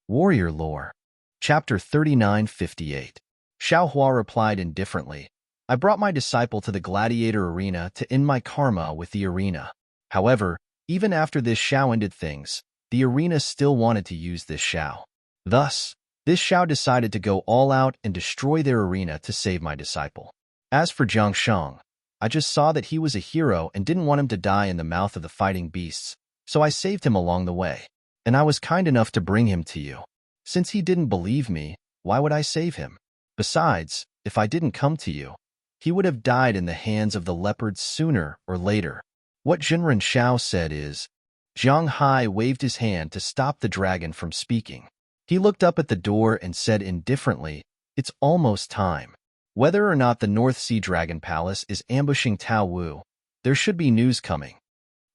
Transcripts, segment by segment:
Warrior Lore. Chapter 3958. Xiao Hua replied indifferently, I brought my disciple to the gladiator arena to end my karma with the arena. However, even after this Xiao ended things, the arena still wanted to use this Xiao. Thus, this Xiao decided to go all out and destroy their arena to save my disciple. As for Jiang Sheng, I just saw that he was a hero and didn't want him to die in the mouth of the fighting beasts, so I saved him along the way. And I was kind enough to bring him to you. Since he didn't believe me, why would I save him? Besides, if I didn't come to you, he would have died in the hands of the leopards sooner or later. What Jinren Xiao said is, Zhang Hai waved his hand to stop the dragon from speaking. He looked up at the door and said indifferently, it's almost time. Whether or not the North Sea Dragon Palace is ambushing Tao Wu, there should be news coming.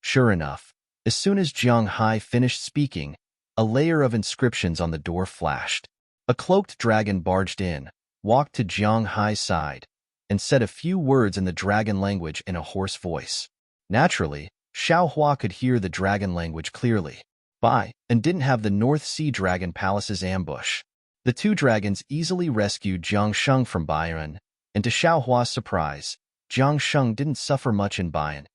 Sure enough, as soon as Zhang Hai finished speaking, a layer of inscriptions on the door flashed. A cloaked dragon barged in, walked to Zhang Hai's side, and said a few words in the dragon language in a hoarse voice. Naturally, Xiao Hua could hear the dragon language clearly. And didn't have the North Sea Dragon Palace's ambush. The two dragons easily rescued Jiang Sheng from Baiyan, and to Xiao Hua's surprise, Jiang Sheng didn't suffer much in Baiyan.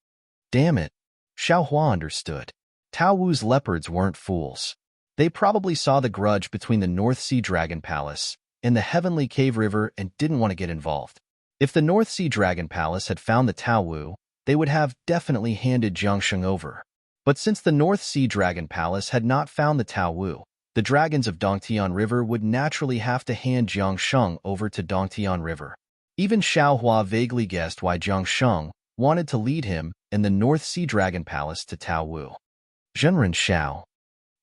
Damn it, Xiao Hua understood. Tao Wu's leopards weren't fools. They probably saw the grudge between the North Sea Dragon Palace and the Heavenly Cave River and didn't want to get involved. If the North Sea Dragon Palace had found the Tao Wu, they would have definitely handed Jiang Sheng over. But since the North Sea Dragon Palace had not found the Tao Wu, the dragons of Dongtian River would naturally have to hand Jiang Sheng over to Dongtian River. Even Xiao Hua vaguely guessed why Jiang Sheng wanted to lead him and the North Sea Dragon Palace to Tao Wu. Zhenren Xiao.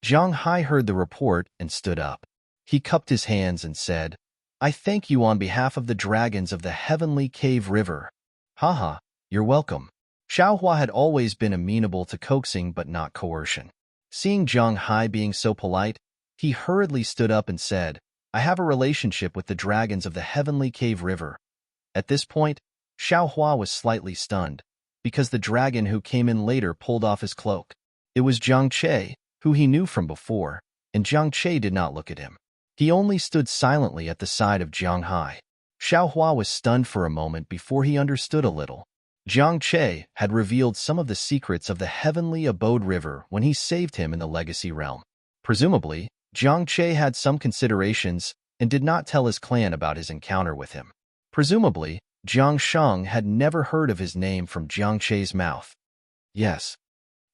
Zhang Hai heard the report and stood up. He cupped his hands and said, I thank you on behalf of the dragons of the Heavenly Cave River. Haha, you're welcome. Xiao Hua had always been amenable to coaxing but not coercion. Seeing Zhang Hai being so polite, he hurriedly stood up and said, I have a relationship with the dragons of the Heavenly Cave River. At this point, Xiao Hua was slightly stunned, because the dragon who came in later pulled off his cloak. It was Jiang Che, who he knew from before, and Jiang Che did not look at him. He only stood silently at the side of Jiang Hai. Xiao Hua was stunned for a moment before he understood a little. Jiang Che had revealed some of the secrets of the Heavenly Abode River when he saved him in the Legacy Realm. Presumably, Jiang Che had some considerations and did not tell his clan about his encounter with him. Presumably, Jiang Sheng had never heard of his name from Jiang Che's mouth. Yes.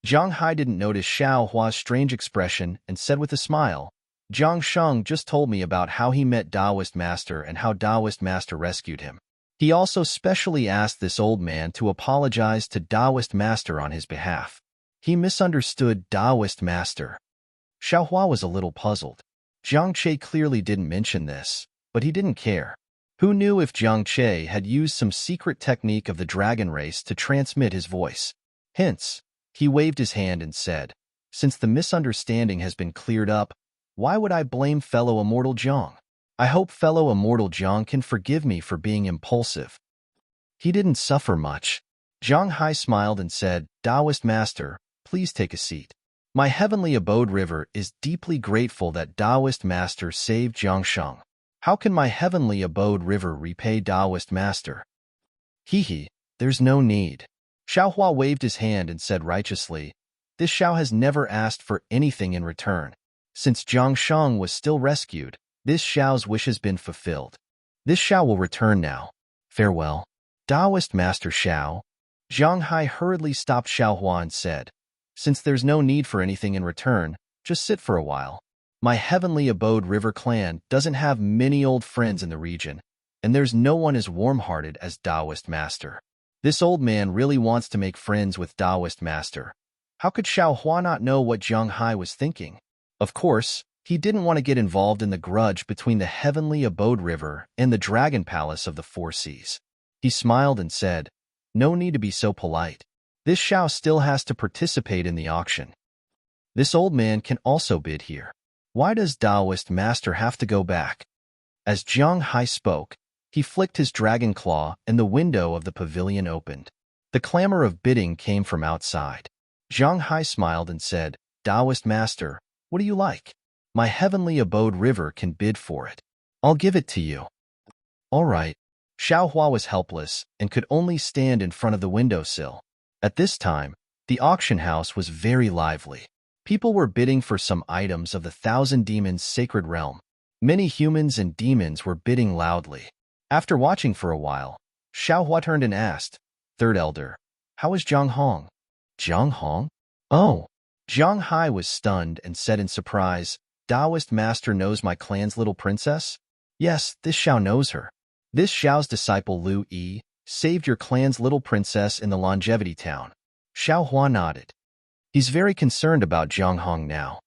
Zhang Hai didn't notice Xiao Hua's strange expression and said with a smile, Jiang Sheng just told me about how he met Taoist Master and how Taoist Master rescued him. He also specially asked this old man to apologize to Taoist Master on his behalf. He misunderstood Taoist Master. Xiao Hua was a little puzzled. Jiang Che clearly didn't mention this, but he didn't care. Who knew if Jiang Che had used some secret technique of the dragon race to transmit his voice? Hence, he waved his hand and said, since the misunderstanding has been cleared up, why would I blame fellow Immortal Jiang? I hope fellow Immortal Jiang can forgive me for being impulsive. He didn't suffer much. Zhang Hai smiled and said, Taoist Master, please take a seat. My Heavenly Abode River is deeply grateful that Taoist Master saved Jiang Sheng. How can my Heavenly Abode River repay Taoist Master? There's no need. Xiao Hua waved his hand and said righteously, this Xiao has never asked for anything in return. Since Jiang Sheng was still rescued, this Xiao's wish has been fulfilled. This Xiao will return now. Farewell. Taoist Master Xiao. Zhang Hai hurriedly stopped Xiao Hua and said, since there's no need for anything in return, just sit for a while. My Heavenly Abode River clan doesn't have many old friends in the region, and there's no one as warm-hearted as Taoist Master. This old man really wants to make friends with Taoist Master. How could Xiao Hua not know what Zhang Hai was thinking? Of course, he didn't want to get involved in the grudge between the Heavenly Abode River and the Dragon Palace of the Four Seas. He smiled and said, no need to be so polite. This Xiao still has to participate in the auction. This old man can also bid here. Why does Taoist Master have to go back? As Zhang Hai spoke, he flicked his dragon claw and the window of the pavilion opened. The clamor of bidding came from outside. Zhang Hai smiled and said, Taoist Master, what do you like? My heavenly abode river can bid for it. I'll give it to you. All right. Xiaohua was helpless and could only stand in front of the windowsill. At this time, the auction house was very lively. People were bidding for some items of the Thousand Demons' sacred realm. Many humans and demons were bidding loudly. After watching for a while, Xiaohua turned and asked, Third Elder, how is Zhang Hong? Zhang Hong? Oh. Zhang Hai was stunned and said in surprise, Taoist master knows my clan's little princess? Yes, this Xiao knows her. This Xiao's disciple Lu Yi saved your clan's little princess in the longevity town. Xiaohua nodded. He's very concerned about Zhang Hong now.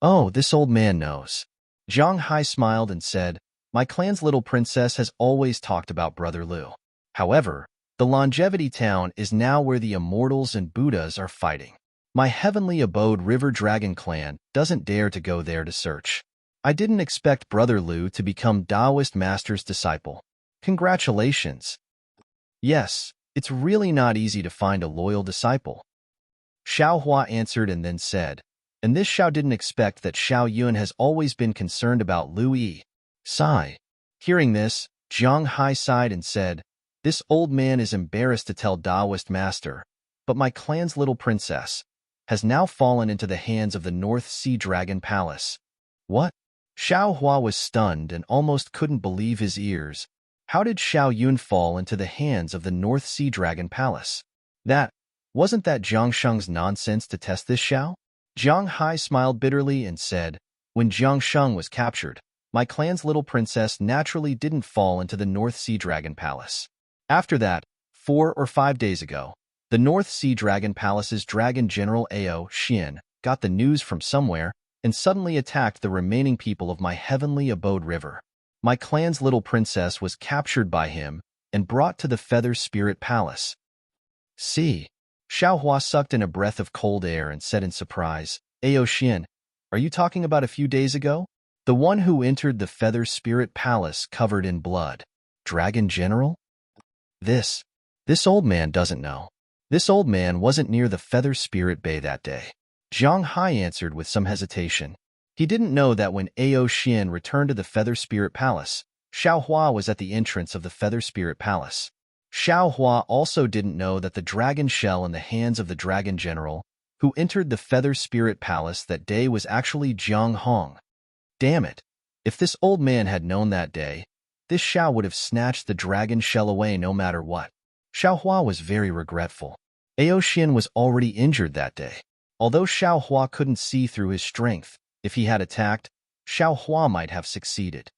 Oh, this old man knows. Zhang Hai smiled and said, my clan's little princess has always talked about Brother Lu. However, the longevity town is now where the immortals and Buddhas are fighting. My heavenly abode River Dragon clan doesn't dare to go there to search. I didn't expect Brother Lu to become Taoist master's disciple. Congratulations. Yes, it's really not easy to find a loyal disciple. Xiaohua answered and then said, and this Xiao didn't expect that Xiao Yun has always been concerned about Lu Yi. Sigh. Hearing this, Zhang Hai sighed and said, this old man is embarrassed to tell Taoist master, but my clan's little princess has now fallen into the hands of the North Sea Dragon Palace. What? Xiaohua was stunned and almost couldn't believe his ears. How did Xiao Yun fall into the hands of the North Sea Dragon Palace? Wasn't that Jiang Sheng's nonsense to test this Xiao? Zhang Hai smiled bitterly and said, when Jiang Sheng was captured, my clan's little princess naturally didn't fall into the North Sea Dragon Palace. After that, 4 or 5 days ago, the North Sea Dragon Palace's Dragon General Ao Xian got the news from somewhere and suddenly attacked the remaining people of my heavenly abode river. My clan's little princess was captured by him and brought to the Feather Spirit Palace. See. Xiaohua sucked in a breath of cold air and said in surprise, Ao Xian, are you talking about a few days ago? The one who entered the Feather Spirit Palace covered in blood. Dragon General? This old man doesn't know. This old man wasn't near the Feather Spirit Bay that day. Zhang Hai answered with some hesitation. He didn't know that when Ao Xian returned to the Feather Spirit Palace, Xiaohua was at the entrance of the Feather Spirit Palace. Xiaohua also didn't know that the dragon shell in the hands of the Dragon General, who entered the Feather Spirit Palace that day, was actually Zhang Hong. Damn it! If this old man had known that day, this Xiao would have snatched the dragon shell away no matter what. Xiaohua was very regretful. Ao Xian was already injured that day. Although Xiaohua couldn't see through his strength, if he had attacked, Xiaohua might have succeeded.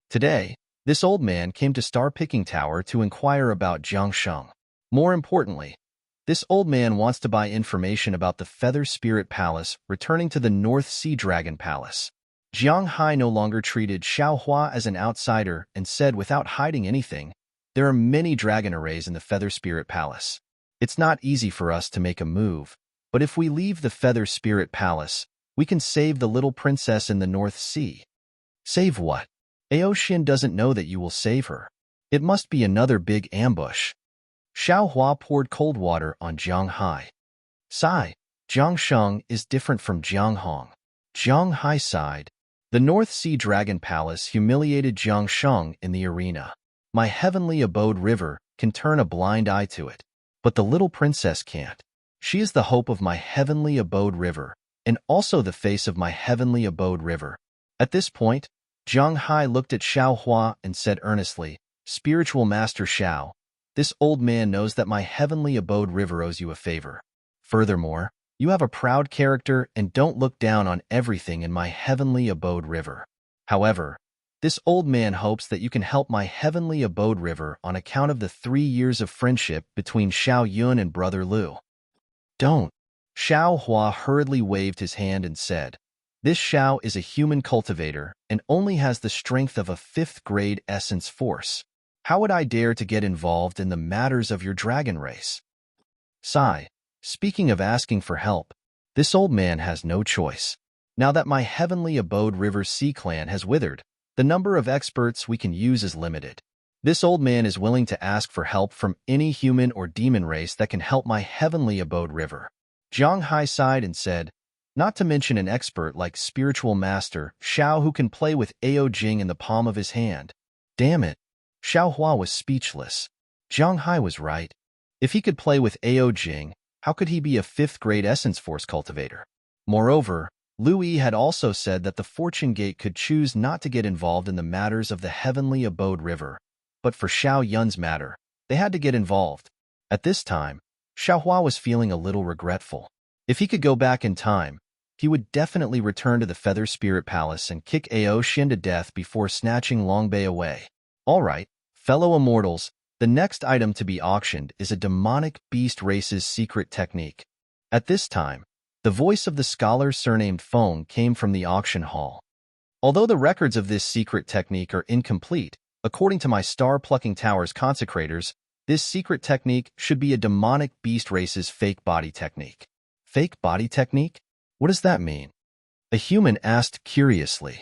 Today, this old man came to Star Picking Tower to inquire about Jiang Sheng. More importantly, this old man wants to buy information about the Feather Spirit Palace returning to the North Sea Dragon Palace. Jiang Hai no longer treated Xiaohua as an outsider and said without hiding anything, there are many dragon arrays in the Feather Spirit Palace. It's not easy for us to make a move, but if we leave the Feather Spirit Palace, we can save the little princess in the North Sea. Save what? Ao Xian doesn't know that you will save her. It must be another big ambush. Xiaohua poured cold water on Zhang Hai. Sigh. Jiang Sheng is different from Jiang Hong. Zhang Hai sighed. The North Sea Dragon Palace humiliated Jiang Sheng in the arena. My heavenly abode river can turn a blind eye to it, but the little princess can't. She is the hope of my heavenly abode river, and also the face of my heavenly abode river. At this point, Zhang Hai looked at Xiaohua and said earnestly, Spiritual Master Xiao, this old man knows that my heavenly abode river owes you a favor. Furthermore, you have a proud character and don't look down on everything in my heavenly abode river. However, this old man hopes that you can help my heavenly abode river on account of the 3 years of friendship between Xiao Yun and Brother Lu. Don't. Xiaohua hurriedly waved his hand and said, this Xiao is a human cultivator and only has the strength of a 5th grade essence force. How would I dare to get involved in the matters of your dragon race? Sigh. Speaking of asking for help, this old man has no choice. Now that my heavenly abode river sea clan has withered, the number of experts we can use is limited. This old man is willing to ask for help from any human or demon race that can help my heavenly abode river. Zhang Hai sighed and said, Not to mention an expert like spiritual master Xiao who can play with Ao Jing in the palm of his hand. Damn it. Xiao Hua was speechless. Zhang Hai was right. If he could play with Ao Jing, how could he be a 5th-grade essence force cultivator? Moreover, Lu Yi had also said that the Fortune Gate could choose not to get involved in the matters of the Heavenly Abode River, but for Xiao Yun's matter, they had to get involved. At this time, Xiao Hua was feeling a little regretful. If he could go back in time, he would definitely return to the Feather Spirit Palace and kick Ao Xin to death before snatching Longbei away. All right, fellow immortals, the next item to be auctioned is a demonic beast race's secret technique. At this time, the voice of the scholar surnamed Feng came from the auction hall. Although the records of this secret technique are incomplete, according to my Star-Plucking Tower's consecrators, this secret technique should be a demonic beast race's fake body technique. Fake body technique? What does that mean? A human asked curiously.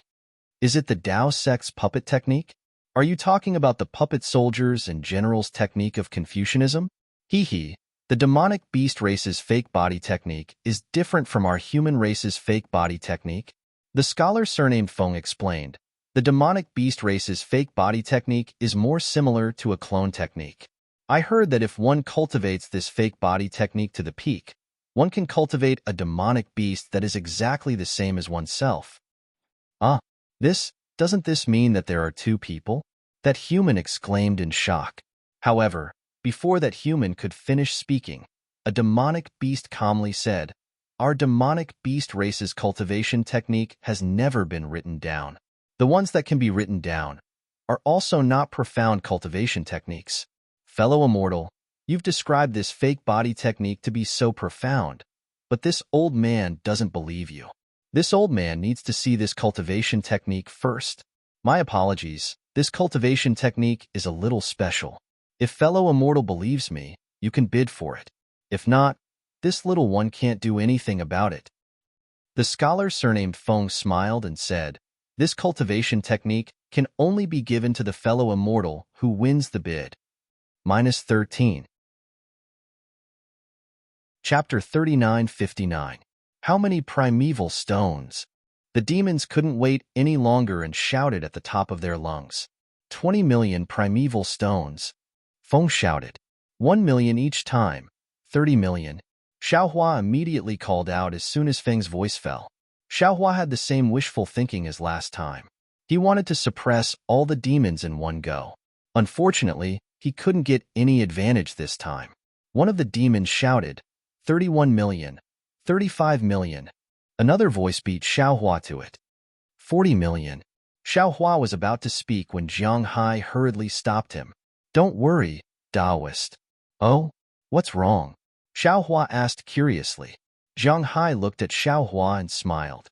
Is it the Dao sect's puppet technique? Are you talking about the puppet soldiers and generals technique of Confucianism? Hee. The demonic beast race's fake body technique is different from our human race's fake body technique. The scholar surnamed Feng explained. The demonic beast race's fake body technique is more similar to a clone technique. I heard that if one cultivates this fake body technique to the peak, one can cultivate a demonic beast that is exactly the same as oneself. Doesn't this mean that there are two people? That human exclaimed in shock. However, before that human could finish speaking, a demonic beast calmly said, Our demonic beast race's cultivation technique has never been written down. The ones that can be written down are also not profound cultivation techniques. Fellow immortal, you've described this fake body technique to be so profound, but this old man doesn't believe you. This old man needs to see this cultivation technique first. My apologies, this cultivation technique is a little special. If fellow immortal believes me, you can bid for it. If not, this little one can't do anything about it. The scholar surnamed Feng smiled and said, This cultivation technique can only be given to the fellow immortal who wins the bid. -13. Chapter 39:59. How many primeval stones? The demons couldn't wait any longer and shouted at the top of their lungs. 20 million primeval stones. Feng shouted. 1 million each time. 30 million. Xiao Hua immediately called out as soon as Feng's voice fell. Xiao Hua had the same wishful thinking as last time. He wanted to suppress all the demons in one go. Unfortunately, he couldn't get any advantage this time. One of the demons shouted, 31 million, 35 million. Another voice beat Xiao Hua to it. 40 million. Xiao Hua was about to speak when Zhang Hai hurriedly stopped him. Don't worry, Taoist. Oh? What's wrong? Xiao Hua asked curiously. Zhang Hai looked at Xiao Hua and smiled.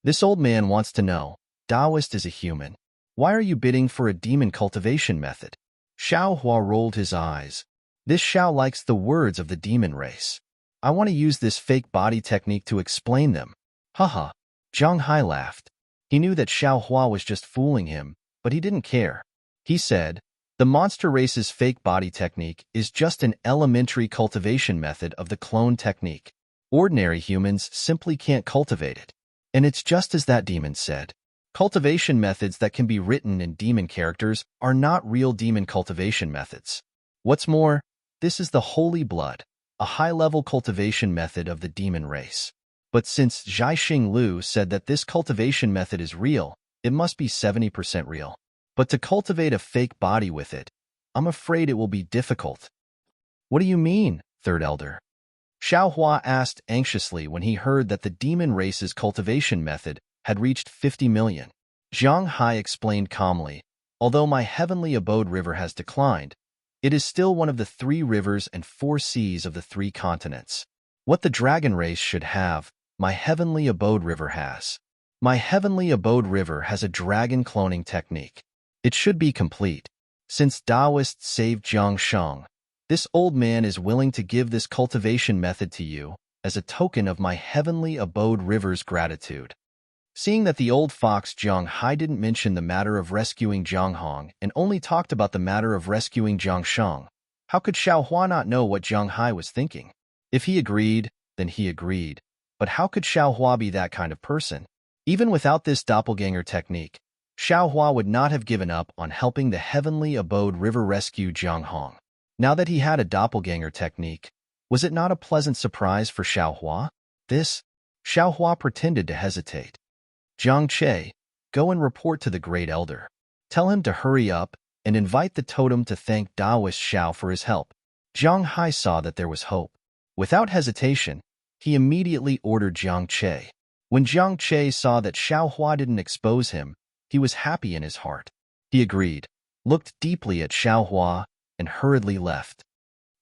This old man wants to know, Taoist is a human. Why are you bidding for a demon cultivation method? Xiao Hua rolled his eyes. This Xiao likes the words of the demon race. I want to use this fake body technique to explain them. Haha. Zhang Hai laughed. He knew that Xiao Hua was just fooling him, but he didn't care. He said, the monster race's fake body technique is just an elementary cultivation method of the clone technique. Ordinary humans simply can't cultivate it. And it's just as that demon said. Cultivation methods that can be written in demon characters are not real demon cultivation methods. What's more, this is the Holy Blood, a high-level cultivation method of the demon race. But since Zhaixing Lu said that this cultivation method is real, it must be 70% real. But to cultivate a fake body with it, I'm afraid it will be difficult. What do you mean, Third Elder? Xiao Hua asked anxiously when he heard that the demon race's cultivation method had reached 50 million. Zhang Hai explained calmly, although my heavenly abode river has declined, it is still one of the 3 rivers and 4 seas of the 3 continents. What the dragon race should have, my heavenly abode river has. My heavenly abode river has a dragon cloning technique. It should be complete. Since Taoists saved Jiangsheng, this old man is willing to give this cultivation method to you as a token of my heavenly abode river's gratitude. Seeing that the old fox Zhang Hai didn't mention the matter of rescuing Jianghong and only talked about the matter of rescuing Jiangsheng, how could Xiao Hua not know what Zhang Hai was thinking? If he agreed, then he agreed. But how could Xiaohua be that kind of person? Even without this doppelganger technique, Xiaohua would not have given up on helping the heavenly abode river rescue Jiang Hong. Now that he had a doppelganger technique, was it not a pleasant surprise for Xiaohua? Xiaohua pretended to hesitate. Jiang Che, go and report to the great elder. Tell him to hurry up and invite the totem to thank Taoist Xiao for his help. Jiang Hai saw that there was hope. Without hesitation, he immediately ordered Jiang Che. When Jiang Che saw that Xiaohua didn't expose him, he was happy in his heart. He agreed, looked deeply at Xiaohua, and hurriedly left.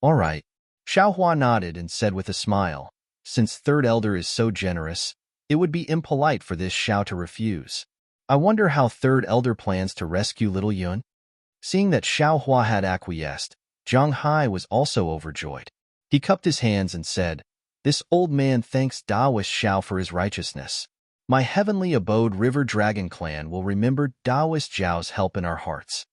All right. Xiaohua nodded and said with a smile, since Third Elder is so generous, it would be impolite for this Xiao to refuse. I wonder how Third Elder plans to rescue little Yun? Seeing that Xiaohua had acquiesced, Jiang Hai was also overjoyed. He cupped his hands and said, this old man thanks Taoist Xiao for his righteousness. My heavenly abode River Dragon clan will remember Taoist Zhao's help in our hearts.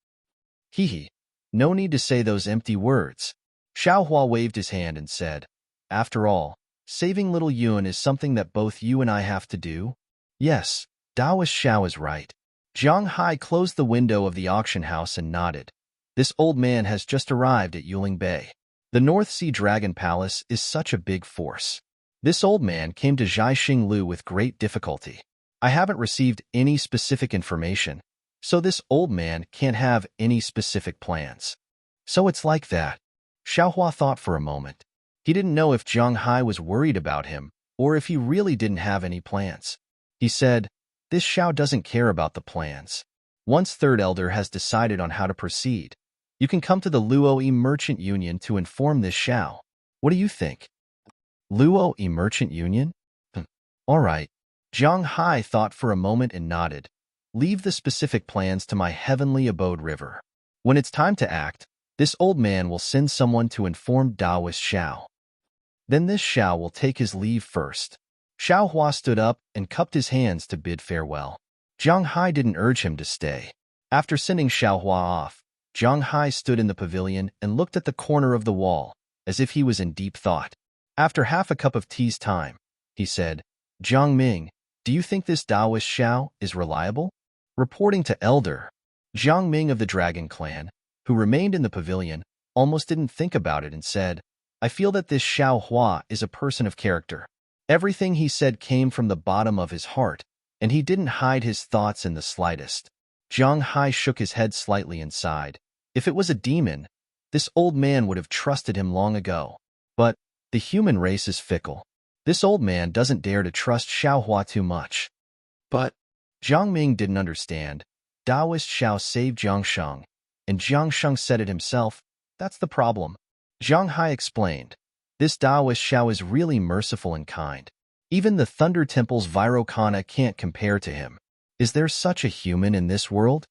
Hee. No need to say those empty words. Xiaohua waved his hand and said, after all, saving little Yun is something that both you and I have to do. Yes, Taoist Xiao is right. Jiang Hai closed the window of the auction house and nodded. This old man has just arrived at Yuling Bay. The North Sea Dragon Palace is such a big force. This old man came to Zhaixing Lu with great difficulty. I haven't received any specific information, so this old man can't have any specific plans. So it's like that. Xiaohua thought for a moment. He didn't know if Jiang Hai was worried about him or if he really didn't have any plans. He said, this Xiao doesn't care about the plans. Once Third Elder has decided on how to proceed, you can come to the Luo Merchant Union to inform this Xiao. What do you think? Luo Merchant Union? All right. Jiang Hai thought for a moment and nodded. Leave the specific plans to my heavenly abode river. When it's time to act, this old man will send someone to inform Taoist Xiao. Then this Xiao will take his leave first. Xiaohua stood up and cupped his hands to bid farewell. Jiang Hai didn't urge him to stay. After sending Xiaohua off, Jiang Hai stood in the pavilion and looked at the corner of the wall, as if he was in deep thought. After half a cup of tea's time, he said, Jiang Ming, do you think this Taoist Xiao is reliable? Reporting to Elder, Jiang Ming of the Dragon Clan, who remained in the pavilion, almost didn't think about it and said, I feel that this Xiaohua is a person of character. Everything he said came from the bottom of his heart, and he didn't hide his thoughts in the slightest. Jiang Hai shook his head slightly and sighed. If it was a demon, this old man would have trusted him long ago. But the human race is fickle. This old man doesn't dare to trust Xiaohua too much. But Jiang Ming didn't understand. Taoist Xiao saved Jiang Sheng, and Jiang Sheng said it himself. That's the problem. Jiang Hai explained. This Taoist Xiao is really merciful and kind. Even the Thunder Temple's Virokana can't compare to him. Is there such a human in this world?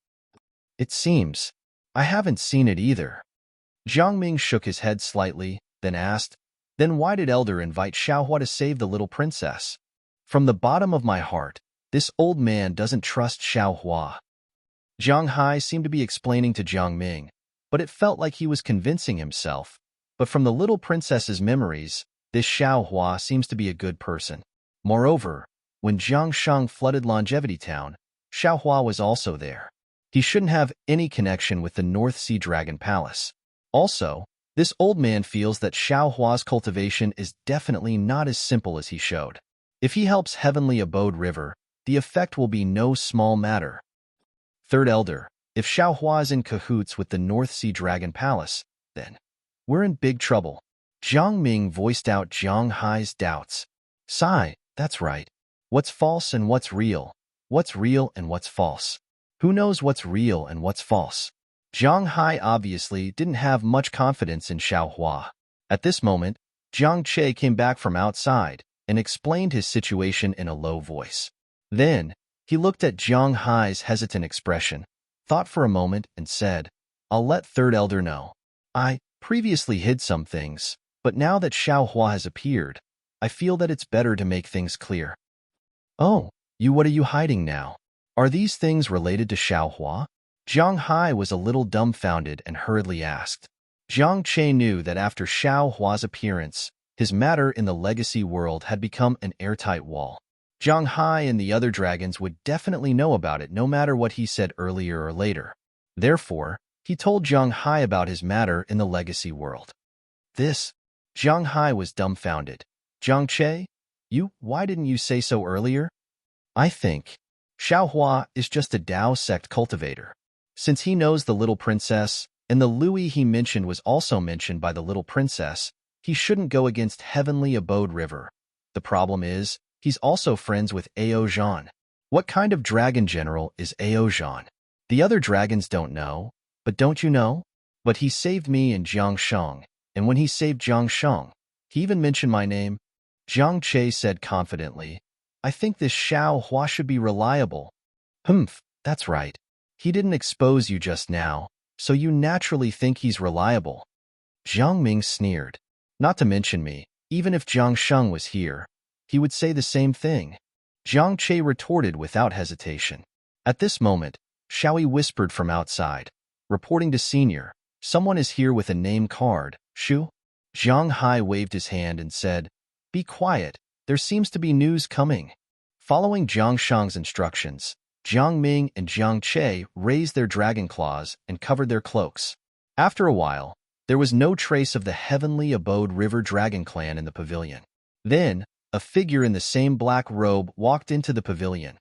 It seems. I haven't seen it either. Jiang Ming shook his head slightly, then asked, then why did Elder invite Xiaohua to save the little princess? From the bottom of my heart, this old man doesn't trust Xiaohua. Jiang Hai seemed to be explaining to Jiang Ming, but it felt like he was convincing himself. But from the little princess's memories, this Xiaohua seems to be a good person. Moreover, when Jiang Sheng flooded Longevity Town, Xiaohua was also there. He shouldn't have any connection with the North Sea Dragon Palace. Also, this old man feels that Xiaohua's cultivation is definitely not as simple as he showed. If he helps Heavenly Abode River, the effect will be no small matter. Third Elder, if Xiaohua is in cahoots with the North Sea Dragon Palace, then we're in big trouble. Jiang Ming voiced out Jiang Hai's doubts. Sigh, that's right. What's false and what's real? What's real and what's false? Who knows what's real and what's false? Jiang Hai obviously didn't have much confidence in Xiaohua. At this moment, Jiang Che came back from outside and explained his situation in a low voice. Then, he looked at Jiang Hai's hesitant expression, thought for a moment, and said, I'll let Third Elder know. I previously hid some things, but now that Xiaohua has appeared, I feel that it's better to make things clear. Oh, what are you hiding now? Are these things related to Xiaohua? Jiang Hai was a little dumbfounded and hurriedly asked. Jiang Che knew that after Xiaohua's appearance, His matter in the legacy world had become an airtight wall. Zhang Hai and the other dragons would definitely know about it no matter what he said earlier or later. Therefore, he told Zhang Hai about his matter in the legacy world. Zhang Hai was dumbfounded. Zhang Che, why didn't you say so earlier? I think Xiaohua is just a Dao sect cultivator. Since he knows the little princess, and the Louis he mentioned was also mentioned by the little princess, he shouldn't go against Heavenly Abode River. The problem is, he's also friends with Ao Zhan. What kind of dragon general is Ao Zhan? The other dragons don't know, but don't you know? But he saved me and Jiang Shang, and when he saved Jiang Shang, he even mentioned my name. Jiang Che said confidently, I think this Xiao Hua should be reliable. That's right. He didn't expose you just now, so you naturally think he's reliable. Jiang Ming sneered. Not to mention me, even if Jiang Sheng was here, he would say the same thing. Jiang Che retorted without hesitation. At this moment, Xiaoyi whispered from outside, reporting to Senior, someone is here with a name card, Shu? Zhang Hai waved his hand and said, Be quiet, there seems to be news coming. Following Jiang Shang's instructions, Jiang Ming and Jiang Che raised their dragon claws and covered their cloaks. After a while, there was no trace of the Heavenly Abode River Dragon Clan in the pavilion. Then, a figure in the same black robe walked into the pavilion.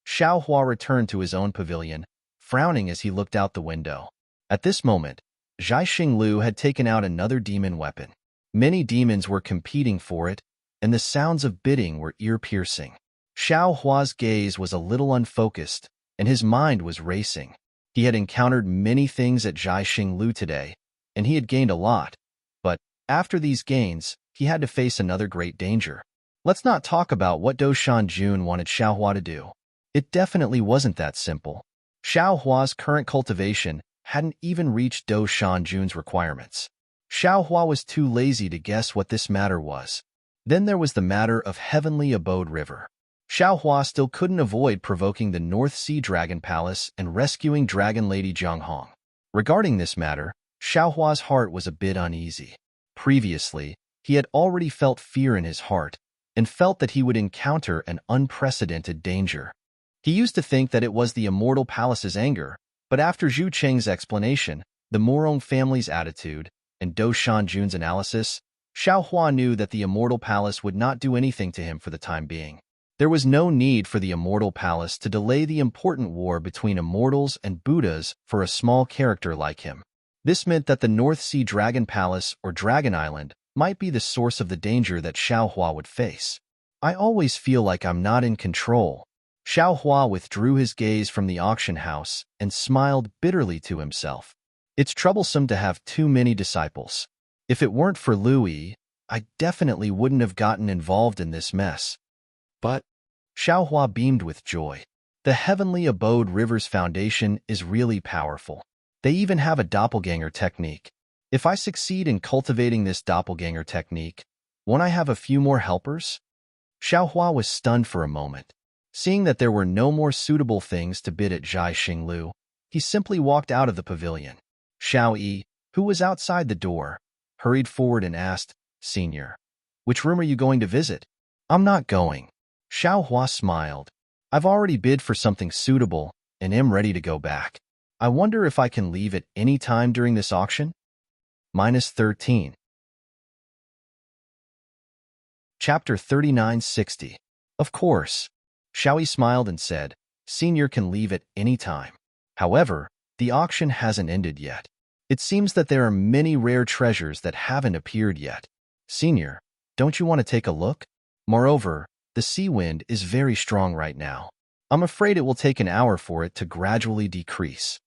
Xiao Hua returned to his own pavilion, frowning as he looked out the window. At this moment, Zhai Xinglu had taken out another demon weapon. Many demons were competing for it, and the sounds of bidding were ear-piercing. Xiao Hua's gaze was a little unfocused, and his mind was racing. He had encountered many things at Zhai Xinglu today, and he had gained a lot. But, after these gains, he had to face another great danger. Let's not talk about what Do Shan Jun wanted Xiao Hua to do. It definitely wasn't that simple. Xiao Hua's current cultivation hadn't even reached Do Shan Jun's requirements. Xiao Hua was too lazy to guess what this matter was. Then there was the matter of Heavenly Abode River. Xiao Hua still couldn't avoid provoking the North Sea Dragon Palace and rescuing Dragon Lady Zhang Hong. Regarding this matter, Xiao Hua's heart was a bit uneasy. Previously, he had already felt fear in his heart and felt that he would encounter an unprecedented danger. He used to think that it was the Immortal Palace's anger, but after Zhu Cheng's explanation, the Morong family's attitude, and Do Shan Jun's analysis, Xiao Hua knew that the Immortal Palace would not do anything to him for the time being. There was no need for the Immortal Palace to delay the important war between immortals and Buddhas for a small character like him. This meant that the North Sea Dragon Palace or Dragon Island might be the source of the danger that Xiao Hua would face. I always feel like I'm not in control. Xiao Hua withdrew his gaze from the auction house and smiled bitterly to himself. It's troublesome to have too many disciples. If it weren't for Louis, I definitely wouldn't have gotten involved in this mess. But Xiao Hua beamed with joy. The Heavenly Abode River's foundation is really powerful. They even have a doppelganger technique. If I succeed in cultivating this doppelganger technique, won't I have a few more helpers? Xiao Hua was stunned for a moment. Seeing that there were no more suitable things to bid at Zhai Xinglu, he simply walked out of the pavilion. Xiao Yi, who was outside the door, hurried forward and asked, Senior, which room are you going to visit? I'm not going. Xiao Hua smiled. I've already bid for something suitable and am ready to go back. I wonder if I can leave at any time during this auction? -13. Chapter 3960. Of course. Xiaoyi smiled and said, Senior can leave at any time. However, the auction hasn't ended yet. It seems that there are many rare treasures that haven't appeared yet. Senior, don't you want to take a look? Moreover, the sea wind is very strong right now. I'm afraid it will take an hour for it to gradually decrease.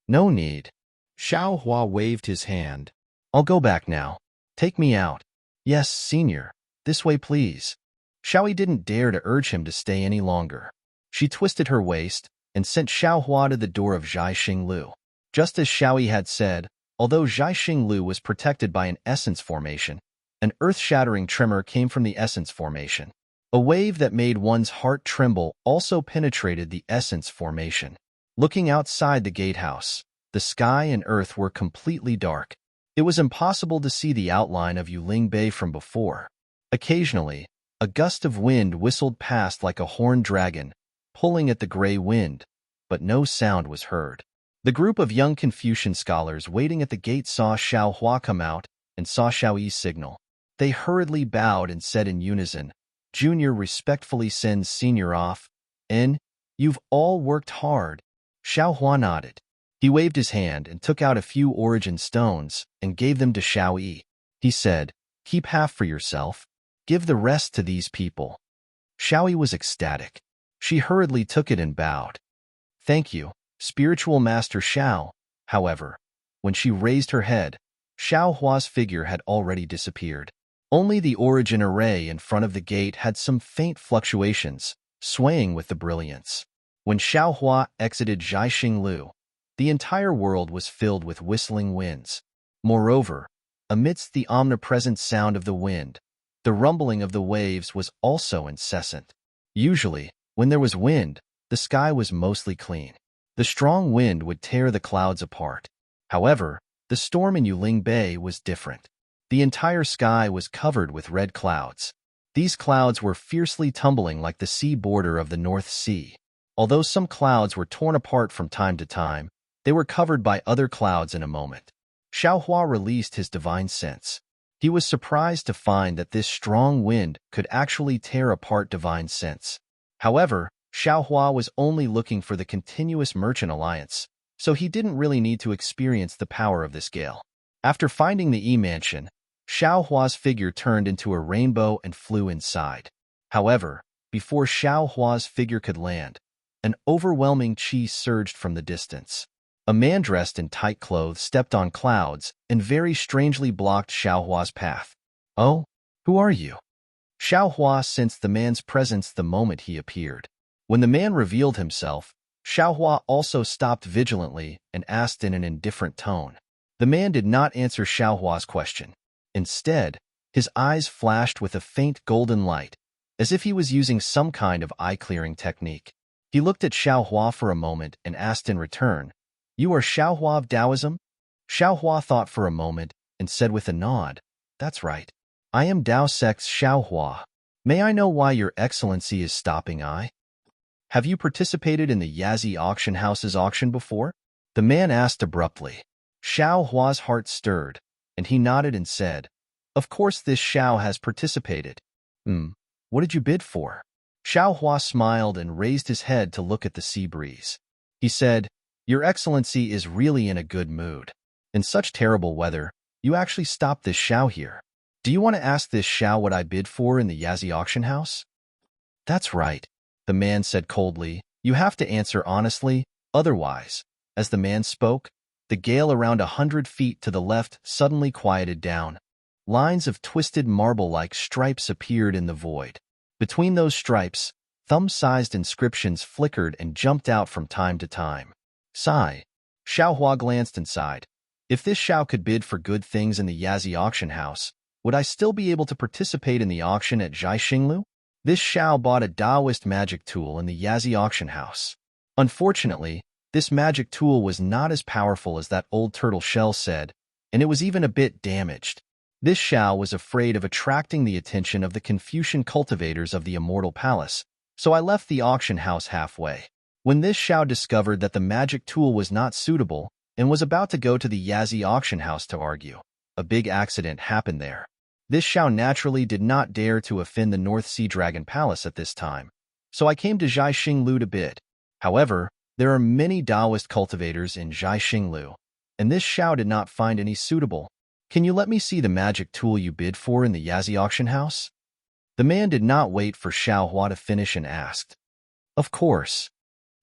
No need. Xiao Hua waved his hand. I'll go back now. Take me out. Yes, Senior. This way, please. Xiaoyi didn't dare to urge him to stay any longer. She twisted her waist and sent Xiao Hua to the door of Zhai Xinglu. Just as Xiaoyi had said, although Zhai Xinglu was protected by an essence formation, an earth-shattering tremor came from the essence formation. A wave that made one's heart tremble also penetrated the essence formation. Looking outside the gatehouse, the sky and earth were completely dark. It was impossible to see the outline of Yuling Bay from before. Occasionally, a gust of wind whistled past like a horned dragon, pulling at the gray wind, but no sound was heard. The group of young Confucian scholars waiting at the gate saw Xiao Hua come out and saw Xiao Yi's signal. They hurriedly bowed and said in unison, "Junior respectfully sends Senior off. And you've all worked hard." Xiao Hua nodded. He waved his hand and took out a few origin stones and gave them to Xiao Yi. He said, "Keep half for yourself. Give the rest to these people." Xiao Yi was ecstatic. She hurriedly took it and bowed. "Thank you, Spiritual Master Xiao." However, when she raised her head, Xiao Hua's figure had already disappeared. Only the origin array in front of the gate had some faint fluctuations, swaying with the brilliance. When Xiao Hua exited Zhaixing Lu, the entire world was filled with whistling winds. Moreover, amidst the omnipresent sound of the wind, the rumbling of the waves was also incessant. Usually, when there was wind, the sky was mostly clean. The strong wind would tear the clouds apart. However, the storm in Yuling Bay was different. The entire sky was covered with red clouds. These clouds were fiercely tumbling like the sea border of the North Sea. Although some clouds were torn apart from time to time, they were covered by other clouds in a moment. Xiao Hua released his divine sense. He was surprised to find that this strong wind could actually tear apart divine sense. However, Xiao Hua was only looking for the continuous merchant alliance, so he didn't really need to experience the power of this gale. After finding the E-Mansion, Xiao Hua's figure turned into a rainbow and flew inside. However, before Xiao Hua's figure could land, an overwhelming qi surged from the distance. A man dressed in tight clothes stepped on clouds and very strangely blocked Xiao Hua's path. "Oh, who are you?" Xiao Hua sensed the man's presence the moment he appeared. When the man revealed himself, Xiao Hua also stopped vigilantly and asked in an indifferent tone. The man did not answer Xiao Hua's question. Instead, his eyes flashed with a faint golden light, as if he was using some kind of eye-clearing technique. He looked at Xiao Hua for a moment and asked in return, "You are Xiao Hua of Taoism?" Xiao Hua thought for a moment and said with a nod, "That's right. I am Tao Sect's Xiao Hua. May I know why Your Excellency is stopping I? Have you participated in the Yazzie auction house's auction before?" The man asked abruptly. Xiao Hua's heart stirred, and he nodded and said, "Of course this Xiao has participated." What did you bid for?" Xiao Hua smiled and raised his head to look at the sea breeze. He said, "Your Excellency is really in a good mood. In such terrible weather, you actually stopped this Xiao here. Do you want to ask this Xiao what I bid for in the Yazzie auction house?" "That's right," the man said coldly. "You have to answer honestly, otherwise." As the man spoke, the gale around 100 feet to the left suddenly quieted down. Lines of twisted marble-like stripes appeared in the void. Between those stripes, thumb-sized inscriptions flickered and jumped out from time to time. Sigh. Xiao Hua glanced inside. If this Xiao could bid for good things in the Yazzie auction house, would I still be able to participate in the auction at Zhaixinglu? This Xiao bought a Taoist magic tool in the Yazzie auction house. Unfortunately, this magic tool was not as powerful as that old turtle shell said, and it was even a bit damaged. This Xiao was afraid of attracting the attention of the Confucian cultivators of the Immortal Palace, so I left the auction house halfway. When this Xiao discovered that the magic tool was not suitable and was about to go to the Yazzie auction house to argue, a big accident happened there. This Xiao naturally did not dare to offend the North Sea Dragon Palace at this time, so I came to Zhaixing Lu to bid. However, there are many Taoist cultivators in Zhaixing Lu, and this Xiao did not find any suitable. Can you let me see the magic tool you bid for in the Yazzie auction house? The man did not wait for Xiao Hua to finish and asked. Of course.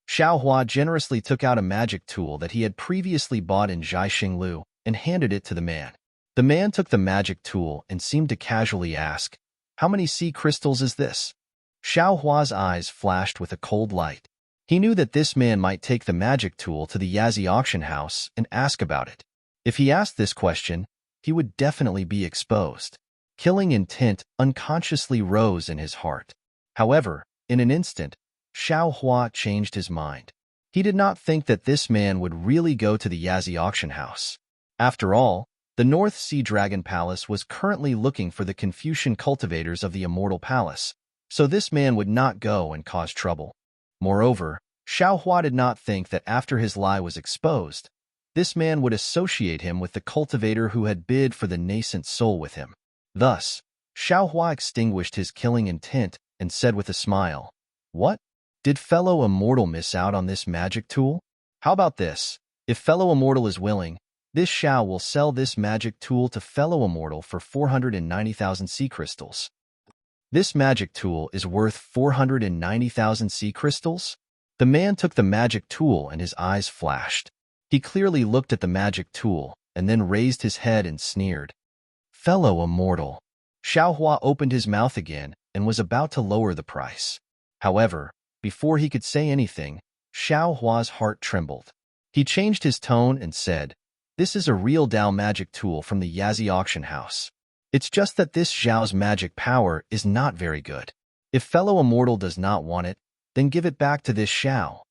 Xiao Hua generously took out a magic tool that he had previously bought in Zhaixing Lu and handed it to the man. The man took the magic tool and seemed to casually ask, "How many sea crystals is this?" Xiao Hua's eyes flashed with a cold light. He knew that this man might take the magic tool to the Yazzie auction house and ask about it. If he asked this question, he would definitely be exposed. Killing intent unconsciously rose in his heart. However, in an instant, Xiao Hua changed his mind. He did not think that this man would really go to the Yazzie auction house. After all, The North Sea Dragon Palace was currently looking for the Confucian cultivators of the Immortal Palace, so this man would not go and cause trouble. Moreover, Xiao Hua did not think that after his lie was exposed, this man would associate him with the cultivator who had bid for the nascent soul with him. Thus, Xiao Hua extinguished his killing intent and said with a smile, "What? Did fellow immortal miss out on this magic tool? How about this? If fellow immortal is willing, this Xiao will sell this magic tool to fellow immortal for 490,000 sea crystals." This magic tool is worth 490,000 sea crystals? The man took the magic tool and his eyes flashed. He clearly looked at the magic tool and then raised his head and sneered. Fellow immortal. Xiao Hua opened his mouth again and was about to lower the price. However, before he could say anything, Xiao Hua's heart trembled. He changed his tone and said, "This is a real Dao magic tool from the Yazi auction house. It's just that this Zhao's magic power is not very good. If fellow immortal does not want it, then give it back to this Xiao."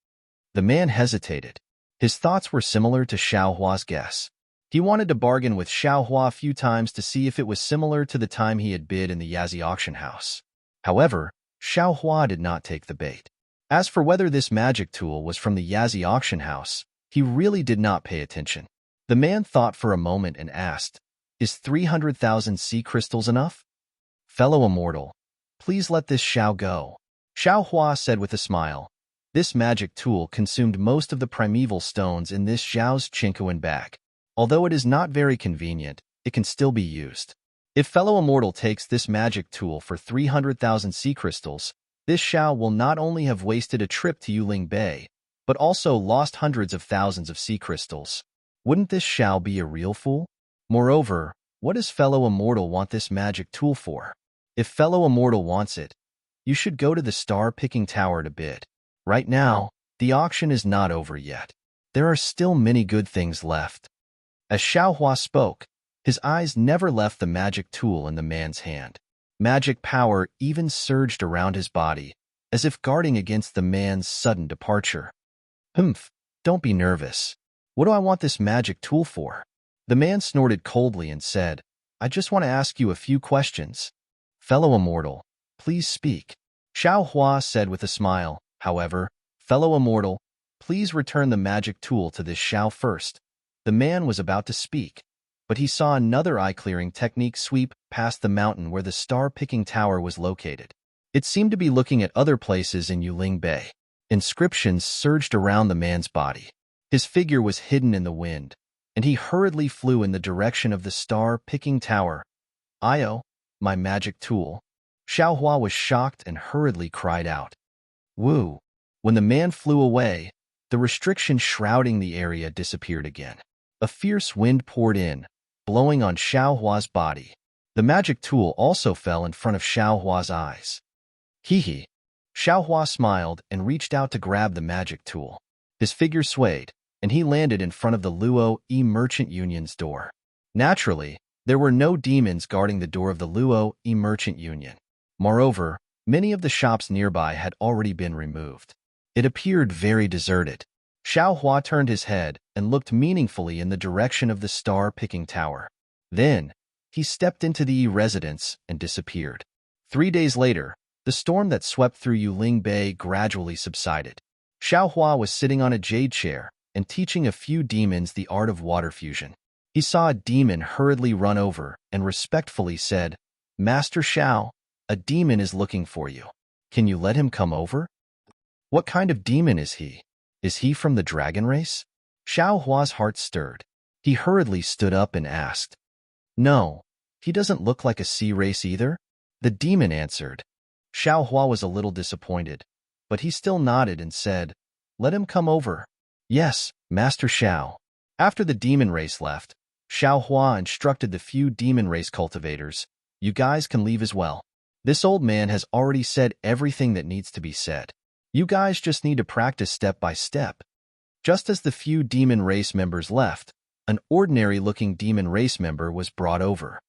The man hesitated. His thoughts were similar to Xiao Hua's guess. He wanted to bargain with Xiao Hua a few times to see if it was similar to the time he had bid in the Yazi auction house. However, Xiao Hua did not take the bait. As for whether this magic tool was from the Yazi auction house, he really did not pay attention. The man thought for a moment and asked, "Is 300,000 sea crystals enough?" "Fellow immortal, please let this Xiao go," Xiao Hua said with a smile. This magic tool consumed most of the primeval stones in this Zhao's Chinkuan bag. Although it is not very convenient, it can still be used. If fellow immortal takes this magic tool for 300,000 sea crystals, this Xiao will not only have wasted a trip to Yuling Bay, but also lost hundreds of thousands of sea crystals. Wouldn't this Xiao be a real fool? Moreover, what does fellow immortal want this magic tool for? If fellow immortal wants it, you should go to the star-picking tower to bid. Right now, the auction is not over yet. There are still many good things left. As Xiao Hua spoke, his eyes never left the magic tool in the man's hand. Magic power even surged around his body, as if guarding against the man's sudden departure. "Humph, don't be nervous. What do I want this magic tool for?" The man snorted coldly and said, "I just want to ask you a few questions." "Fellow immortal, please speak," Xiao Hua said with a smile. However, "Fellow immortal, please return the magic tool to this Xiao first." The man was about to speak, but he saw another eye-clearing technique sweep past the mountain where the star-picking tower was located. It seemed to be looking at other places in Yuling Bay. Inscriptions surged around the man's body. His figure was hidden in the wind, and he hurriedly flew in the direction of the star-picking tower. "Io, my magic tool." Xiao Hua was shocked and hurriedly cried out. Woo! When the man flew away, the restriction shrouding the area disappeared again. A fierce wind poured in, blowing on Xiao Hua's body. The magic tool also fell in front of Xiao Hua's eyes. Hee. Xiao Hua smiled and reached out to grab the magic tool. His figure swayed, and he landed in front of the Luo E Merchant Union's door. Naturally, there were no demons guarding the door of the Luo E Merchant Union. Moreover, many of the shops nearby had already been removed. It appeared very deserted. Xiao Hua turned his head and looked meaningfully in the direction of the star-picking tower. Then, he stepped into the residence and disappeared. 3 days later, the storm that swept through Yuling Bay gradually subsided. Xiao Hua was sitting on a jade chair and teaching a few demons the art of water fusion. He saw a demon hurriedly run over and respectfully said, "Master Xiao, a demon is looking for you. Can you let him come over?" "What kind of demon is he? Is he from the dragon race?" Xiao Hua's heart stirred. He hurriedly stood up and asked. "No, he doesn't look like a sea race either," the demon answered. Xiao Hua was a little disappointed, but he still nodded and said, "Let him come over." "Yes, Master Xiao." After the demon race left, Xiao Hua instructed the few demon race cultivators, "You guys can leave as well. This old man has already said everything that needs to be said. You guys just need to practice step by step." Just as the few demon race members left, an ordinary-looking demon race member was brought over.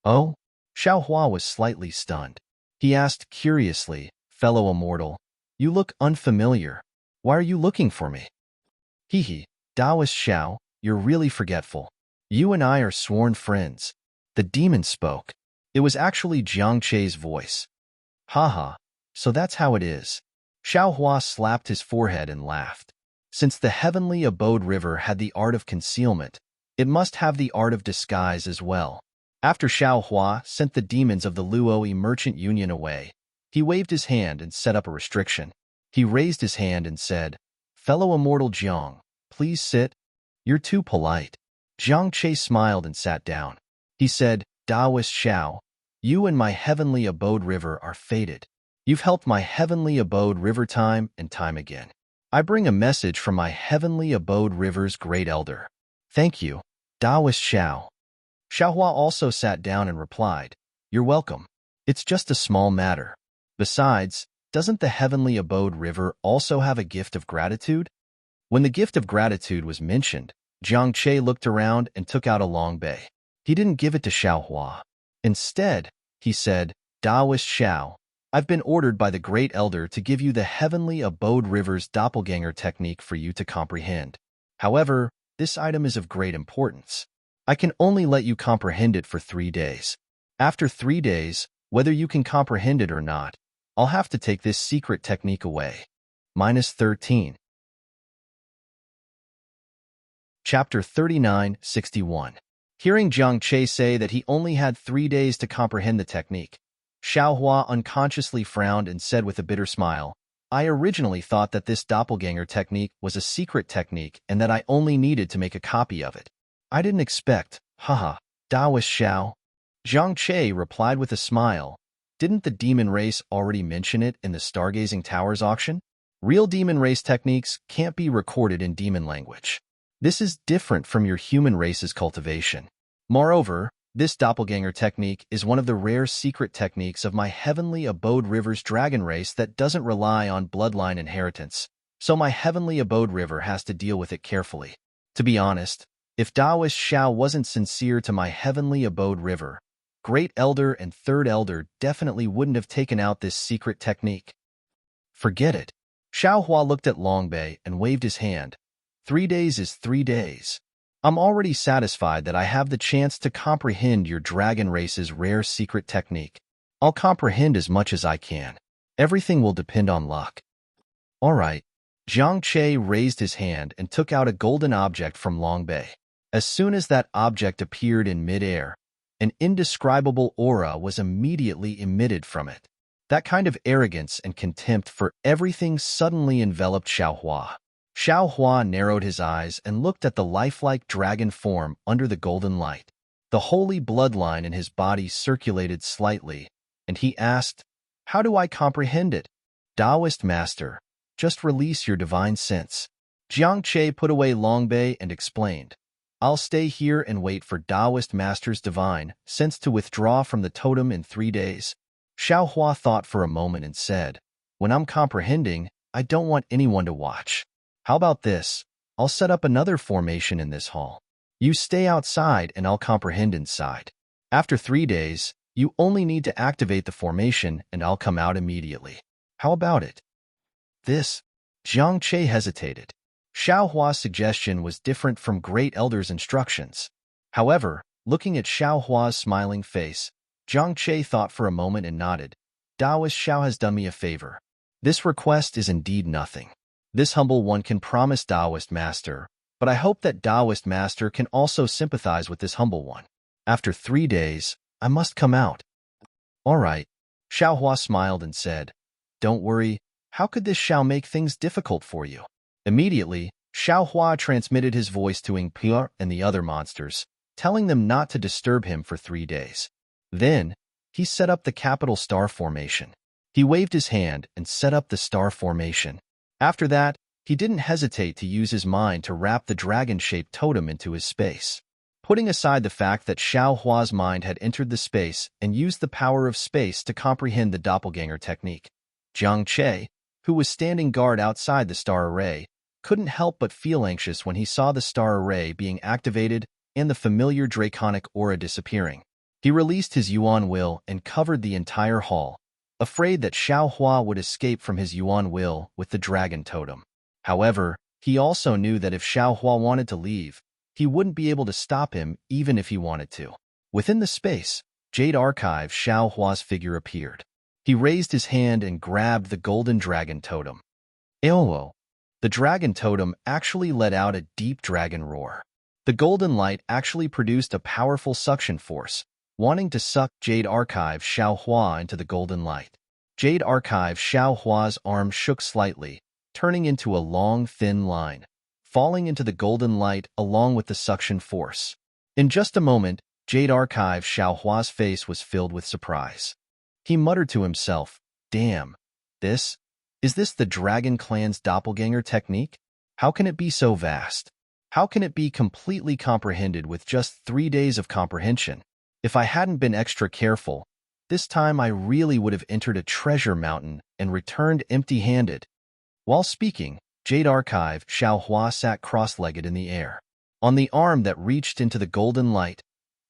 "Oh?" Xiao Hua was slightly stunned. He asked curiously, "Fellow immortal, you look unfamiliar. Why are you looking for me?" Taoist Xiao, you're really forgetful. You and I are sworn friends. The demon spoke. It was actually Jiang Chei's voice. Haha, so that's how it is. Xiao Hua slapped his forehead and laughed. Since the heavenly abode river had the art of concealment, it must have the art of disguise as well. After Xiao Hua sent the demons of the Luoyi Merchant Union away, he waved his hand and set up a restriction. He raised his hand and said, "Fellow immortal Jiang, please sit. You're too polite." Jiang Chei smiled and sat down. He said, "Taoist Xiao, you and my heavenly abode river are fated. You've helped my heavenly abode river time and time again. I bring a message from my heavenly abode river's great elder." "Thank you, Taoist Xiao." Xiaohua also sat down and replied, "You're welcome. It's just a small matter. Besides, doesn't the heavenly abode river also have a gift of gratitude?" When the gift of gratitude was mentioned, Jiang Chei looked around and took out a long bay. He didn't give it to Xiaohua. Instead, he said, "Taoist Xiao, I've been ordered by the great elder to give you the heavenly abode river's doppelganger technique for you to comprehend. However, this item is of great importance. I can only let you comprehend it for 3 days. After 3 days, whether you can comprehend it or not, I'll have to take this secret technique away." -13. Chapter 39:61. Hearing Jiang Chei say that he only had 3 days to comprehend the technique, Xiaohua unconsciously frowned and said with a bitter smile, "I originally thought that this doppelganger technique was a secret technique and that I only needed to make a copy of it. I didn't expect, haha, Taoist Xiao." Jiang Chei replied with a smile, "Didn't the demon race already mention it in the Stargazing Towers auction? Real demon race techniques can't be recorded in demon language. This is different from your human race's cultivation. Moreover, this doppelganger technique is one of the rare secret techniques of my heavenly abode river's dragon race that doesn't rely on bloodline inheritance, so my heavenly abode river has to deal with it carefully. To be honest, if Taoist Xiao wasn't sincere to my heavenly abode river, Great Elder and Third Elder definitely wouldn't have taken out this secret technique. Forget it." Xiao Hua looked at Longbei and waved his hand. 3 days is 3 days. I'm already satisfied that I have the chance to comprehend your dragon race's rare secret technique. I'll comprehend as much as I can. Everything will depend on luck." "All right." Jiang Chei raised his hand and took out a golden object from Longbei. As soon as that object appeared in mid-air, an indescribable aura was immediately emitted from it. That kind of arrogance and contempt for everything suddenly enveloped Xiaohua. Xiaohua narrowed his eyes and looked at the lifelike dragon form under the golden light. The holy bloodline in his body circulated slightly, and he asked, "How do I comprehend it?" "Taoist master, just release your divine sense." Jiang Chei put away Longbei and explained, "I'll stay here and wait for Taoist master's divine sense to withdraw from the totem in 3 days." Xiaohua thought for a moment and said, "When I'm comprehending, I don't want anyone to watch. How about this? I'll set up another formation in this hall. You stay outside and I'll comprehend inside. After 3 days, you only need to activate the formation and I'll come out immediately. How about it?" This, Jiang Chei hesitated. Xiaohua's suggestion was different from Great Elder's instructions. However, looking at Xiaohua's smiling face, Jiang Chei thought for a moment and nodded. "Taoist Xiao has done me a favor. This request is indeed nothing. This humble one can promise Taoist master, but I hope that Taoist master can also sympathize with this humble one. After 3 days, I must come out." "All right." Xiaohua smiled and said, "Don't worry, how could this Xiao make things difficult for you?" Immediately, Xiaohua transmitted his voice to Ingpia and the other monsters, telling them not to disturb him for 3 days. Then, he set up the capital star formation. He waved his hand and set up the star formation. After that, he didn't hesitate to use his mind to wrap the dragon-shaped totem into his space. Putting aside the fact that Xiaohua's mind had entered the space and used the power of space to comprehend the doppelganger technique, Jiang Chei, who was standing guard outside the star array, couldn't help but feel anxious when he saw the star array being activated and the familiar draconic aura disappearing. He released his Yuan will and covered the entire hall, afraid that Xiaohua would escape from his Yuan will with the dragon totem. However, he also knew that if Xiaohua wanted to leave, He wouldn't be able to stop him even if he wanted to. Within the space, Jade Archive Xiao Hua's figure appeared. He raised his hand and grabbed the golden dragon totem. Eolo. The dragon totem actually let out a deep dragon roar. The golden light actually produced a powerful suction force, wanting to suck Jade Archive Xiao Hua into the golden light. Jade Archive Xiao Hua's arm shook slightly, turning into a long, thin line, falling into the golden light along with the suction force. In just a moment, Jade Archive Xiao Hua's face was filled with surprise. He muttered to himself, "Damn, is this the Dragon Clan's doppelganger technique? How can it be so vast? How can it be completely comprehended with just 3 days of comprehension? If I hadn't been extra careful, this time I really would have entered a treasure mountain and returned empty-handed." While speaking, Jade Archive Xiao Hua sat cross-legged in the air. On the arm that reached into the golden light,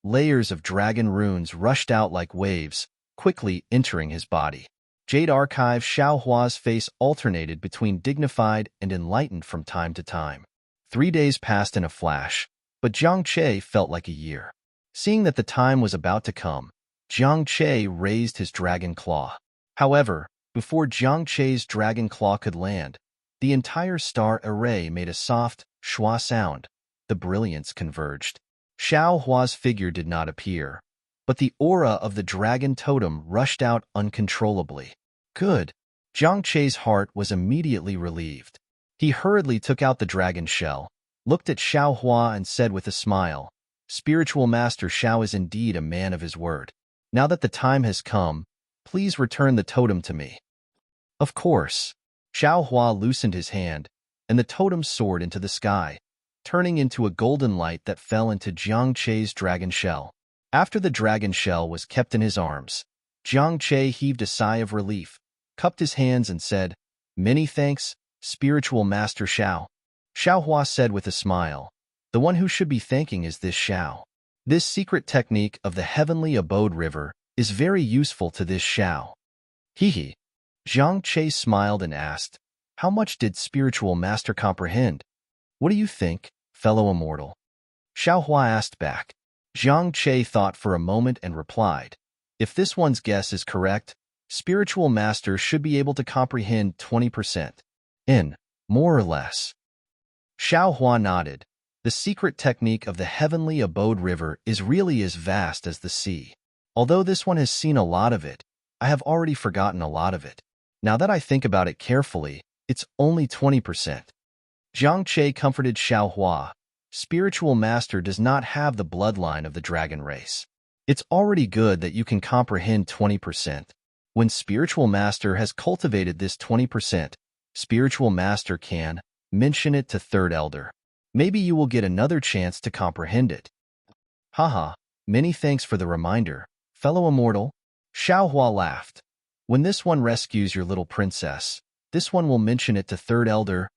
layers of dragon runes rushed out like waves, quickly entering his body. Jade Archive Xiao Hua's face alternated between dignified and enlightened from time to time. 3 days passed in a flash, but Jiang Che felt like a year. Seeing that the time was about to come, Jiang Che raised his dragon claw. However, before Jiang Che's dragon claw could land, the entire star array made a soft, schwa sound. The brilliance converged. Xiao Hua's figure did not appear, but the aura of the dragon totem rushed out uncontrollably. Good. Jiang Che's heart was immediately relieved. He hurriedly took out the dragon shell, looked at Xiao Hua and said with a smile, "Spiritual Master Xiao is indeed a man of his word. Now that the time has come, please return the totem to me." Of course. Xiao Hua loosened his hand, and the totem soared into the sky, turning into a golden light that fell into Jiang Che's dragon shell. After the dragon shell was kept in his arms, Jiang Che heaved a sigh of relief, cupped his hands and said, "Many thanks, Spiritual Master Xiao." Xiao Hua said with a smile, "The one who should be thanking is this Xiao. This secret technique of the heavenly abode river is very useful to this Xiao." Hee. Jiang Che smiled and asked, "How much did Spiritual Master comprehend? What do you think, fellow immortal?" Xiao Hua asked back. Jiang Che thought for a moment and replied, "If this one's guess is correct, Spiritual Master should be able to comprehend 20%. More or less." Xiao Hua nodded. The secret technique of the heavenly abode river is really as vast as the sea. Although this one has seen a lot of it, I have already forgotten a lot of it. Now that I think about it carefully, it's only 20%. Jiang Che comforted Xiao Hua. Spiritual Master does not have the bloodline of the dragon race. It's already good that you can comprehend 20%. When Spiritual Master has cultivated this 20%, Spiritual Master can mention it to Third Elder. Maybe you will get another chance to comprehend it. Haha, many thanks for the reminder, fellow immortal. Xiao Hua laughed. When this one rescues your little princess, this one will mention it to Third Elder.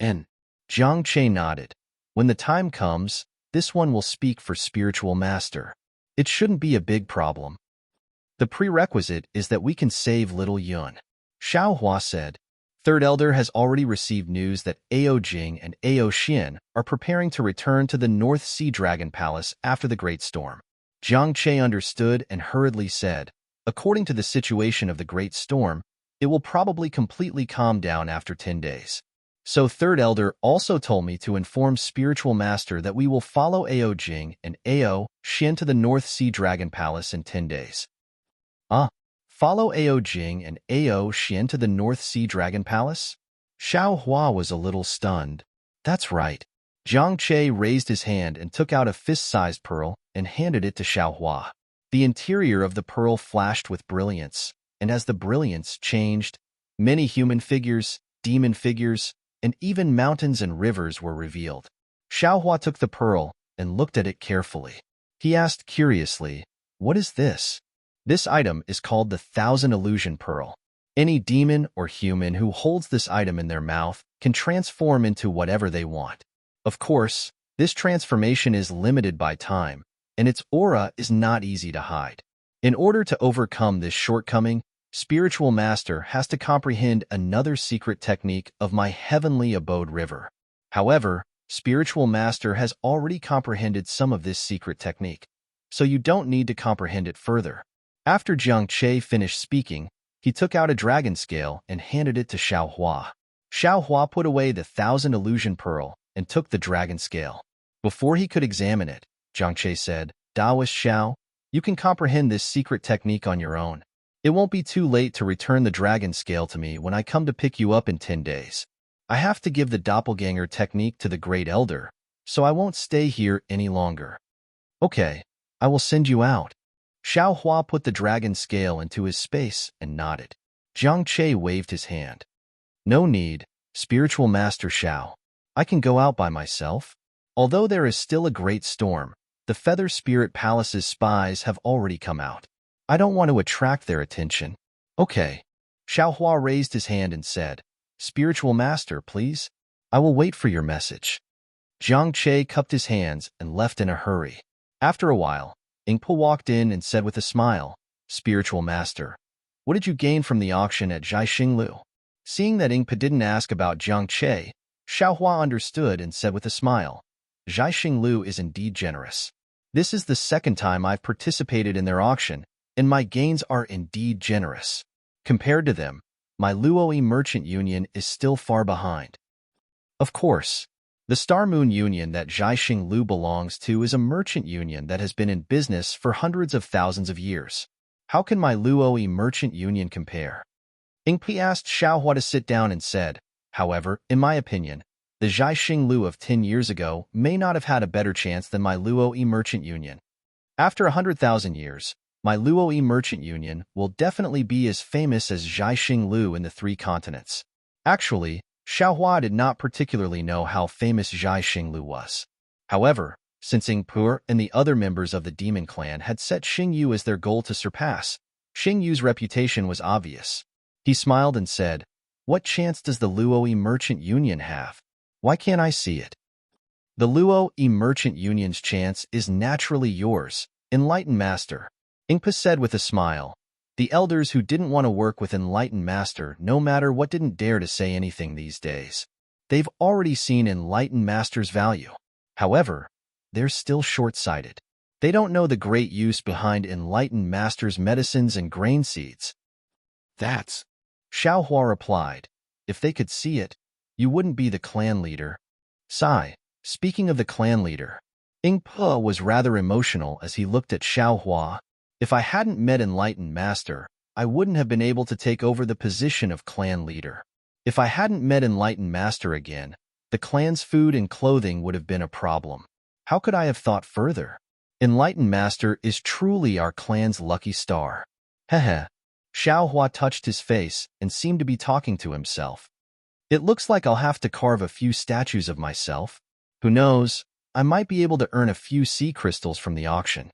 Jiang Che nodded. When the time comes, this one will speak for Spiritual Master. It shouldn't be a big problem. The prerequisite is that we can save little Yun. Xiao Hua said. Third Elder has already received news that Ao Jing and Ao Xian are preparing to return to the North Sea Dragon Palace after the Great Storm. Jiang Che understood and hurriedly said, "According to the situation of the Great Storm, it will probably completely calm down after 10 days. So Third Elder also told me to inform Spiritual Master that we will follow Ao Jing and Ao Xian to the North Sea Dragon Palace in 10 days. Follow Ao Jing and Ao Xian to the North Sea Dragon Palace? Xiao Hua was a little stunned. That's right. Jiang Che raised his hand and took out a fist-sized pearl and handed it to Xiao Hua. The interior of the pearl flashed with brilliance, and as the brilliance changed, many human figures, demon figures, and even mountains and rivers were revealed. Xiao Hua took the pearl and looked at it carefully. He asked curiously, "What is this?" This item is called the Thousand Illusion Pearl. Any demon or human who holds this item in their mouth can transform into whatever they want. Of course, this transformation is limited by time, and its aura is not easy to hide. In order to overcome this shortcoming, Spiritual Master has to comprehend another secret technique of my heavenly abode river. However, spiritual master has already comprehended some of this secret technique, so you don't need to comprehend it further. After Jiang Che finished speaking, he took out a dragon scale and handed it to Xiao Hua. Xiao Hua put away the 1,000 illusion pearl and took the dragon scale. Before he could examine it, Jiang Che said, Taoist Xiao, you can comprehend this secret technique on your own. It won't be too late to return the dragon scale to me when I come to pick you up in 10 days. I have to give the doppelganger technique to the Great Elder, so I won't stay here any longer. Okay, I will send you out. Xiao Hua put the dragon scale into his space and nodded. Jiang Che waved his hand. No need, spiritual master Xiao. I can go out by myself. Although there is still a great storm, the Feather Spirit Palace's spies have already come out. I don't want to attract their attention. Okay. Xiao Hua raised his hand and said, Spiritual master, please. I will wait for your message. Jiang Che cupped his hands and left in a hurry. After a while, Ingpo walked in and said with a smile, Spiritual master, what did you gain from the auction at Zhaixinglu? Seeing that Ingpo didn't ask about Jiang Che, Xiao Hua understood and said with a smile, Zhaixinglu is indeed generous. This is the second time I've participated in their auction, and my gains are indeed generous. Compared to them, my Luoyi Merchant Union is still far behind. Of course, the Star Moon Union that Zhaixinglu belongs to is a merchant union that has been in business for hundreds of thousands of years. How can my Luoyi Merchant Union compare? Ingpi asked Xiao Hua to sit down and said, however, in my opinion, the Zhaixinglu of 10 years ago may not have had a better chance than my Luoyi Merchant Union. After 100,000 years, my Luoyi Merchant Union will definitely be as famous as Zhaixinglu in the 3 continents. Actually, Xiao Hua did not particularly know how famous Zhaixinglu was. However, since Ingpu and the other members of the Demon Clan had set Xingyu as their goal to surpass, Xingyu's reputation was obvious. He smiled and said, What chance does the Luoyi Merchant Union have? Why can't I see it? The Luoyi Merchant Union's chance is naturally yours, Enlightened Master, Ingpa said with a smile. The elders who didn't want to work with Enlightened Master, no matter what, didn't dare to say anything these days. They've already seen Enlightened Master's value. However, they're still short-sighted. They don't know the great use behind Enlightened Master's medicines and grain seeds. That's, Xiao Hua replied. If they could see it, you wouldn't be the clan leader. Sigh. Speaking of the clan leader, Ingpa was rather emotional as he looked at Xiao Hua. If I hadn't met Enlightened Master, I wouldn't have been able to take over the position of clan leader. If I hadn't met Enlightened Master again, the clan's food and clothing would have been a problem. How could I have thought further? Enlightened Master is truly our clan's lucky star. Heh. Xiao Hua touched his face and seemed to be talking to himself. It looks like I'll have to carve a few statues of myself. Who knows, I might be able to earn a few sea crystals from the auction.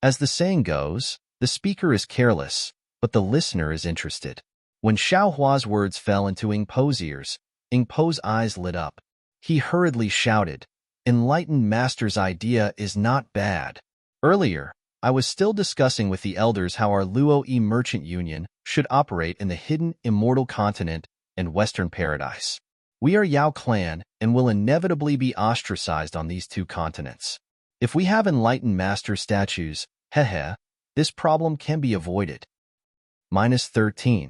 As the saying goes, the speaker is careless, but the listener is interested. When Xiao Hua's words fell into Ingpo's ears, Ingpo's eyes lit up. He hurriedly shouted, Enlightened Master's idea is not bad. Earlier, I was still discussing with the elders how our Luoyi Merchant Union should operate in the hidden immortal continent and Western Paradise. We are Yao Clan and will inevitably be ostracized on these 2 continents. If we have Enlightened Master statues, this problem can be avoided. -13.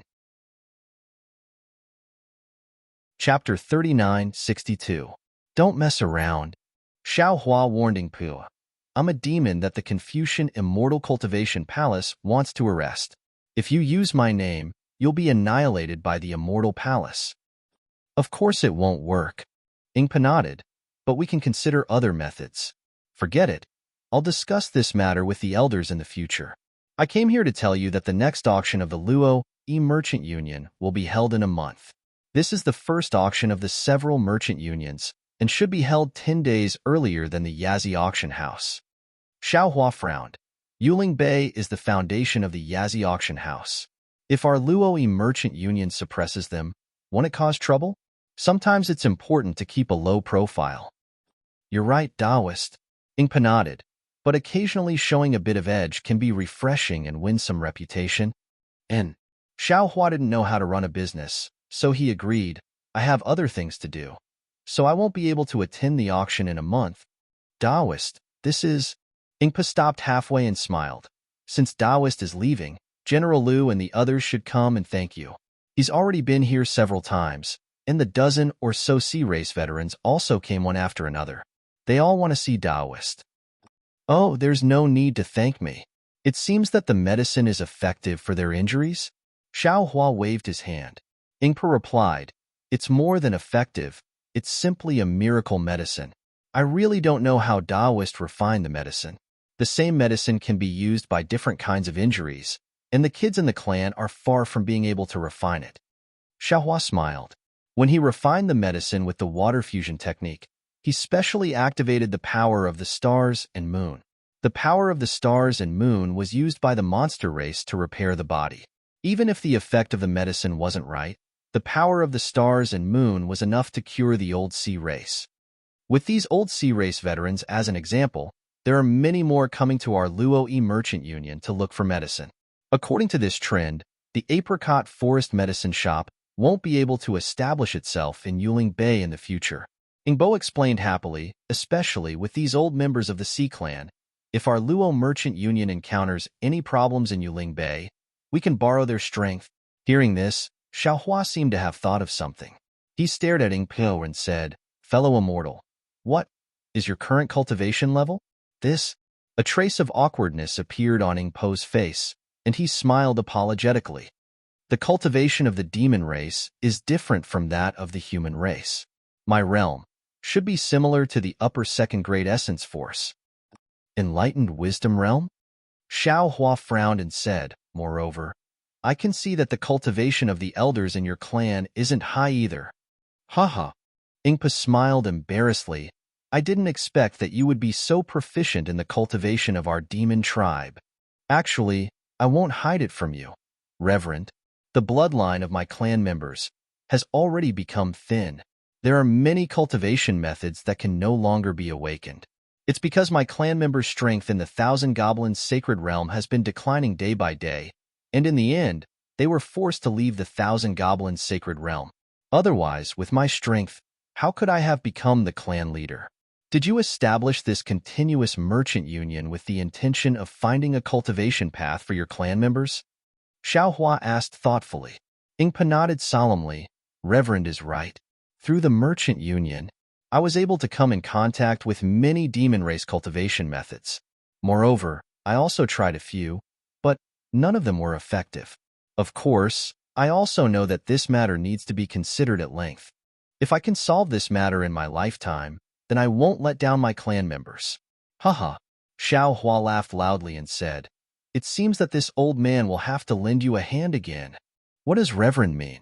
Chapter 3962. Don't mess around. Xiao Hua warned Ingpu. I'm a demon that the Confucian Immortal Cultivation Palace wants to arrest. If you use my name, you'll be annihilated by the Immortal Palace. Of course it won't work. Ingpa nodded, but we can consider other methods. Forget it. I'll discuss this matter with the elders in the future. I came here to tell you that the next auction of the Luoyi Merchant Union will be held in a month. This is the first auction of the several merchant unions and should be held 10 days earlier than the Yazi auction house. Xiao Hua frowned. Yuling Bay is the foundation of the Yazi auction house. If our Luoyi Merchant Union suppresses them, won't it cause trouble? Sometimes it's important to keep a low profile. You're right, Taoist. Ingpa nodded, but occasionally showing a bit of edge can be refreshing and win some reputation. And Xiao Hua didn't know how to run a business, so he agreed, I have other things to do. so I won't be able to attend the auction in a month. Daoist, this is... Ingpa stopped halfway and smiled. Since Daoist is leaving, General Liu and the others should come and thank you. He's already been here several times, and the dozen or so sea race veterans also came one after another. They all want to see Daoist. Oh, there's no need to thank me. It seems that the medicine is effective for their injuries? Xiao Hua waved his hand. Ingpa replied, it's more than effective, it's simply a miracle medicine. I really don't know how Daoist refined the medicine. The same medicine can be used by different kinds of injuries, and the kids in the clan are far from being able to refine it. Xiao Hua smiled. When he refined the medicine with the water fusion technique, he specially activated the power of the stars and moon. The power of the stars and moon was used by the monster race to repair the body. Even if the effect of the medicine wasn't right, the power of the stars and moon was enough to cure the old sea race. With these old sea race veterans as an example, there are many more coming to our Luo-E Merchant Union to look for medicine. According to this trend, the Apricot Forest Medicine Shop won't be able to establish itself in Yuling Bay in the future. Ingbo explained happily, especially with these old members of the Sea Clan, if our Luo Merchant Union encounters any problems in Yuling Bay, we can borrow their strength. Hearing this, Xiao Hua seemed to have thought of something. He stared at Ingpo and said, fellow immortal, what is your current cultivation level? A trace of awkwardness appeared on Ingpo's face, and he smiled apologetically. The cultivation of the demon race is different from that of the human race. My realm should be similar to the upper second-grade essence force. Enlightened wisdom realm? Xiao Hua frowned and said, moreover, I can see that the cultivation of the elders in your clan isn't high either. Haha. Ingpa smiled embarrassedly. I didn't expect that you would be so proficient in the cultivation of our demon tribe. Actually, I won't hide it from you, Reverend. The bloodline of my clan members has already become thin. There are many cultivation methods that can no longer be awakened. It's because my clan members' strength in the Thousand Goblins sacred realm has been declining day by day, and in the end, they were forced to leave the Thousand Goblins sacred realm. Otherwise, with my strength, how could I have become the clan leader? Did you establish this continuous merchant union with the intention of finding a cultivation path for your clan members? Xiao Hua asked thoughtfully. Ingpa nodded solemnly. Reverend is right. Through the merchant union, I was able to come in contact with many demon race cultivation methods. Moreover, I also tried a few, but none of them were effective. Of course, I also know that this matter needs to be considered at length. If I can solve this matter in my lifetime, then I won't let down my clan members. Haha. Xiao Hua laughed loudly and said, it seems that this old man will have to lend you a hand again. What does Reverend mean?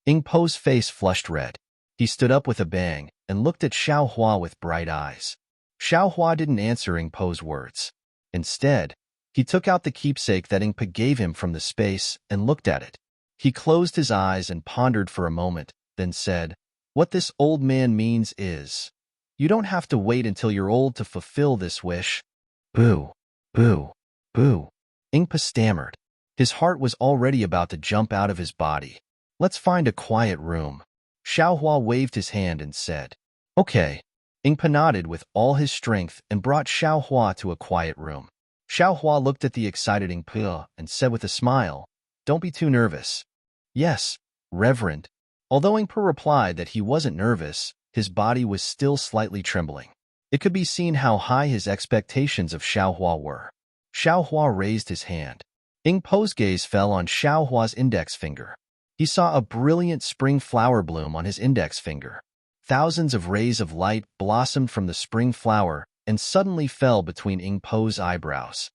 Ingpo's face flushed red. He stood up with a bang and looked at Xiao Hua with bright eyes. Xiao Hua didn't answer Ingpo's words. Instead, he took out the keepsake that Ingpo gave him from the space and looked at it. He closed his eyes and pondered for a moment, then said, what this old man means is, you don't have to wait until you're old to fulfill this wish. Boo, boo, boo. Ingpa stammered. His heart was already about to jump out of his body. Let's find a quiet room. Xiao Hua waved his hand and said, okay. Ingpa nodded with all his strength and brought Xiao Hua to a quiet room. Xiao Hua looked at the excited Ingpa and said with a smile, don't be too nervous. Yes, Reverend. Although Ingpa replied that he wasn't nervous, his body was still slightly trembling. It could be seen how high his expectations of Xiao Hua were. Xiao Hua raised his hand. Ingpo's gaze fell on Xiao Hua's index finger. He saw a brilliant spring flower bloom on his index finger. Thousands of rays of light blossomed from the spring flower and suddenly fell between Ingpo's eyebrows.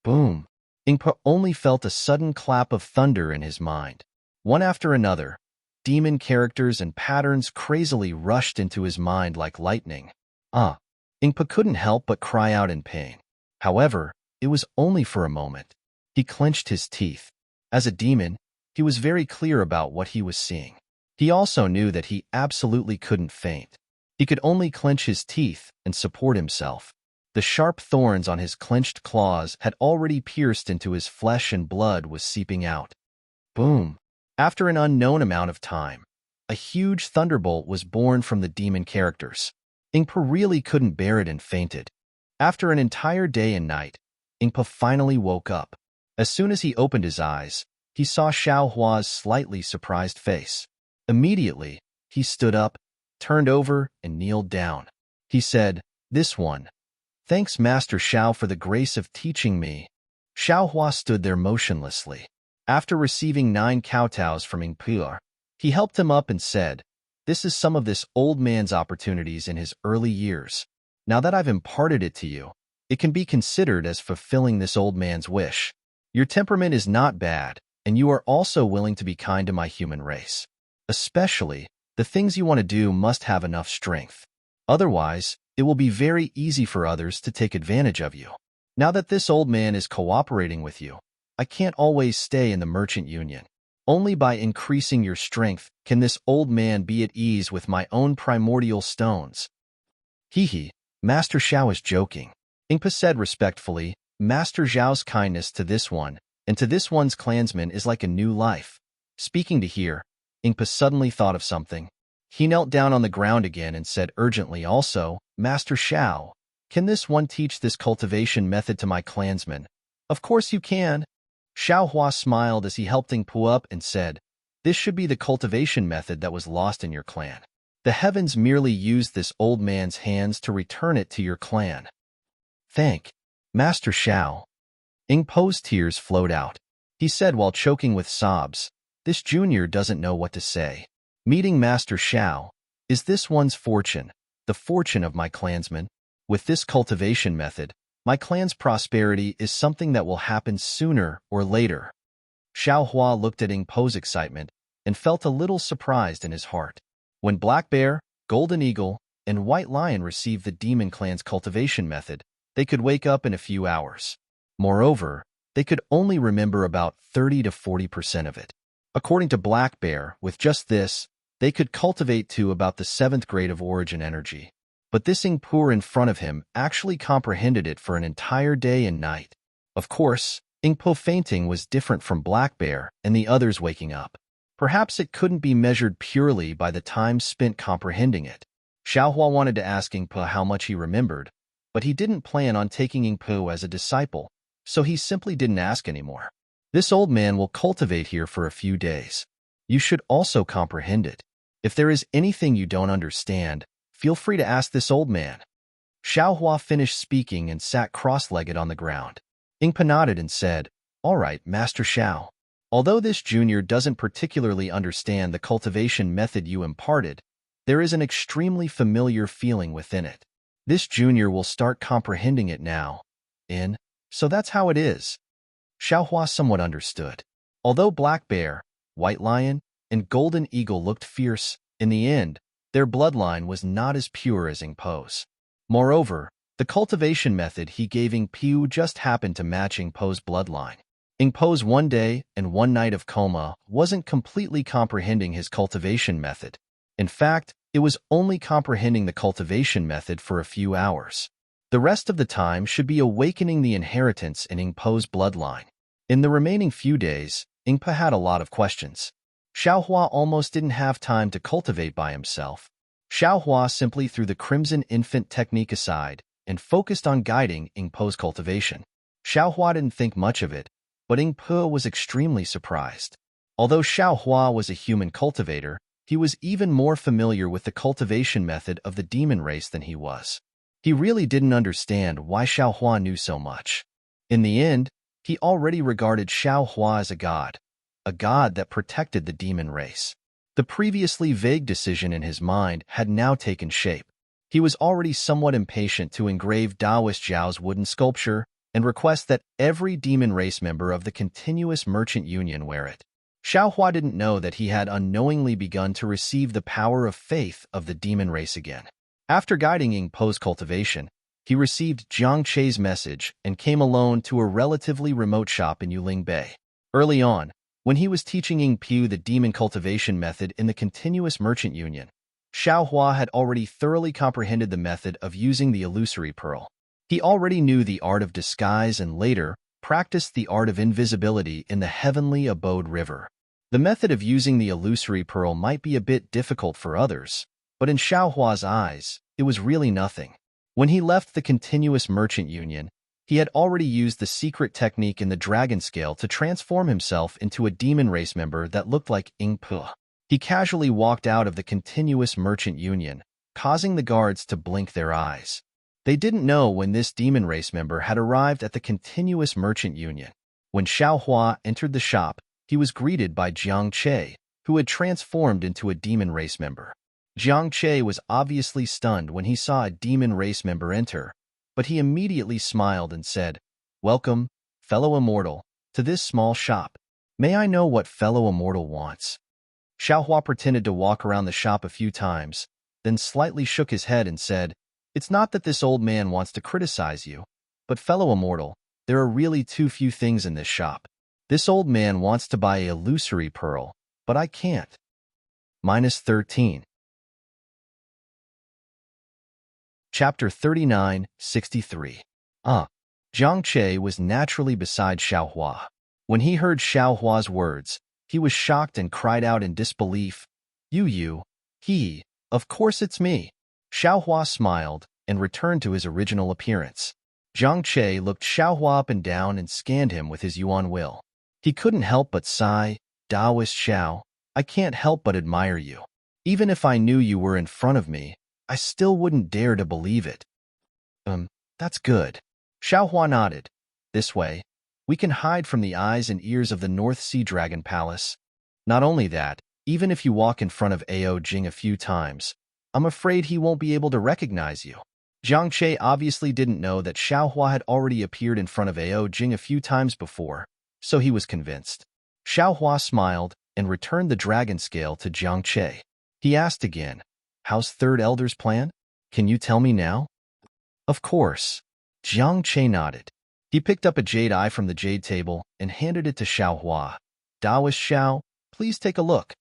Boom! Ingpo only felt a sudden clap of thunder in his mind. One after another, demon characters and patterns crazily rushed into his mind like lightning. Ingpo couldn't help but cry out in pain. However, it was only for a moment. He clenched his teeth. As a demon, he was very clear about what he was seeing. He also knew that he absolutely couldn't faint. He could only clench his teeth and support himself. The sharp thorns on his clenched claws had already pierced into his flesh and blood was seeping out. Boom! After an unknown amount of time, a huge thunderbolt was born from the demon characters. Ingpa really couldn't bear it and fainted. After an entire day and night, Ingpa finally woke up. As soon as he opened his eyes, he saw Xiaohua's slightly surprised face. Immediately, he stood up, turned over, and kneeled down. He said, "This one. Thanks, Master Xiao, for the grace of teaching me." Xiaohua stood there motionlessly. After receiving 9 kowtows from Ingpa, he helped him up and said, "This is some of this old man's opportunities in his early years. Now that I've imparted it to you, it can be considered as fulfilling this old man's wish. Your temperament is not bad, and you are also willing to be kind to my human race. Especially, the things you want to do must have enough strength. Otherwise, it will be very easy for others to take advantage of you. Now that this old man is cooperating with you, I can't always stay in the merchant union. Only by increasing your strength can this old man be at ease with my own primordial stones." "Hee, Master Xiao is joking," Ingpa said respectfully. "Master Zhao's kindness to this one and to this one's clansman is like a new life." Speaking to hear, Ingpa suddenly thought of something. He knelt down on the ground again and said urgently, "Also, Master Xiao, can this one teach this cultivation method to my clansman?" "Of course you can." Xiaohua smiled as he helped Ingpa up and said, "This should be the cultivation method that was lost in your clan. The heavens merely used this old man's hands to return it to your clan." "Thank Master Xiao." Ingpo's tears flowed out. He said while choking with sobs, "This junior doesn't know what to say. Meeting Master Xiao, is this one's fortune, the fortune of my clansmen? With this cultivation method, my clan's prosperity is something that will happen sooner or later." Xiaohua looked at Ingpo's excitement and felt a little surprised in his heart. When Black Bear, Golden Eagle, and White Lion received the demon clan's cultivation method, they could wake up in a few hours. Moreover, they could only remember about 30 to 40% of it. According to Black Bear, with just this, they could cultivate to about the 7th grade of origin energy. But this Ingpo in front of him actually comprehended it for an entire day and night. Of course, Ingpo fainting was different from Black Bear and the others waking up. Perhaps it couldn't be measured purely by the time spent comprehending it. Xiaohua wanted to ask Ingpo how much he remembered, but he didn't plan on taking Ingpo as a disciple, so he simply didn't ask anymore. "This old man will cultivate here for a few days. You should also comprehend it. If there is anything you don't understand, feel free to ask this old man." Xiaohua finished speaking and sat cross-legged on the ground. Ingpa nodded and said, "All right, Master Xiao. Although this junior doesn't particularly understand the cultivation method you imparted, there is an extremely familiar feeling within it. This junior will start comprehending it now. So that's how it is." Xiaohua somewhat understood. Although Black Bear, White Lion, and Golden Eagle looked fierce, in the end, their bloodline was not as pure as Ingpo's. Moreover, the cultivation method he gave Ingpo just happened to match Ingpo's bloodline. Ingpo's 1 day and 1 night of coma wasn't completely comprehending his cultivation method. In fact, it was only comprehending the cultivation method for a few hours. The rest of the time should be awakening the inheritance in Ingpo's bloodline. In the remaining few days, Ingpa had a lot of questions. Xiaohua almost didn't have time to cultivate by himself. Xiaohua simply threw the Crimson Infant technique aside and focused on guiding Ingpo's cultivation. Xiaohua didn't think much of it, but Ingpo was extremely surprised. Although Xiaohua was a human cultivator, he was even more familiar with the cultivation method of the demon race than he was. He really didn't understand why Xiaohua knew so much. In the end, he already regarded Xiaohua as a god that protected the demon race. The previously vague decision in his mind had now taken shape. He was already somewhat impatient to engrave Taoist Zhao's wooden sculpture and request that every demon race member of the continuous merchant union wear it. Xiaohua didn't know that he had unknowingly begun to receive the power of faith of the demon race again. After guiding Ingpo's cultivation, he received Jiang Che's message and came alone to a relatively remote shop in Yuling Bay. Early on, when he was teaching Ingpo the demon cultivation method in the continuous merchant union, Xiaohua had already thoroughly comprehended the method of using the illusory pearl. He already knew the art of disguise and later practiced the art of invisibility in the heavenly abode river. The method of using the illusory pearl might be a bit difficult for others, but in Xiaohua's eyes, it was really nothing. When he left the continuous merchant union, he had already used the secret technique in the dragon scale to transform himself into a demon race member that looked like Ing Pu. He casually walked out of the continuous merchant union, causing the guards to blink their eyes. They didn't know when this demon race member had arrived at the continuous merchant union. When Xiaohua entered the shop, he was greeted by Jiang Che, who had transformed into a demon race member. Jiang Che was obviously stunned when he saw a demon race member enter, but he immediately smiled and said, "Welcome, fellow immortal, to this small shop. May I know what fellow immortal wants?" Xiaohua pretended to walk around the shop a few times, then slightly shook his head and said, "It's not that this old man wants to criticize you, but fellow immortal, there are really too few things in this shop. This old man wants to buy a illusory pearl, but I can't." -13. Chapter 39:63. Jiang Che was naturally beside Xiaohua. When he heard Xiaohua's words, he was shocked and cried out in disbelief, He, of course it's me." Xiaohua smiled and returned to his original appearance. Jiang Che looked Xiaohua up and down and scanned him with his yuan will. He couldn't help but sigh, "Taoist Xiao, I can't help but admire you. Even if I knew you were in front of me, I still wouldn't dare to believe it." That's good." Xiaohua nodded. "This way, we can hide from the eyes and ears of the North Sea Dragon Palace. Not only that, even if you walk in front of Ao Jing a few times, I'm afraid he won't be able to recognize you." Jiang Che obviously didn't know that Xiaohua had already appeared in front of Ao Jing a few times before, so he was convinced. Xiaohua smiled and returned the dragon scale to Jiang Che. He asked again, "How's Third Elder's plan? Can you tell me now?" "Of course." Jiang Che nodded. He picked up a jade eye from the jade table and handed it to Xiaohua. "Taoist Xiao, please take a look."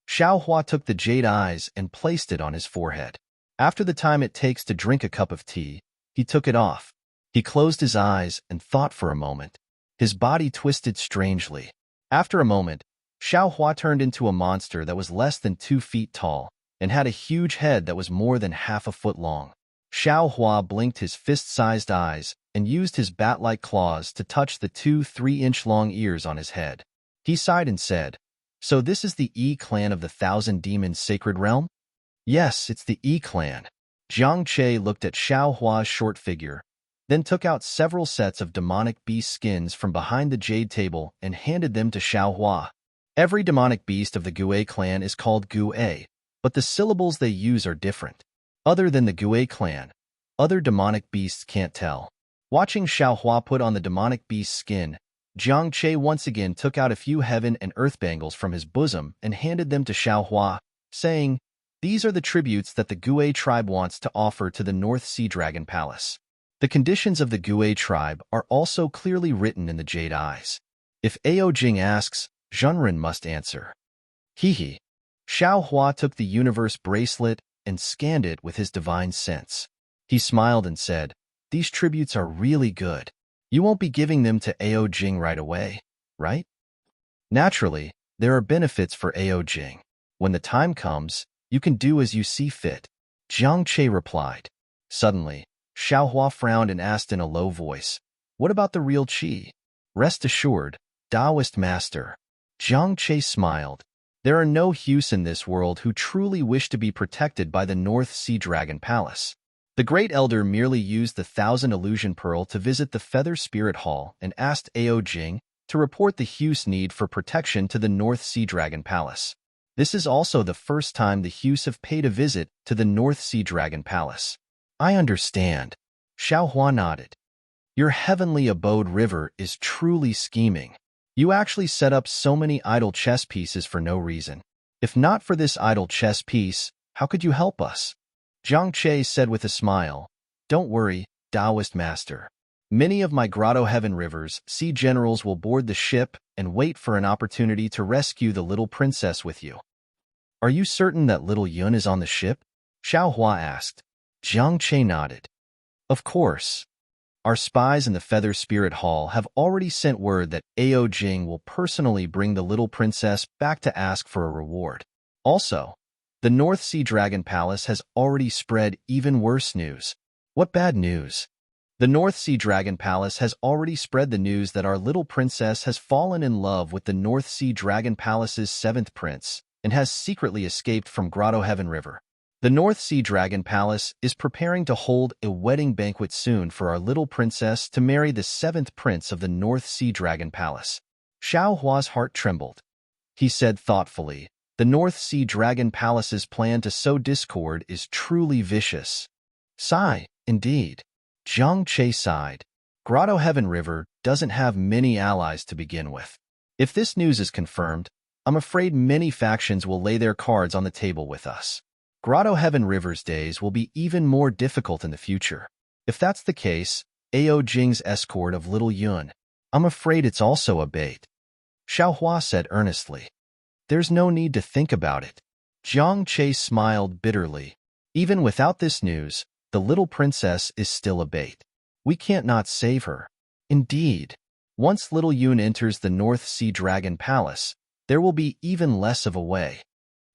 Xiaohua took the jade eyes and placed it on his forehead. After the time it takes to drink a cup of tea, he took it off. He closed his eyes and thought for a moment. His body twisted strangely. After a moment, Xiaohua turned into a monster that was less than 2 feet tall and had a huge head that was more than half a foot long. Xiaohua blinked his fist-sized eyes and used his bat-like claws to touch the 2 3-inch-long ears on his head. He sighed and said, "So this is the E clan of the Thousand Demons Sacred Realm?" "Yes, it's the E clan." Jiang Che looked at Xiaohua's short figure, then took out several sets of demonic beast skins from behind the jade table and handed them to Xiaohua. Every demonic beast of the Gue clan is called Gue, but the syllables they use are different. Other than the Gue clan, other demonic beasts can't tell. Watching Xiaohua put on the demonic beast skin, Jiang Che once again took out a few heaven and earth bangles from his bosom and handed them to Xiaohua, saying, "These are the tributes that the Gue tribe wants to offer to the North Sea Dragon Palace." The conditions of the Gue tribe are also clearly written in the jade eyes. If Ao Jing asks, Zhenren must answer. He. Xiaohua took the universe bracelet and scanned it with his divine sense. He smiled and said, "These tributes are really good. You won't be giving them to Ao Jing right away, right?" "Naturally, there are benefits for Ao Jing. When the time comes, you can do as you see fit," Jiang Che replied. Suddenly, Xiaohua frowned and asked in a low voice, "What about the real Qi?" "Rest assured, Taoist master." Jiang Che smiled. "There are no Hus in this world who truly wish to be protected by the North Sea Dragon Palace." The Great Elder merely used the 1,000 Illusion Pearl to visit the Feather Spirit Hall and asked Ao Jing to report the Hus need for protection to the North Sea Dragon Palace. This is also the first time the Hus have paid a visit to the North Sea Dragon Palace. "I understand." Xiaohua nodded. "Your heavenly abode river is truly scheming. You actually set up so many idle chess pieces for no reason. If not for this idle chess piece, how could you help us?" Jiang Che said with a smile, "Don't worry, Taoist master. Many of my Grotto Heaven Rivers sea generals will board the ship and wait for an opportunity to rescue the little princess with you." "Are you certain that little Yun is on the ship?" Xiaohua asked. Jiang Che nodded. "Of course." Our spies in the Feather Spirit Hall have already sent word that Ao Jing will personally bring the little princess back to ask for a reward. Also, the North Sea Dragon Palace has already spread even worse news. What bad news? The North Sea Dragon Palace has already spread the news that our little princess has fallen in love with the North Sea Dragon Palace's 7th prince and has secretly escaped from Grotto Heaven River. The North Sea Dragon Palace is preparing to hold a wedding banquet soon for our little princess to marry the 7th prince of the North Sea Dragon Palace. Xiao Hua's heart trembled. He said thoughtfully, "The North Sea Dragon Palace's plan to sow discord is truly vicious." Sigh, indeed. Zhang Che sighed. Grotto Heaven River doesn't have many allies to begin with. If this news is confirmed, I'm afraid many factions will lay their cards on the table with us. Grotto Heaven River's days will be even more difficult in the future. If that's the case, Ao Jing's escort of Little Yun, I'm afraid it's also a bait. Xiao Hua said earnestly. There's no need to think about it. Zhang Che smiled bitterly. Even without this news, the little princess is still a bait. We can't not save her. Indeed, once Little Yun enters the North Sea Dragon Palace, there will be even less of a way.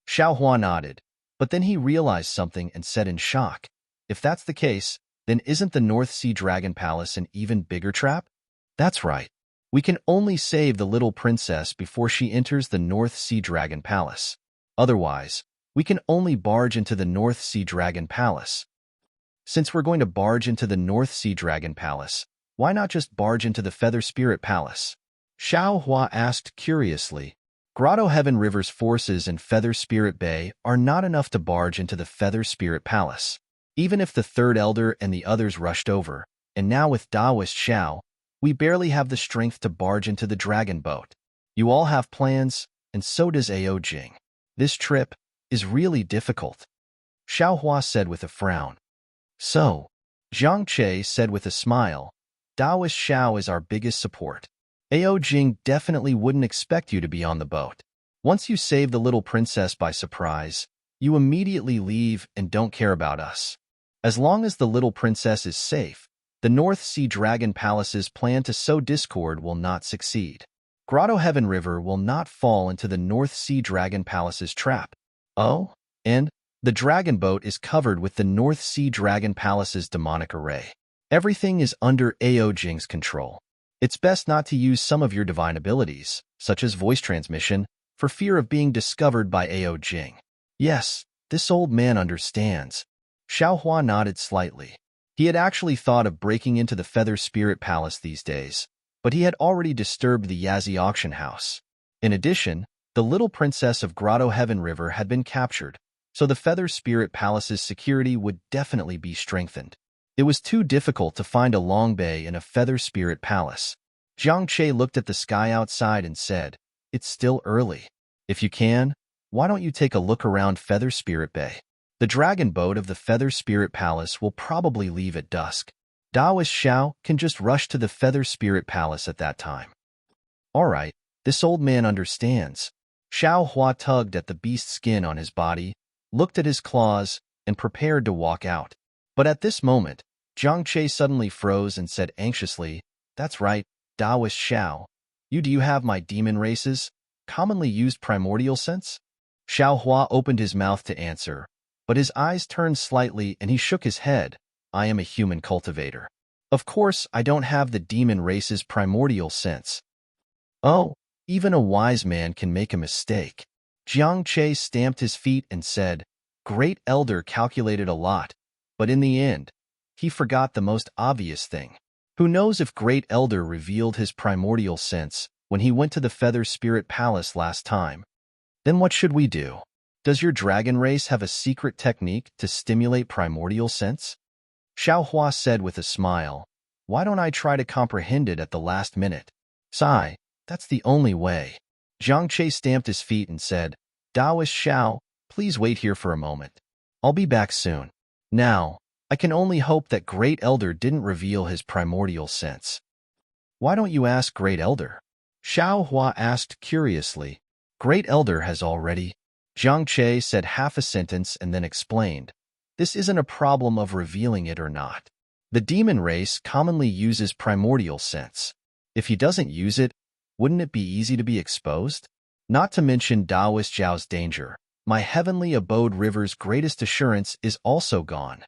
Xiao Hua nodded, but then he realized something and said in shock, if that's the case, then isn't the North Sea Dragon Palace an even bigger trap? That's right. We can only save the little princess before she enters the North Sea Dragon Palace. Otherwise, we can only barge into the North Sea Dragon Palace. Since we're going to barge into the North Sea Dragon Palace, why not just barge into the Feather Spirit Palace? Xiao Hua asked curiously. Grotto Heaven River's forces in Feather Spirit Bay are not enough to barge into the Feather Spirit Palace. Even if the Third Elder and the others rushed over, and now with Daoist Xiao, we barely have the strength to barge into the dragon boat. You all have plans, and so does Ao Jing. This trip is really difficult. Xiao Hua said with a frown. So, Zhang Che said with a smile, Daoist Xiao is our biggest support. Ao Jing definitely wouldn't expect you to be on the boat. Once you save the little princess by surprise, you immediately leave and don't care about us. As long as the little princess is safe, the North Sea Dragon Palace's plan to sow discord will not succeed. Grotto Heaven River will not fall into the North Sea Dragon Palace's trap. Oh, and the dragon boat is covered with the North Sea Dragon Palace's demonic array. Everything is under Ao Jing's control. It's best not to use some of your divine abilities, such as voice transmission, for fear of being discovered by Ao Jing. Yes, this old man understands. Xiao Hua nodded slightly. He had actually thought of breaking into the Feather Spirit Palace these days, but he had already disturbed the Yazi auction house. In addition, the little princess of Grotto Heaven River had been captured, so the Feather Spirit Palace's security would definitely be strengthened. It was too difficult to find a long bay in a Feather Spirit Palace. Zhang Che looked at the sky outside and said, "It's still early. If you can, why don't you take a look around Feather Spirit Bay? The dragon boat of the Feather Spirit Palace will probably leave at dusk. Daoist Xiao can just rush to the Feather Spirit Palace at that time." All right, this old man understands. Xiao Hua tugged at the beast's skin on his body, looked at his claws, and prepared to walk out. But at this moment, Zhang Che suddenly froze and said anxiously, "That's right, Daoist Xiao. Do you have my demon races, commonly used primordial sense?" Xiao Hua opened his mouth to answer, but his eyes turned slightly and he shook his head. "I am a human cultivator. Of course, I don't have the demon race's primordial sense." "Oh, even a wise man can make a mistake." Zhang Che stamped his feet and said, "Great Elder calculated a lot, but in the end, he forgot the most obvious thing. Who knows if Great Elder revealed his primordial sense when he went to the Feather Spirit Palace last time? Then what should we do? Does your dragon race have a secret technique to stimulate primordial sense?" Xiao Hua said with a smile, "Why don't I try to comprehend it at the last minute? Sigh, that's the only way." Zhang Che stamped his feet and said, "Daoist Xiao, please wait here for a moment. I'll be back soon. Now, I can only hope that Great Elder didn't reveal his primordial sense." "Why don't you ask Great Elder?" Xiao Hua asked curiously. "Great Elder has already." Zhang Che said half a sentence and then explained, "This isn't a problem of revealing it or not. The demon race commonly uses primordial sense. If he doesn't use it, wouldn't it be easy to be exposed? Not to mention Taoist Zhao's danger. My heavenly abode river's greatest assurance is also gone.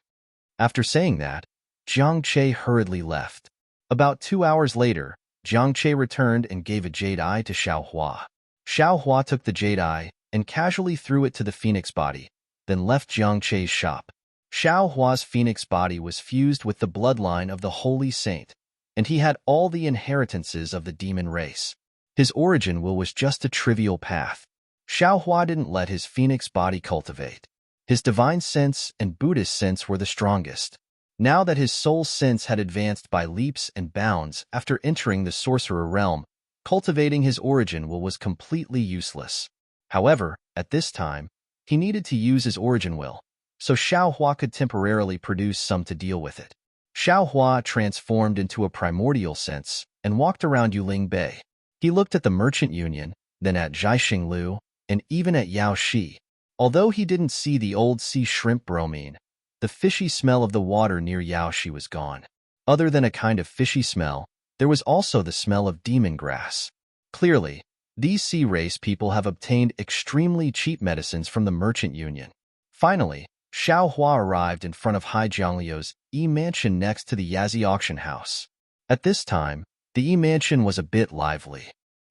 After saying that, Jiang Che hurriedly left. About 2 hours later, Jiang Che returned and gave a jade eye to Xiao Hua. Xiao Hua took the jade eye and casually threw it to the phoenix body, then left Jiang Che's shop. Xiao Hua's phoenix body was fused with the bloodline of the holy saint, and he had all the inheritances of the demon race. His origin will was just a trivial path. Xiao Hua didn't let his phoenix body cultivate. His divine sense and Buddhist sense were the strongest. Now that his soul sense had advanced by leaps and bounds after entering the sorcerer realm, cultivating his origin will was completely useless. However, at this time, he needed to use his origin will, so Xiao Hua could temporarily produce some to deal with it. Xiao Hua transformed into a primordial sense and walked around Yuling Bay. He looked at the merchant union, then at Zhaixing Lu, and even at Yao Shi. Although he didn't see the old sea shrimp bromine, the fishy smell of the water near Yao Shi was gone. Other than a kind of fishy smell, there was also the smell of demon grass. Clearly, these sea race people have obtained extremely cheap medicines from the merchant union. Finally, Xiao Hua arrived in front of Hai Jiangliu's mansion next to the Yazi auction house. At this time, the mansion was a bit lively.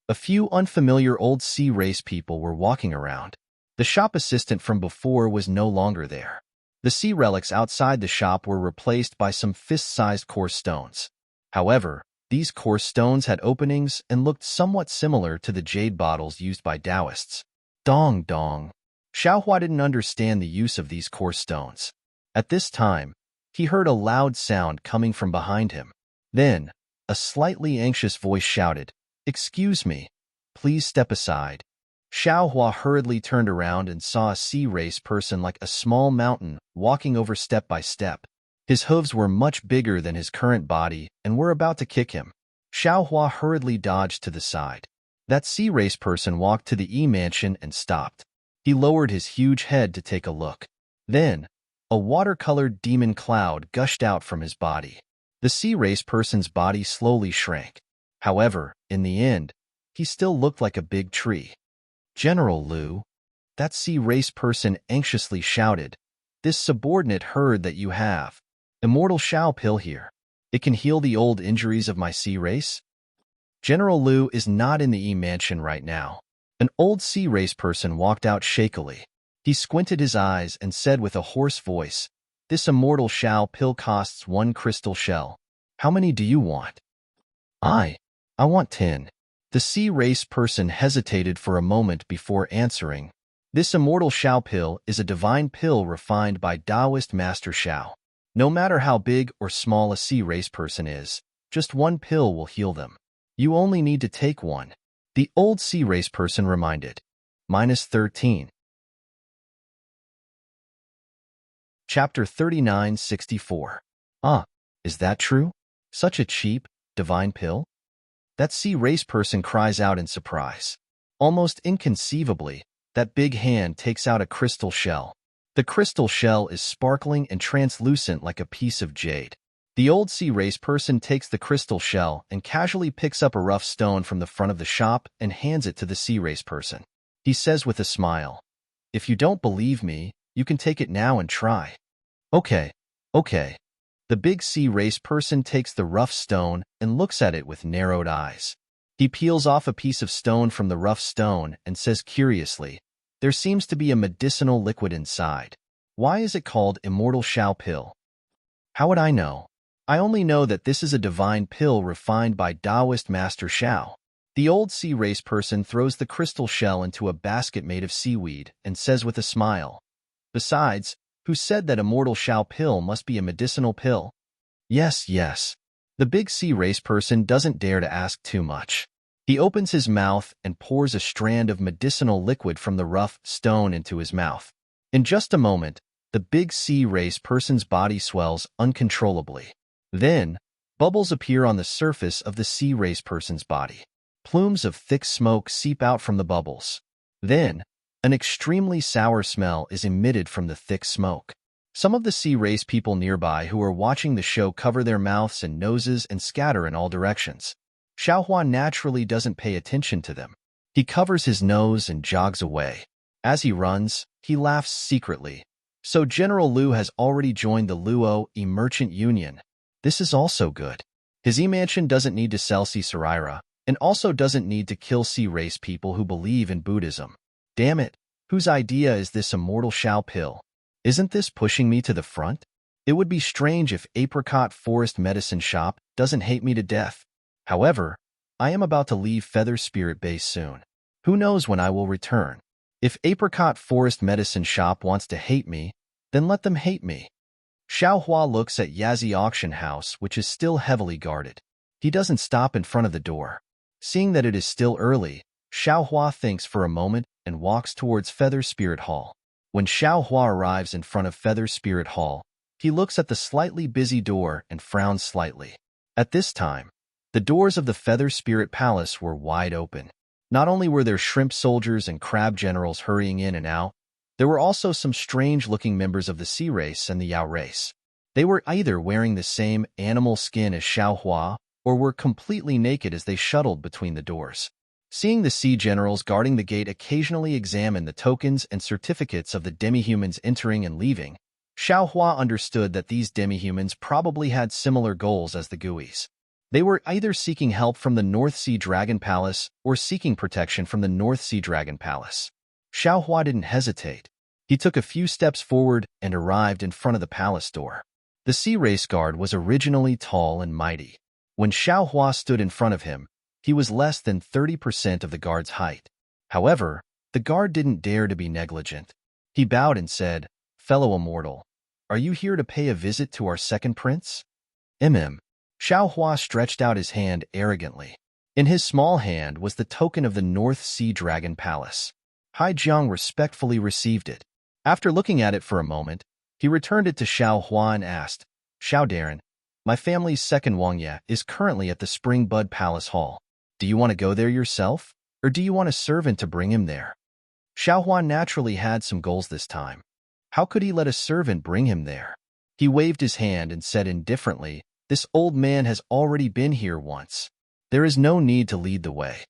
A few unfamiliar old sea race people were walking around. The shop assistant from before was no longer there. The sea relics outside the shop were replaced by some fist-sized coarse stones. However, these coarse stones had openings and looked somewhat similar to the jade bottles used by Taoists. Dong dong. Xiao Hua didn't understand the use of these coarse stones. At this time, he heard a loud sound coming from behind him. Then, a slightly anxious voice shouted, "Excuse me, please step aside." Xiao Hua hurriedly turned around and saw a sea race person like a small mountain walking over step by step. His hooves were much bigger than his current body and were about to kick him. Xiao Hua hurriedly dodged to the side. That sea race person walked to the mansion and stopped. He lowered his huge head to take a look. Then, a watercolored demon cloud gushed out from his body. The sea race person's body slowly shrank. However, in the end, he still looked like a big tree. "General Lu," that sea race person anxiously shouted, "this subordinate heard that you have Immortal Shao pill here. It can heal the old injuries of my sea race." General Lu is not in the mansion right now. An old sea race person walked out shakily. He squinted his eyes and said with a hoarse voice, "This Immortal Shao pill costs 1 crystal shell. How many do you want?" I want 10. The sea race person hesitated for a moment before answering. This Immortal Shao pill is a divine pill refined by Taoist Master Shao. No matter how big or small a sea race person is, just one pill will heal them. You only need to take one. The old sea race person reminded. -13. Chapter 3964. Is that true? Such a cheap, divine pill? That sea race person cries out in surprise. Almost inconceivably, that big hand takes out a crystal shell. The crystal shell is sparkling and translucent like a piece of jade. The old sea race person takes the crystal shell and casually picks up a rough stone from the front of the shop and hands it to the sea race person. He says with a smile, "If you don't believe me, you can take it now and try." Okay. The big sea race person takes the rough stone and looks at it with narrowed eyes. He peels off a piece of stone from the rough stone and says curiously, "There seems to be a medicinal liquid inside. Why is it called Immortal Shao pill?" "How would I know? I only know that this is a divine pill refined by Taoist Master Shao." The old sea race person throws the crystal shell into a basket made of seaweed and says with a smile, "Besides, who said that Immortal Shao pill must be a medicinal pill?" Yes. The big sea race person doesn't dare to ask too much. He opens his mouth and pours a strand of medicinal liquid from the rough stone into his mouth. In just a moment, the big sea race person's body swells uncontrollably. Then, bubbles appear on the surface of the sea race person's body. Plumes of thick smoke seep out from the bubbles. Then, an extremely sour smell is emitted from the thick smoke. Some of the sea race people nearby who are watching the show cover their mouths and noses and scatter in all directions. Xiaohua naturally doesn't pay attention to them. He covers his nose and jogs away. As he runs, he laughs secretly. So General Liu has already joined the Luo Merchant Union. This is also good. His mansion doesn't need to sell sea Saraira, and also doesn't need to kill sea race people who believe in Buddhism. Damn it, whose idea is this immortal Shao pill? Isn't this pushing me to the front? It would be strange if Apricot Forest Medicine Shop doesn't hate me to death. However, I am about to leave Feather Spirit Base soon. Who knows when I will return? If Apricot Forest Medicine Shop wants to hate me, then let them hate me. Xiaohua looks at Yazi Auction House, which is still heavily guarded. He doesn't stop in front of the door. Seeing that it is still early, Xiaohua thinks for a moment and walks towards Feather Spirit Hall. When Xiaohua arrives in front of Feather Spirit Hall, he looks at the slightly busy door and frowns slightly. At this time, the doors of the Feather Spirit Palace were wide open. Not only were there shrimp soldiers and crab generals hurrying in and out, there were also some strange-looking members of the Sea race and the Yao race. They were either wearing the same animal skin as Xiaohua or were completely naked as they shuttled between the doors. Seeing the sea generals guarding the gate occasionally examine the tokens and certificates of the demi-humans entering and leaving, Xiaohua understood that these demi-humans probably had similar goals as the Guis. They were either seeking help from the North Sea Dragon Palace or seeking protection from the North Sea Dragon Palace. Xiaohua didn't hesitate. He took a few steps forward and arrived in front of the palace door. The sea race guard was originally tall and mighty. When Xiaohua stood in front of him, he was less than 30% of the guard's height. However, the guard didn't dare to be negligent. He bowed and said, "Fellow immortal, are you here to pay a visit to our second prince?" Xiaohua stretched out his hand arrogantly. In his small hand was the token of the North Sea Dragon Palace. Haijiang respectfully received it. After looking at it for a moment, he returned it to Xiaohua and asked, "Xiao Darren, my family's second Wangya is currently at the Spring Bud Palace Hall. Do you want to go there yourself, or do you want a servant to bring him there?" Xiaohua naturally had some goals this time. How could he let a servant bring him there? He waved his hand and said indifferently, "This old man has already been here once. There is no need to lead the way."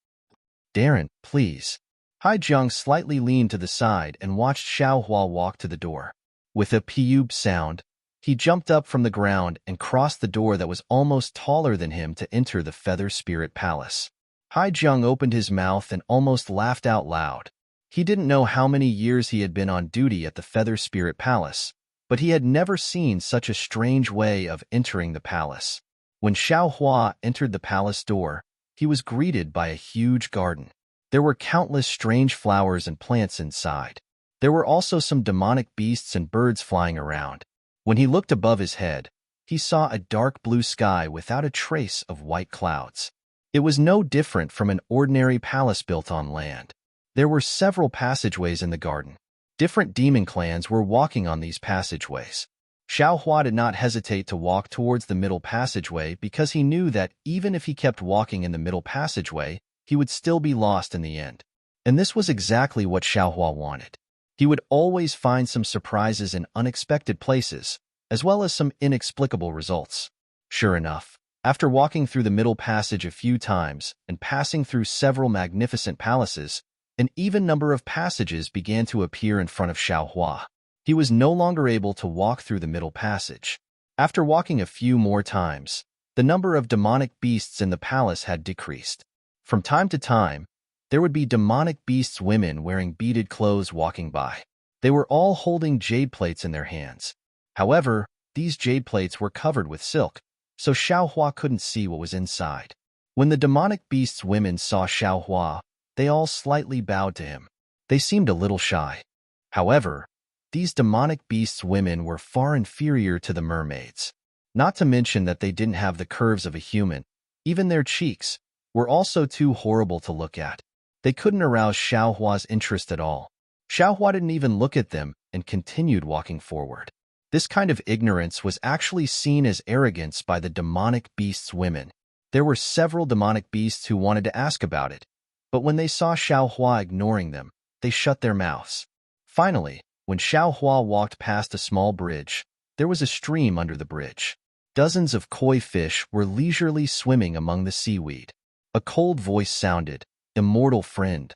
"Darren, please." Haijiang slightly leaned to the side and watched Xiaohua walk to the door. With a pub sound, he jumped up from the ground and crossed the door that was almost taller than him to enter the Feather Spirit Palace. Haijiang opened his mouth and almost laughed out loud. He didn't know how many years he had been on duty at the Feather Spirit Palace, but he had never seen such a strange way of entering the palace. When Xiaohua entered the palace door, he was greeted by a huge garden. There were countless strange flowers and plants inside. There were also some demonic beasts and birds flying around. When he looked above his head, he saw a dark blue sky without a trace of white clouds. It was no different from an ordinary palace built on land. There were several passageways in the garden. Different demon clans were walking on these passageways. Xiaohua did not hesitate to walk towards the middle passageway because he knew that even if he kept walking in the middle passageway, he would still be lost in the end. And this was exactly what Xiaohua wanted. He would always find some surprises in unexpected places, as well as some inexplicable results. Sure enough, after walking through the middle passage a few times and passing through several magnificent palaces, an even number of passages began to appear in front of Xiaohua. He was no longer able to walk through the middle passage. After walking a few more times, the number of demonic beasts in the palace had decreased. From time to time, there would be demonic beasts women wearing beaded clothes walking by. They were all holding jade plates in their hands. However, these jade plates were covered with silk, so Xiaohua couldn't see what was inside. When the demonic beasts women saw Xiaohua, they all slightly bowed to him. They seemed a little shy. However, these demonic beasts women were far inferior to the mermaids. Not to mention that they didn't have the curves of a human. Even their cheeks were also too horrible to look at. They couldn't arouse Xiaohua's interest at all. Xiaohua didn't even look at them and continued walking forward. This kind of ignorance was actually seen as arrogance by the demonic beasts women. There were several demonic beasts who wanted to ask about it, but when they saw Xiaohua ignoring them, they shut their mouths. Finally, When Xiaohua walked past a small bridge, there was a stream under the bridge. Dozens of koi fish were leisurely swimming among the seaweed. A cold voice sounded, "Immortal friend,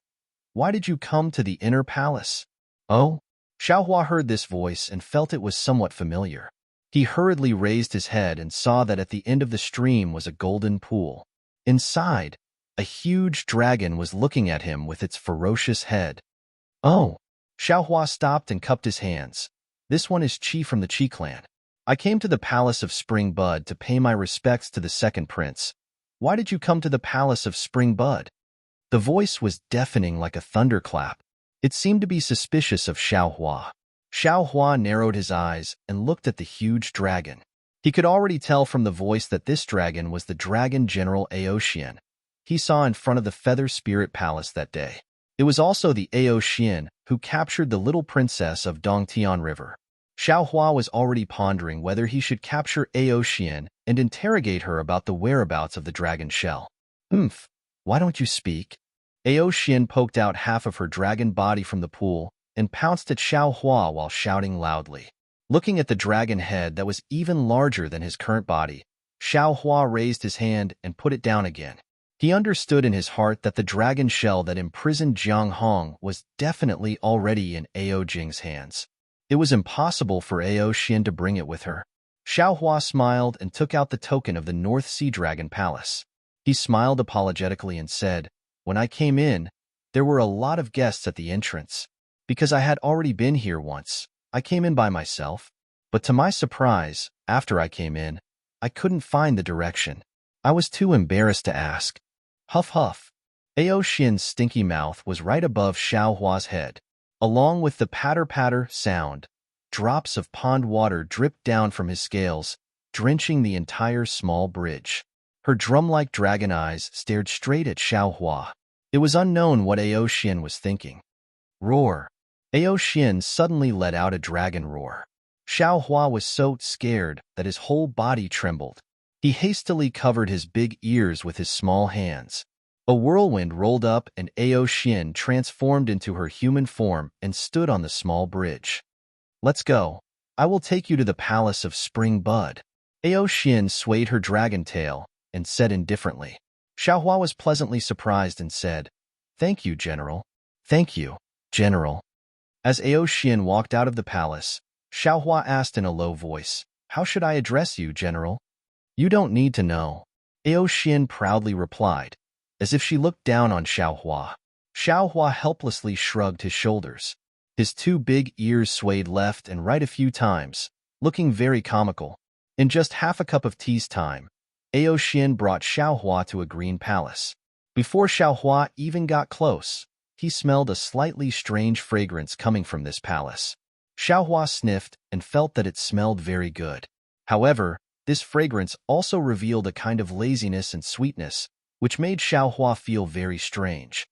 why did you come to the inner palace?" "Oh?" Xiaohua heard this voice and felt it was somewhat familiar. He hurriedly raised his head and saw that at the end of the stream was a golden pool. Inside, a huge dragon was looking at him with its ferocious head. "Oh!" Xiaohua stopped and cupped his hands. "This one is Qi from the Qi clan. I came to the palace of Spring Bud to pay my respects to the second prince. Why did you come to the palace of Spring Bud?" The voice was deafening like a thunderclap. It seemed to be suspicious of Xiaohua. Xiaohua narrowed his eyes and looked at the huge dragon. He could already tell from the voice that this dragon was the dragon general Aoxian he saw in front of the Feather Spirit Palace that day. It was also the Aoxian who captured the little princess of Dongtian River. Xiaohua was already pondering whether he should capture Aoxian and interrogate her about the whereabouts of the dragon shell. Why don't you speak?" Aoxian poked out half of her dragon body from the pool and pounced at Xiaohua while shouting loudly. Looking at the dragon head that was even larger than his current body, Xiaohua raised his hand and put it down again. He understood in his heart that the dragon shell that imprisoned Jiang Hong was definitely already in Ao Jing's hands. It was impossible for Aoxian to bring it with her. Xiaohua smiled and took out the token of the North Sea Dragon Palace. He smiled apologetically and said, "When I came in, there were a lot of guests at the entrance. Because I had already been here once, I came in by myself. But to my surprise, after I came in, I couldn't find the direction. I was too embarrassed to ask." Huff huff. Aoxian's stinky mouth was right above Xiaohua's head. Along with the patter-patter sound, drops of pond water dripped down from his scales, drenching the entire small bridge. Her drum-like dragon eyes stared straight at Xiaohua. It was unknown what Aoxian was thinking. Roar. Aoxian suddenly let out a dragon roar. Xiaohua was so scared that his whole body trembled. He hastily covered his big ears with his small hands. A whirlwind rolled up and Aoxian transformed into her human form and stood on the small bridge. "Let's go. I will take you to the palace of Spring Bud." Aoxian swayed her dragon tail and said indifferently. Xiaohua was pleasantly surprised and said, "Thank you, General." "Thank you, General." As Aoxian walked out of the palace, Xiaohua asked in a low voice, "How should I address you, General?" "You don't need to know," Aoxian proudly replied, as if she looked down on Xiaohua. Xiaohua helplessly shrugged his shoulders. His two big ears swayed left and right a few times, looking very comical. In just half a cup of tea's time, Aoxian brought Xiaohua to a green palace. Before Xiaohua even got close, he smelled a slightly strange fragrance coming from this palace. Xiaohua sniffed and felt that it smelled very good. However, this fragrance also revealed a kind of laziness and sweetness, which made Xiaohua feel very strange.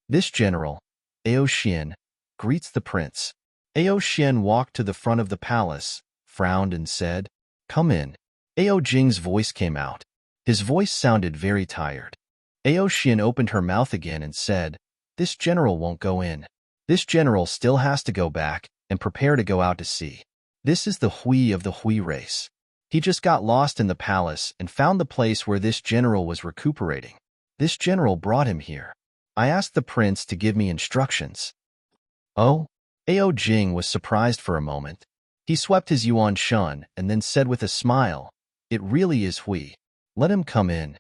"This general, Aoxian, greets the prince." Aoxian walked to the front of the palace, frowned and said, "Come in." Ao Jing's voice came out. His voice sounded very tired. Aoxian opened her mouth again and said, "This general won't go in. This general still has to go back and prepare to go out to sea. This is the Hui of the Hui race. He just got lost in the palace and found the place where this general was recuperating. This general brought him here. I asked the prince to give me instructions." "Oh?" Ao Jing was surprised for a moment. He swept his yuan shun and then said with a smile, "It really is Hui. Let him come in."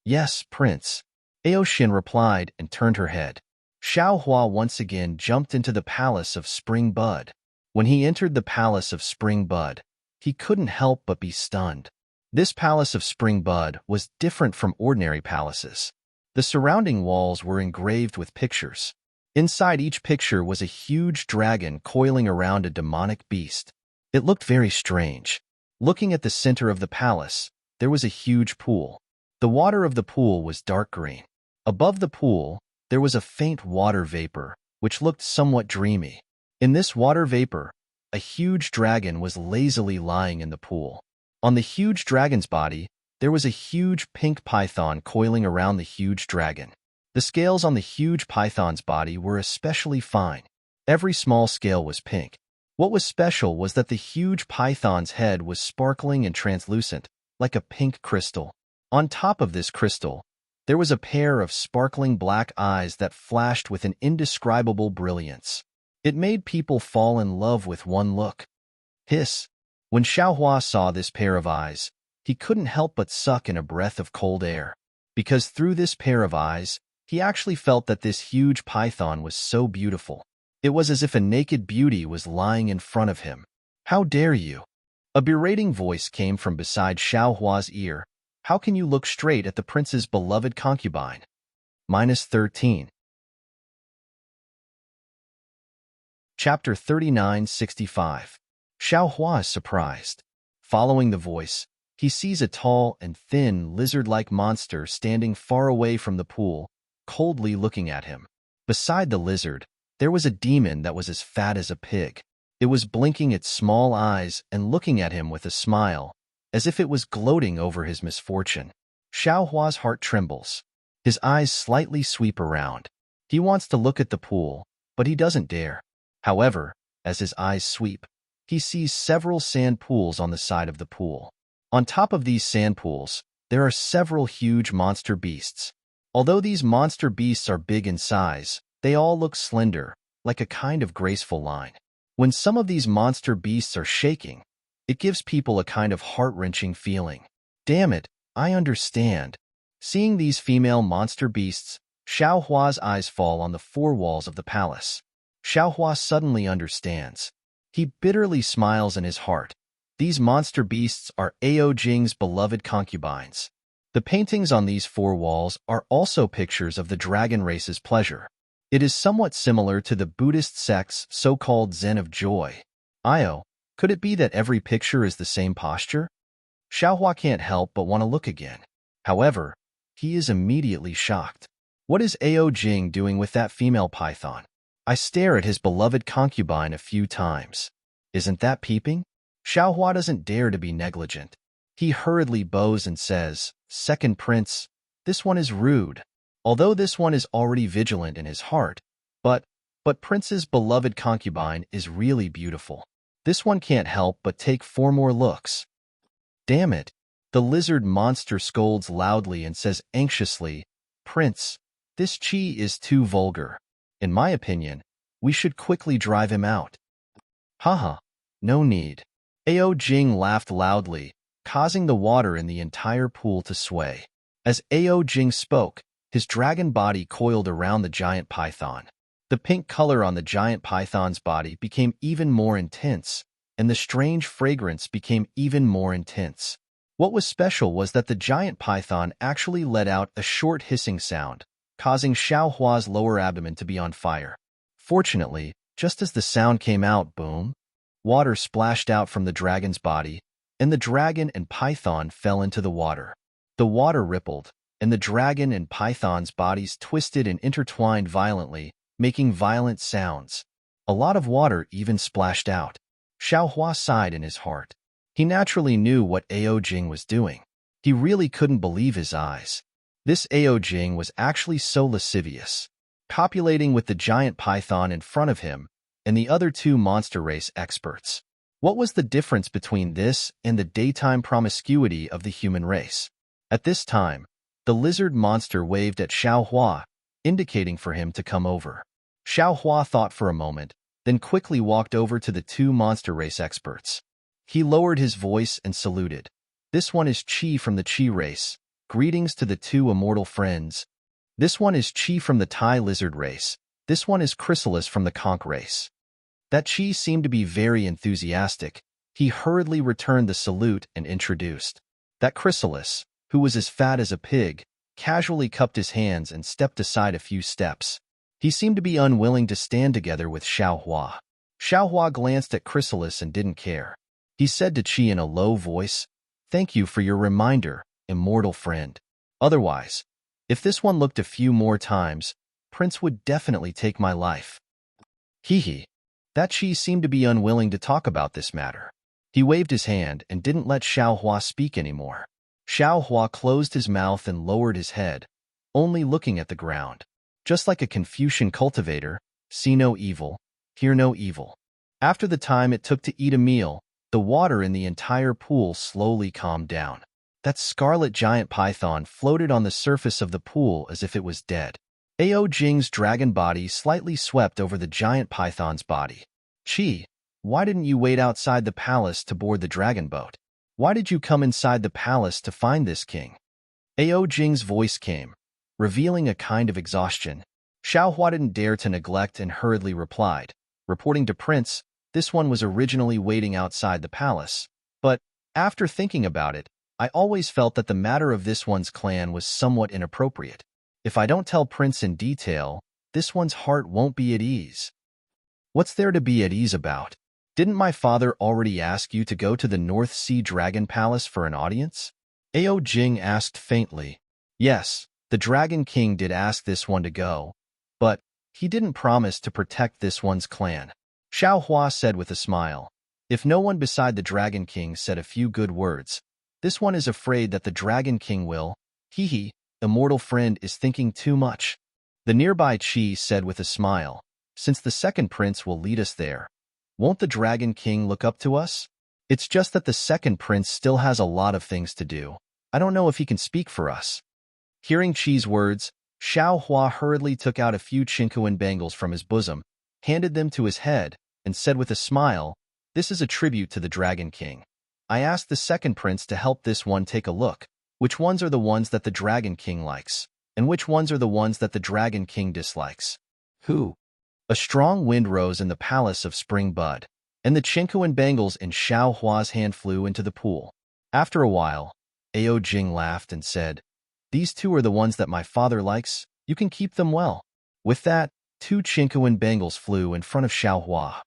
"Yes, Prince," Aoxian replied and turned her head. Xiaohua once again jumped into the palace of Spring Bud. When he entered the palace of Spring Bud, he couldn't help but be stunned. This palace of Spring Bud was different from ordinary palaces. The surrounding walls were engraved with pictures. Inside each picture was a huge dragon coiling around a demonic beast. It looked very strange. Looking at the center of the palace, there was a huge pool. The water of the pool was dark green. Above the pool, there was a faint water vapor, which looked somewhat dreamy. In this water vapor, a huge dragon was lazily lying in the pool. On the huge dragon's body, there was a huge pink python coiling around the huge dragon. The scales on the huge python's body were especially fine. Every small scale was pink. What was special was that the huge python's head was sparkling and translucent, like a pink crystal. On top of this crystal, there was a pair of sparkling black eyes that flashed with an indescribable brilliance. It made people fall in love with one look. Hiss! When Xiaohua saw this pair of eyes, he couldn't help but suck in a breath of cold air. Because through this pair of eyes, he actually felt that this huge python was so beautiful. It was as if a naked beauty was lying in front of him. How dare you? A berating voice came from beside Xiaohua's ear. How can you look straight at the prince's beloved concubine? -13. Chapter 3965. Xiaohua is surprised. Following the voice, he sees a tall and thin lizard-like monster standing far away from the pool, coldly looking at him. Beside the lizard, there was a demon that was as fat as a pig. It was blinking its small eyes and looking at him with a smile, as if it was gloating over his misfortune. Xiaohua's heart trembles. His eyes slightly sweep around. He wants to look at the pool, but he doesn't dare. However, as his eyes sweep, he sees several sand pools on the side of the pool. On top of these sand pools, there are several huge monster beasts. Although these monster beasts are big in size, they all look slender, like a kind of graceful line. When some of these monster beasts are shaking, it gives people a kind of heart-wrenching feeling. Damn it, I understand. Seeing these female monster beasts, Xiaohua's eyes fall on the four walls of the palace. Xiaohua suddenly understands. He bitterly smiles in his heart. These monster beasts are Ao Jing's beloved concubines. The paintings on these four walls are also pictures of the dragon race's pleasure. It is somewhat similar to the Buddhist sect's so-called Zen of joy. Could it be that every picture is the same posture? Xiaohua can't help but want to look again. However, he is immediately shocked. What is Ao Jing doing with that female python? I stare at his beloved concubine a few times. Isn't that peeping? Xiaohua doesn't dare to be negligent. He hurriedly bows and says, "Second prince, this one is rude." Although this one is already vigilant in his heart, but Prince's beloved concubine is really beautiful. This one can't help but take 4 more looks. Damn it! The lizard monster scolds loudly and says anxiously, "Prince, this chi is too vulgar. In my opinion, we should quickly drive him out." Haha, no need. Ao Jing laughed loudly, causing the water in the entire pool to sway. As Ao Jing spoke, his dragon body coiled around the giant python. The pink color on the giant python's body became even more intense, and the strange fragrance became even more intense. What was special was that the giant python actually let out a short hissing sound, causing Xiaohua's lower abdomen to be on fire. Fortunately, just as the sound came out, boom, water splashed out from the dragon's body, and the dragon and python fell into the water. The water rippled, and the dragon and python's bodies twisted and intertwined violently, making violent sounds. A lot of water even splashed out. Xiaohua sighed in his heart. He naturally knew what Ao Jing was doing. He really couldn't believe his eyes. This Ao Jing was actually so lascivious, copulating with the giant python in front of him and the other 2 monster race experts. What was the difference between this and the daytime promiscuity of the human race? At this time, the lizard monster waved at Xiaohua, indicating for him to come over. Xiaohua thought for a moment, then quickly walked over to the 2 monster race experts. He lowered his voice and saluted. "This one is Chi from the Chi race. Greetings to the 2 immortal friends. This one is Chi from the Tai lizard race. This one is Chrysalis from the Conch race." That Chi seemed to be very enthusiastic. He hurriedly returned the salute and introduced. That Chrysalis, who was as fat as a pig, casually cupped his hands and stepped aside a few steps. He seemed to be unwilling to stand together with Xiaohua. Xiaohua glanced at Chrysalis and didn't care. He said to Qi in a low voice, "Thank you for your reminder, immortal friend. Otherwise, if this one looked a few more times, Prince would definitely take my life." Hee. That Qi seemed to be unwilling to talk about this matter. He waved his hand and didn't let Xiaohua speak anymore. Xiaohua closed his mouth and lowered his head, only looking at the ground. Just like a Confucian cultivator, see no evil, hear no evil. After the time it took to eat a meal, the water in the entire pool slowly calmed down. That scarlet giant python floated on the surface of the pool as if it was dead. Ao Jing's dragon body slightly swept over the giant python's body. Chi, why didn't you wait outside the palace to board the dragon boat? Why did you come inside the palace to find this king? Ao Jing's voice came, revealing a kind of exhaustion. Xiaohua didn't dare to neglect and hurriedly replied, reporting to Prince, this one was originally waiting outside the palace. But, after thinking about it, I always felt that the matter of this one's clan was somewhat inappropriate. If I don't tell Prince in detail, this one's heart won't be at ease. What's there to be at ease about? Didn't my father already ask you to go to the North Sea Dragon Palace for an audience? Ao Jing asked faintly. Yes, the Dragon King did ask this one to go, but he didn't promise to protect this one's clan. Xiaohua said with a smile. If no one beside the Dragon King said a few good words, this one is afraid that the Dragon King will. Hee, immortal friend is thinking too much. The nearby Chi said with a smile, since the second prince will lead us there, won't the Dragon King look up to us? It's just that the second prince still has a lot of things to do. I don't know if he can speak for us. Hearing Chi's words, Xiaohua hurriedly took out a few Chinquan bangles from his bosom, handed them to his head, and said with a smile, this is a tribute to the Dragon King. I asked the second prince to help this one take a look. Which ones are the ones that the Dragon King likes, and which ones are the ones that the Dragon King dislikes? Who? A strong wind rose in the palace of Spring Bud, and the Chinquan bangles in Xiaohua's hand flew into the pool. After a while, Ao Jing laughed and said, these two are the ones that my father likes. You can keep them well. With that, 2 Chinquan bangles flew in front of Xiaohua.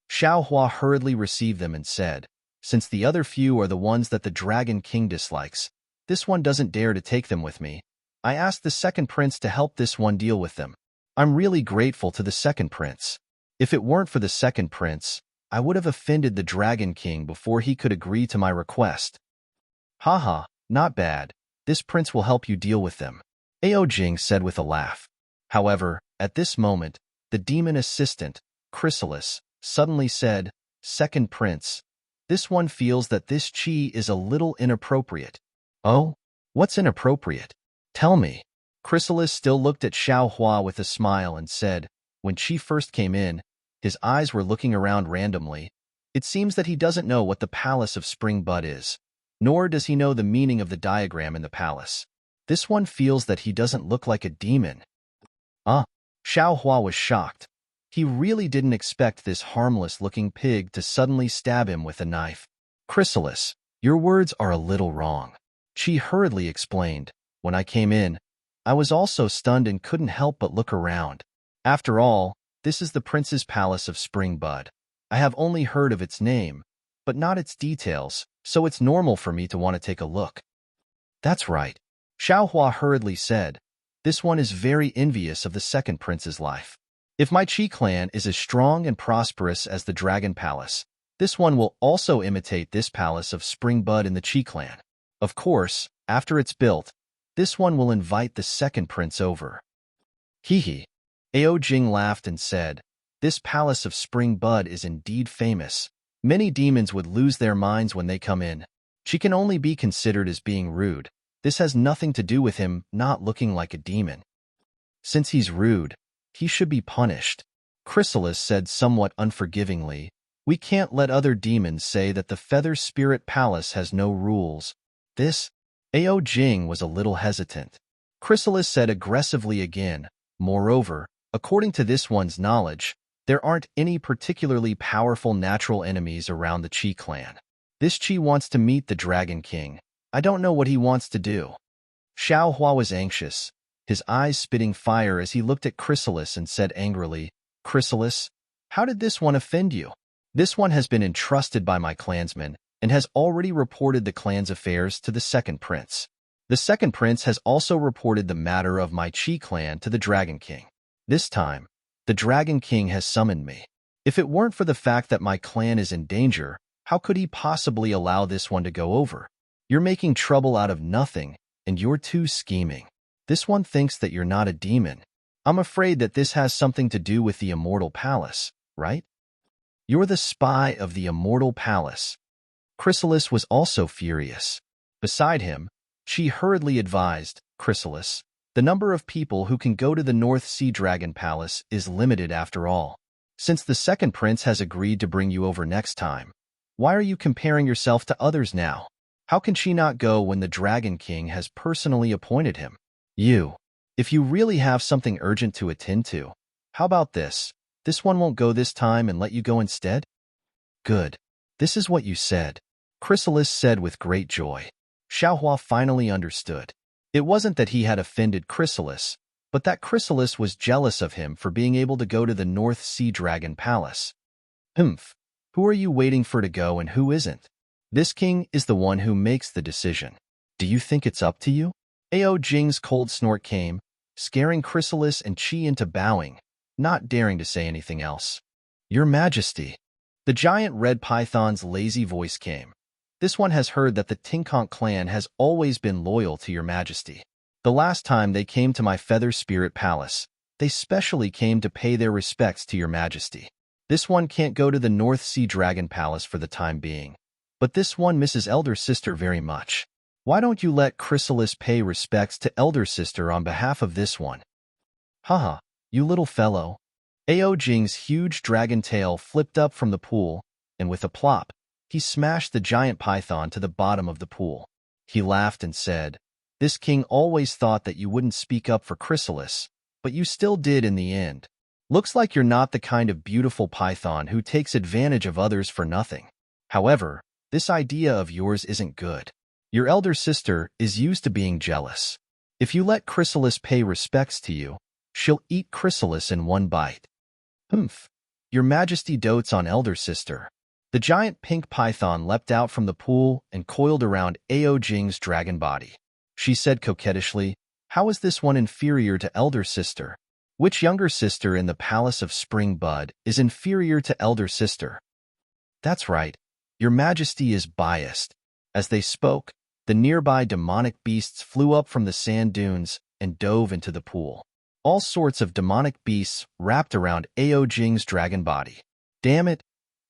Xiaohua hurriedly received them and said, since the other few are the ones that the Dragon King dislikes, this one doesn't dare to take them with me. I asked the second prince to help this one deal with them. I'm really grateful to the second prince. If it weren't for the second prince, I would have offended the Dragon King before he could agree to my request. Haha, not bad. This prince will help you deal with them, Ao Jing said with a laugh. However, at this moment, the demon assistant, Chrysalis, suddenly said, second prince, this one feels that this chi is a little inappropriate. Oh? What's inappropriate? Tell me. Chrysalis still looked at Xiaohua with a smile and said, when Chi first came in, his eyes were looking around randomly. It seems that he doesn't know what the Palace of Spring Bud is, nor does he know the meaning of the diagram in the palace. This one feels that he doesn't look like a demon. Xiaohua was shocked. He really didn't expect this harmless-looking pig to suddenly stab him with a knife. Chrysalis, your words are a little wrong. Chi hurriedly explained. When I came in, I was also stunned and couldn't help but look around. After all, this is the Prince's Palace of Spring Bud. I have only heard of its name, but not its details, so it's normal for me to want to take a look. That's right. Xiaohua hurriedly said. This one is very envious of the second prince's life. If my Qi clan is as strong and prosperous as the Dragon Palace, this one will also imitate this Palace of Spring Bud in the Qi clan. Of course, after it's built, this one will invite the second prince over. Hee. Ao Jing laughed and said, this Palace of Spring Bud is indeed famous. Many demons would lose their minds when they come in. She can only be considered as being rude. This has nothing to do with him not looking like a demon. Since he's rude, he should be punished. Chrysalis said somewhat unforgivingly, we can't let other demons say that the Feather Spirit Palace has no rules. This? Ao Jing was a little hesitant. Chrysalis said aggressively again, moreover, according to this one's knowledge, there aren't any particularly powerful natural enemies around the Qi clan. This Qi wants to meet the Dragon King. I don't know what he wants to do. Xiaohua was anxious, his eyes spitting fire as he looked at Chrysalis and said angrily, Chrysalis, how did this one offend you? This one has been entrusted by my clansmen and has already reported the clan's affairs to the second prince. The second prince has also reported the matter of my Qi clan to the Dragon King. This time, the Dragon King has summoned me. If it weren't for the fact that my clan is in danger, how could he possibly allow this one to go over? You're making trouble out of nothing, and you're too scheming. This one thinks that you're not a demon. I'm afraid that this has something to do with the Immortal Palace. right? You're the spy of the immortal palace. Chrysalis was also furious. Beside him, she hurriedly advised, Chrysalis, the number of people who can go to the North Sea Dragon Palace is limited after all. Since the second prince has agreed to bring you over next time, why are you comparing yourself to others now? How can she not go when the Dragon King has personally appointed him? If you really have something urgent to attend to, how about this? This one won't go this time and let you go instead? Good. This is what you said, Chrysalis said with great joy. Xiaohua finally understood. It wasn't that he had offended Chrysalis, but that Chrysalis was jealous of him for being able to go to the North Sea Dragon Palace. Humph. Who are you waiting for to go and who isn't? This king is the one who makes the decision. Do you think it's up to you? Ao Jing's cold snort came, scaring Chrysalis and Qi into bowing, not daring to say anything else. Your Majesty. The giant red python's lazy voice came. This one has heard that the Tinkonk clan has always been loyal to your Majesty. The last time they came to my Feather Spirit Palace, they specially came to pay their respects to your Majesty. This one can't go to the North Sea Dragon Palace for the time being, but this one misses Elder Sister very much. Why don't you let Chrysalis pay respects to Elder Sister on behalf of this one? Haha, you little fellow. Ao Jing's huge dragon tail flipped up from the pool, and with a plop, he smashed the giant python to the bottom of the pool. He laughed and said, This king always thought that you wouldn't speak up for Chrysalis, but you still did in the end. Looks like you're not the kind of beautiful python who takes advantage of others for nothing. However, this idea of yours isn't good. Your elder sister is used to being jealous. If you let Chrysalis pay respects to you, she'll eat Chrysalis in one bite. Humph. Your Majesty dotes on elder sister. The giant pink python leapt out from the pool and coiled around Ao Jing's dragon body. She said coquettishly, How is this one inferior to elder sister? Which younger sister in the Palace of Spring Bud is inferior to elder sister? That's right. Your Majesty is biased. As they spoke, the nearby demonic beasts flew up from the sand dunes and dove into the pool. All sorts of demonic beasts wrapped around Ao Jing's dragon body. Damn it,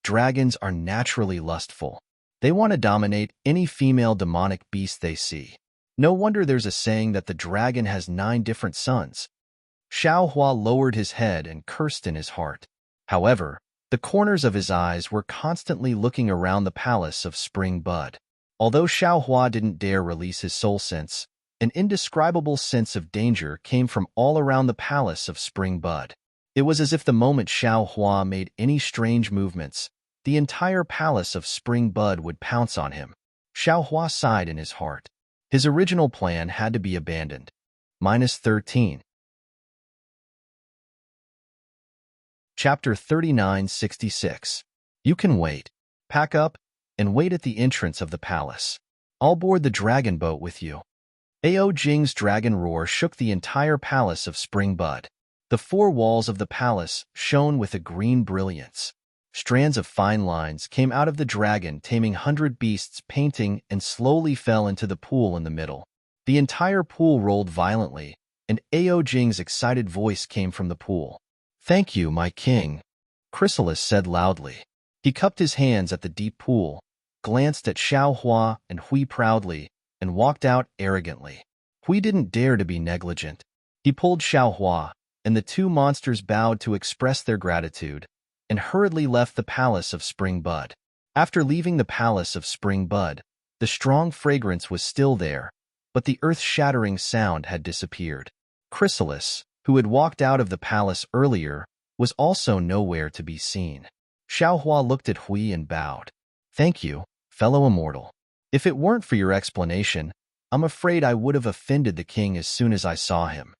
dragons are naturally lustful. They want to dominate any female demonic beast they see. No wonder there's a saying that the dragon has 9 different sons. Xiaohua lowered his head and cursed in his heart. However, the corners of his eyes were constantly looking around the Palace of Spring Bud. Although Xiaohua didn't dare release his soul sense, an indescribable sense of danger came from all around the Palace of Spring Bud. It was as if the moment Xiaohua made any strange movements, the entire Palace of Spring Bud would pounce on him. Xiaohua sighed in his heart. His original plan had to be abandoned. -13. Chapter 3966. You can wait. Pack up and wait at the entrance of the palace. I'll board the dragon boat with you. Ao Jing's dragon roar shook the entire Palace of Spring Bud. The 4 walls of the palace shone with a green brilliance. Strands of fine lines came out of the dragon taming 100 beasts painting and slowly fell into the pool in the middle. The entire pool rolled violently, and Ao Jing's excited voice came from the pool. Thank you, my king, Chrysalis said loudly. He cupped his hands at the deep pool, glanced at Xiaohua and Hui proudly, and walked out arrogantly. Hui didn't dare to be negligent. He pulled Xiaohua, and the 2 monsters bowed to express their gratitude, and hurriedly left the Palace of Spring Bud. After leaving the Palace of Spring Bud, the strong fragrance was still there, but the earth-shattering sound had disappeared. Chrysalis, who had walked out of the palace earlier, was also nowhere to be seen. Xiaohua looked at Hui and bowed. Thank you, fellow immortal. If it weren't for your explanation, I'm afraid I would have offended the king as soon as I saw him.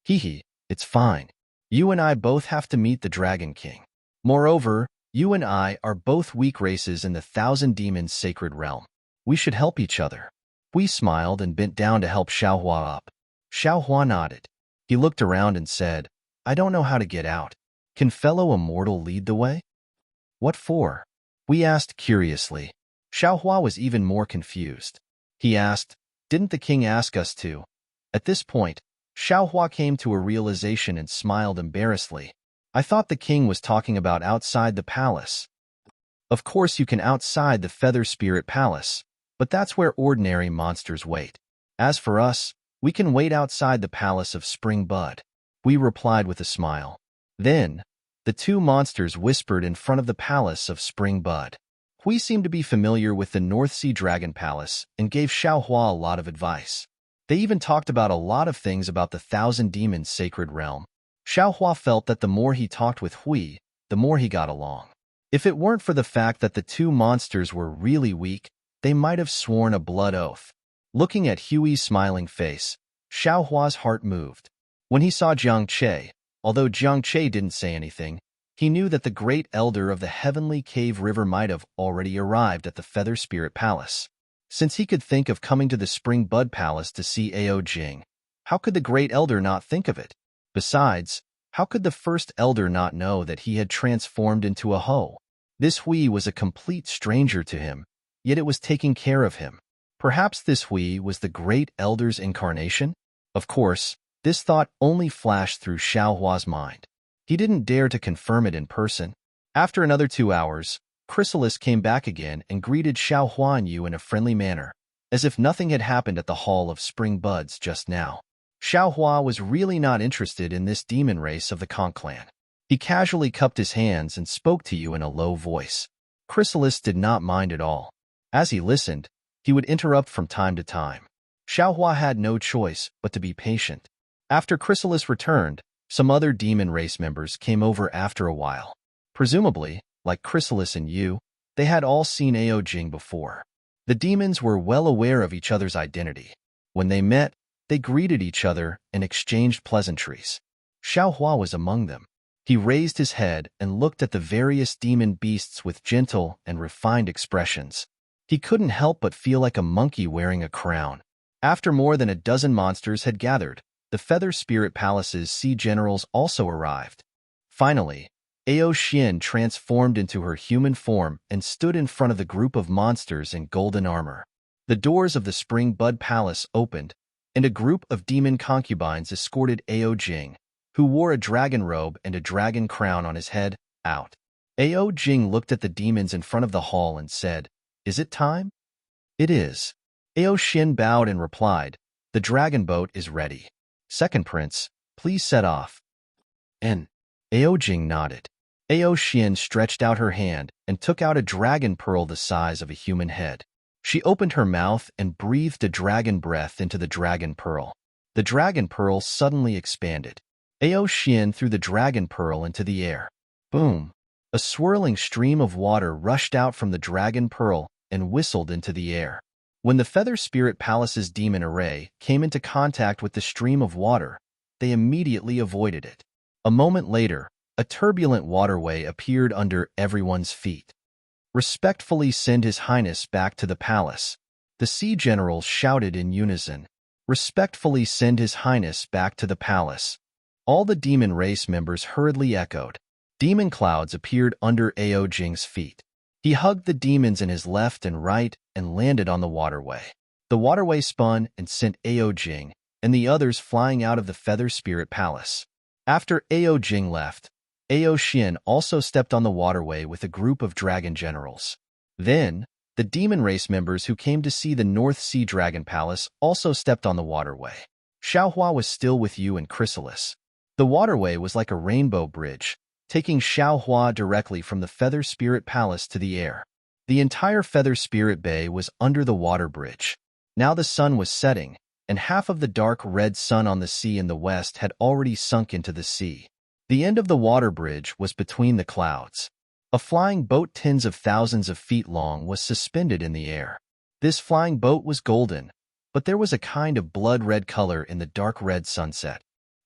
Hee, it's fine. You and I both have to meet the Dragon King. Moreover, you and I are both weak races in the 1,000 Demons sacred realm. We should help each other. Hui smiled and bent down to help Xiaohua up. Xiaohua nodded. He looked around and said, I don't know how to get out. Can fellow immortal lead the way? What for? Hui asked curiously. Xiaohua was even more confused. He asked, Didn't the king ask us to? At this point, Xiaohua came to a realization and smiled embarrassedly. I thought the king was talking about outside the palace. Of course you can outside the Feather Spirit Palace, but that's where ordinary monsters wait. As for us, we can wait outside the Palace of Spring Bud. We replied with a smile. Then, the two monsters whispered in front of the Palace of Spring Bud. Hui seemed to be familiar with the North Sea Dragon Palace and gave Xiaohua a lot of advice. They even talked about a lot of things about the Thousand Demons Sacred Realm. Xiaohua felt that the more he talked with Hui, the more he got along. If it weren't for the fact that the two monsters were really weak, they might have sworn a blood oath. Looking at Hui's smiling face, Xiaohua's heart moved. When he saw Jiang Che, although Jiang Che didn't say anything, he knew that the great elder of the Heavenly Cave River might have already arrived at the Feather Spirit Palace. Since he could think of coming to the Spring Bud Palace to see Ao Jing, how could the great elder not think of it? Besides, how could the first elder not know that he had transformed into a hoe? This Hui was a complete stranger to him, yet it was taking care of him. Perhaps this Hui was the great elder's incarnation? Of course, this thought only flashed through Xiaohua's mind. He didn't dare to confirm it in person. After another 2 hours, Chrysalis came back again and greeted Xiaohua and Yu in a friendly manner, as if nothing had happened at the Hall of Spring Buds just now. Xiaohua was really not interested in this demon race of the Conch clan. He casually cupped his hands and spoke to Yu in a low voice. Chrysalis did not mind at all. As he listened, he would interrupt from time to time. Xiaohua had no choice but to be patient. After Chrysalis returned, some other demon race members came over after a while. Presumably, like Chrysalis and Yu, they had all seen Ao Jing before. The demons were well aware of each other's identity. When they met, they greeted each other and exchanged pleasantries. Xiaohua was among them. He raised his head and looked at the various demon beasts with gentle and refined expressions. He couldn't help but feel like a monkey wearing a crown. After more than a dozen monsters had gathered, the Feather Spirit Palace's sea generals also arrived. Finally, Ao Xian transformed into her human form and stood in front of the group of monsters in golden armor. The doors of the Spring Bud Palace opened, and a group of demon concubines escorted Ao Jing, who wore a dragon robe and a dragon crown on his head, out. Ao Jing looked at the demons in front of the hall and said, "Is it time?" "It is." Ao Xian bowed and replied, "The dragon boat is ready. Second Prince, please set off." And Ao Jing nodded. Ao Xian stretched out her hand and took out a dragon pearl the size of a human head. She opened her mouth and breathed a dragon breath into the dragon pearl. The dragon pearl suddenly expanded. Ao Xian threw the dragon pearl into the air. Boom! A swirling stream of water rushed out from the dragon pearl and whistled into the air. When the Feather Spirit Palace's demon array came into contact with the stream of water, they immediately avoided it. A moment later, a turbulent waterway appeared under everyone's feet. "Respectfully send His Highness back to the palace," the sea generals shouted in unison. "Respectfully send His Highness back to the palace." All the demon race members hurriedly echoed. Demon clouds appeared under Ao Jing's feet. He hugged the demons in his left and right and landed on the waterway. The waterway spun and sent Ao Jing and the others flying out of the Feather Spirit Palace. After Ao Jing left, Ao Xian also stepped on the waterway with a group of dragon generals. Then, the demon race members who came to see the North Sea Dragon Palace also stepped on the waterway. Xiaohua was still with Yu and Chrysalis. The waterway was like a rainbow bridge, taking Xiaohua directly from the Feather Spirit Palace to the air. The entire Feather Spirit Bay was under the water bridge. Now the sun was setting, and half of the dark red sun on the sea in the west had already sunk into the sea. The end of the water bridge was between the clouds. A flying boat tens of thousands of feet long was suspended in the air. This flying boat was golden, but there was a kind of blood-red color in the dark red sunset.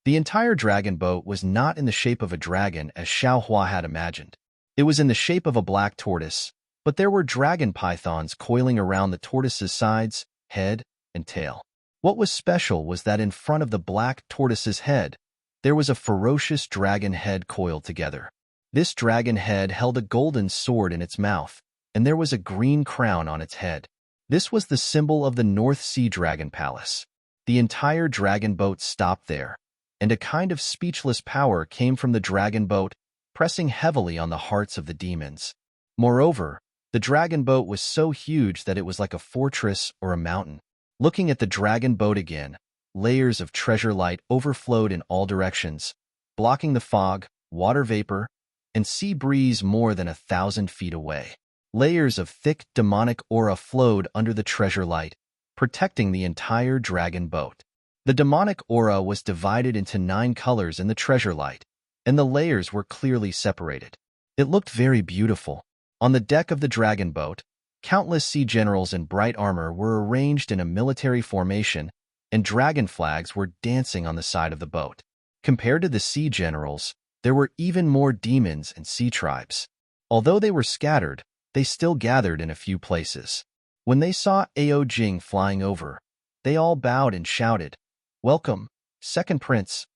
The entire dragon boat was not in the shape of a dragon as Xiaohua had imagined. It was in the shape of a black tortoise, but there were dragon pythons coiling around the tortoise's sides, head, and tail. What was special was that in front of the black tortoise's head, there was a ferocious dragon head coiled together. This dragon head held a golden sword in its mouth, and there was a green crown on its head. This was the symbol of the North Sea Dragon Palace. The entire dragon boat stopped there, and a kind of speechless power came from the dragon boat, pressing heavily on the hearts of the demons. Moreover, the dragon boat was so huge that it was like a fortress or a mountain. Looking at the dragon boat again, layers of treasure light overflowed in all directions, blocking the fog, water vapor, and sea breeze more than 1,000 feet away. Layers of thick, demonic aura flowed under the treasure light, protecting the entire dragon boat. The demonic aura was divided into 9 colors in the treasure light, and the layers were clearly separated. It looked very beautiful. On the deck of the dragon boat, countless sea generals in bright armor were arranged in a military formation, and dragon flags were dancing on the side of the boat. Compared to the sea generals, there were even more demons and sea tribes. Although they were scattered, they still gathered in a few places. When they saw Ao Jing flying over, they all bowed and shouted, "Welcome, second prince."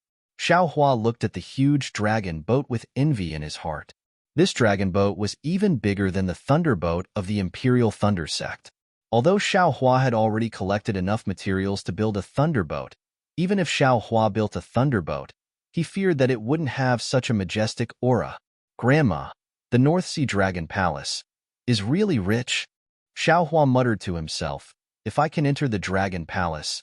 Xiao Hua looked at the huge dragon boat with envy in his heart. This dragon boat was even bigger than the thunder boat of the Imperial Thunder sect. Although Xiao Hua had already collected enough materials to build a thunder boat, even if Xiao Hua built a thunder boat, he feared that it wouldn't have such a majestic aura. Grandma, the North Sea Dragon Palace, is really rich. Xiao Hua muttered to himself, "If I can enter the Dragon Palace,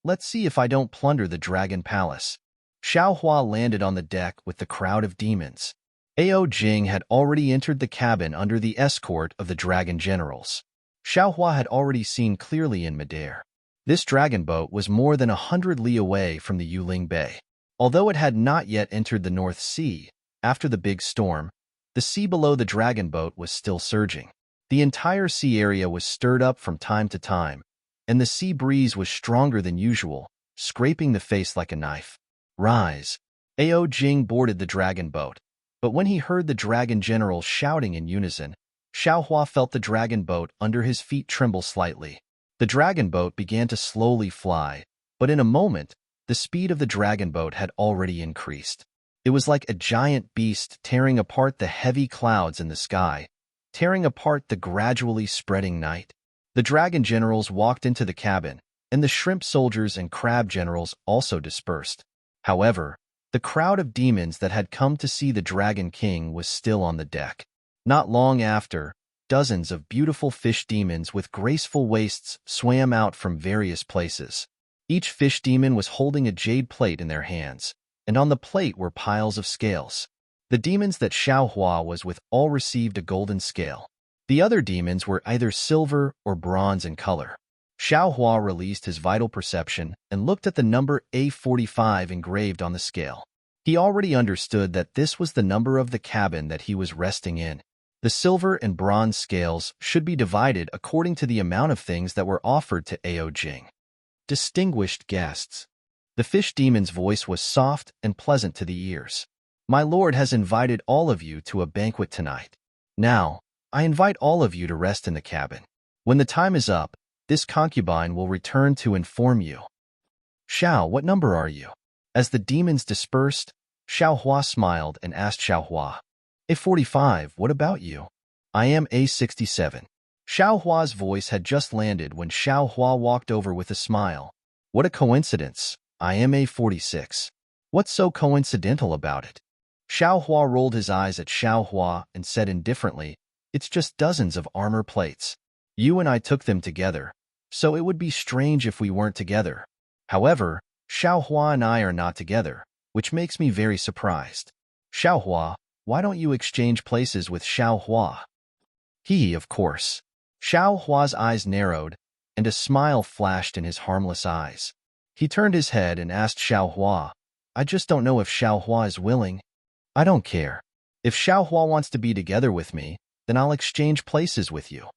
let's see if I don't plunder the Dragon Palace." Xiao Hua landed on the deck with the crowd of demons. Ao Jing had already entered the cabin under the escort of the dragon generals. Xiao Hua had already seen clearly in midair. This dragon boat was more than 100 li away from the Yuling Bay. Although it had not yet entered the North Sea, after the big storm, the sea below the dragon boat was still surging. The entire sea area was stirred up from time to time, and the sea breeze was stronger than usual, scraping the face like a knife. "Rise." Ao Jing boarded the dragon boat, but when he heard the dragon generals shouting in unison, Xiao Hua felt the dragon boat under his feet tremble slightly. The dragon boat began to slowly fly, but in a moment, the speed of the dragon boat had already increased. It was like a giant beast tearing apart the heavy clouds in the sky, tearing apart the gradually spreading night. The dragon generals walked into the cabin, and the shrimp soldiers and crab generals also dispersed. However, the crowd of demons that had come to see the Dragon King was still on the deck. Not long after, dozens of beautiful fish demons with graceful waists swam out from various places. Each fish demon was holding a jade plate in their hands, and on the plate were piles of scales. The demons that Xiao Hua was with all received a golden scale. The other demons were either silver or bronze in color. Xiao Hua released his vital perception and looked at the number A45 engraved on the scale. He already understood that this was the number of the cabin that he was resting in. The silver and bronze scales should be divided according to the amount of things that were offered to Ao Jing. Distinguished guests. The fish demon's voice was soft and pleasant to the ears. "My lord has invited all of you to a banquet tonight. Now, I invite all of you to rest in the cabin. When the time is up, this concubine will return to inform you." "Xiao, what number are you?" As the demons dispersed, Xiao Hua smiled and asked Xiao Hua, "A45, what about you?" "I am A67. Xiao Hua's voice had just landed when Xiao Hua walked over with a smile. "What a coincidence. I am A46. What's so coincidental about it?" Xiao Hua rolled his eyes at Xiao Hua and said indifferently, "It's just dozens of armor plates. You and I took them together, so it would be strange if we weren't together. However, Xiao Hua and I are not together, which makes me very surprised. Xiao Hua, why don't you exchange places with Xiao Hua?" Of course." Xiao Hua's eyes narrowed, and a smile flashed in his harmless eyes. He turned his head and asked Xiao Hua, "I just don't know if Xiao Hua is willing." "I don't care. If Xiao Hua wants to be together with me, then I'll exchange places with you."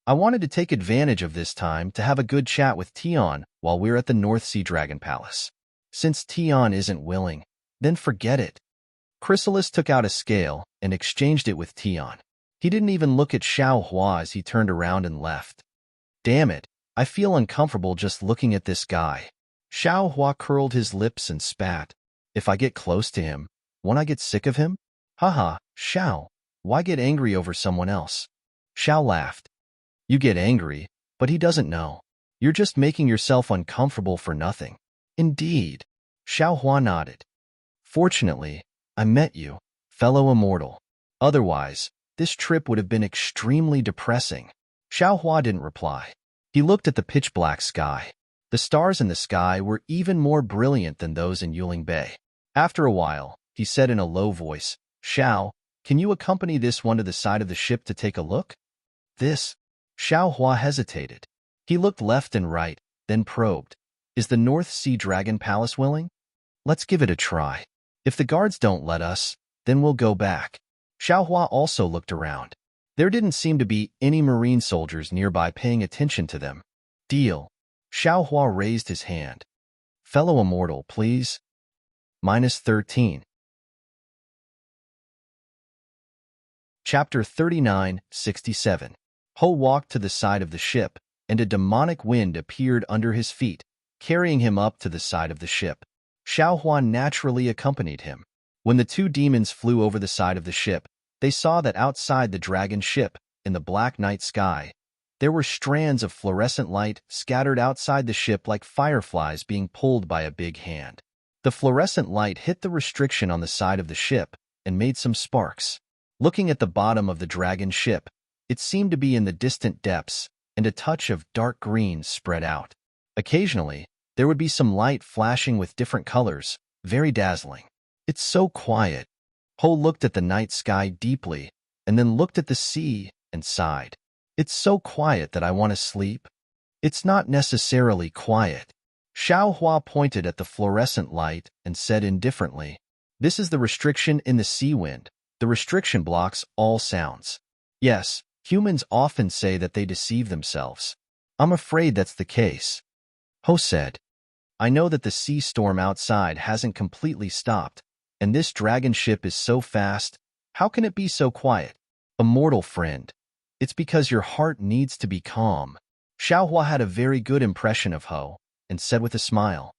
I wanted to take advantage of this time to have a good chat with Tian while we're at the North Sea Dragon Palace. Since Tian isn't willing, then forget it." Chrysalis took out a scale and exchanged it with Tian. He didn't even look at Xiao Hua as he turned around and left. "Damn it, I feel uncomfortable just looking at this guy." Xiao Hua curled his lips and spat. "If I get close to him, won't I get sick of him?" "Haha, Xiao, why get angry over someone else?" Xiao laughed. "You get angry, but he doesn't know. You're just making yourself uncomfortable for nothing." Indeed. Xiao Hua nodded. Fortunately, I met you, fellow immortal. Otherwise, this trip would have been extremely depressing. Xiao Hua didn't reply. He looked at the pitch-black sky. The stars in the sky were even more brilliant than those in Yuling Bay. After a while, he said in a low voice, Xiao, can you accompany this one to the side of the ship to take a look? This? Xiao Hua hesitated. He looked left and right, then probed. Is the North Sea Dragon Palace willing? Let's give it a try. If the guards don't let us, then we'll go back. Xiao Hua also looked around. There didn't seem to be any marine soldiers nearby paying attention to them. Deal. Xiao Hua raised his hand. Fellow immortal, please. -13. Chapter 39:67. Ho walked to the side of the ship, and a demonic wind appeared under his feet, carrying him up to the side of the ship. Xiao Hua naturally accompanied him. When the two demons flew over the side of the ship, they saw that outside the dragon ship, in the black night sky, there were strands of fluorescent light scattered outside the ship like fireflies being pulled by a big hand. The fluorescent light hit the restriction on the side of the ship and made some sparks. Looking at the bottom of the dragon ship, it seemed to be in the distant depths, and a touch of dark green spread out. Occasionally, there would be some light flashing with different colors, very dazzling. It's so quiet. Ho looked at the night sky deeply, and then looked at the sea and sighed. It's so quiet that I want to sleep. It's not necessarily quiet. Xiao Hua pointed at the fluorescent light and said indifferently, This is the restriction in the sea wind. The restriction blocks all sounds. Yes, humans often say that they deceive themselves. I'm afraid that's the case. Ho said, I know that the sea storm outside hasn't completely stopped, and this dragon ship is so fast. How can it be so quiet? Immortal friend, it's because your heart needs to be calm. Xiao Hua had a very good impression of Ho, and said with a smile,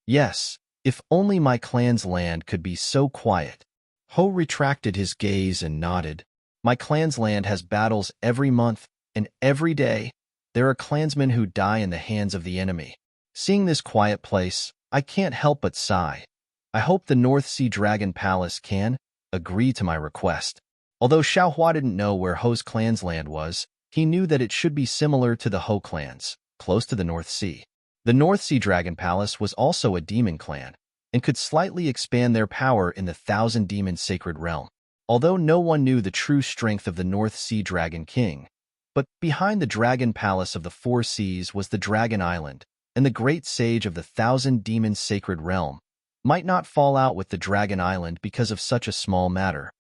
Yes, if only my clan's land could be so quiet. Ho retracted his gaze and nodded. My clan's land has battles every month, and every day, there are clansmen who die in the hands of the enemy. Seeing this quiet place, I can't help but sigh. I hope the North Sea Dragon Palace can agree to my request. Although Xiao Hua didn't know where Ho's clan's land was, he knew that it should be similar to the Ho clans, close to the North Sea. The North Sea Dragon Palace was also a demon clan, and could slightly expand their power in the Thousand Demon Sacred Realm. Although no one knew the true strength of the North Sea Dragon King, but behind the Dragon Palace of the Four Seas was the Dragon Island, and the great sage of the Thousand Demon Sacred Realm might not fall out with the Dragon Island because of such a small matter.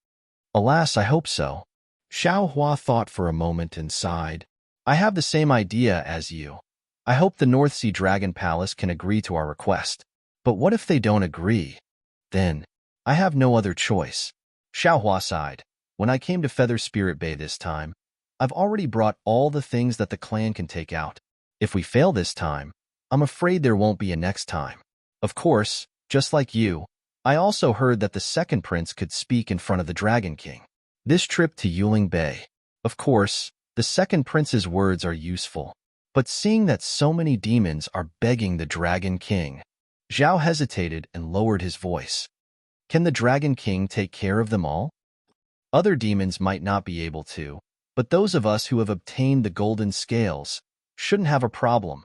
Alas, I hope so. Xiao Hua thought for a moment and sighed. I have the same idea as you. I hope the North Sea Dragon Palace can agree to our request. But what if they don't agree? Then, I have no other choice. Xiao Hua sighed. When I came to Feather Spirit Bay this time, I've already brought all the things that the clan can take out. If we fail this time, I'm afraid there won't be a next time. Of course, just like you, I also heard that the second prince could speak in front of the Dragon King. This trip to Yuling Bay. Of course, the second prince's words are useful. But seeing that so many demons are begging the Dragon King, Zhao hesitated and lowered his voice. Can the Dragon King take care of them all? Other demons might not be able to, but those of us who have obtained the golden scales shouldn't have a problem.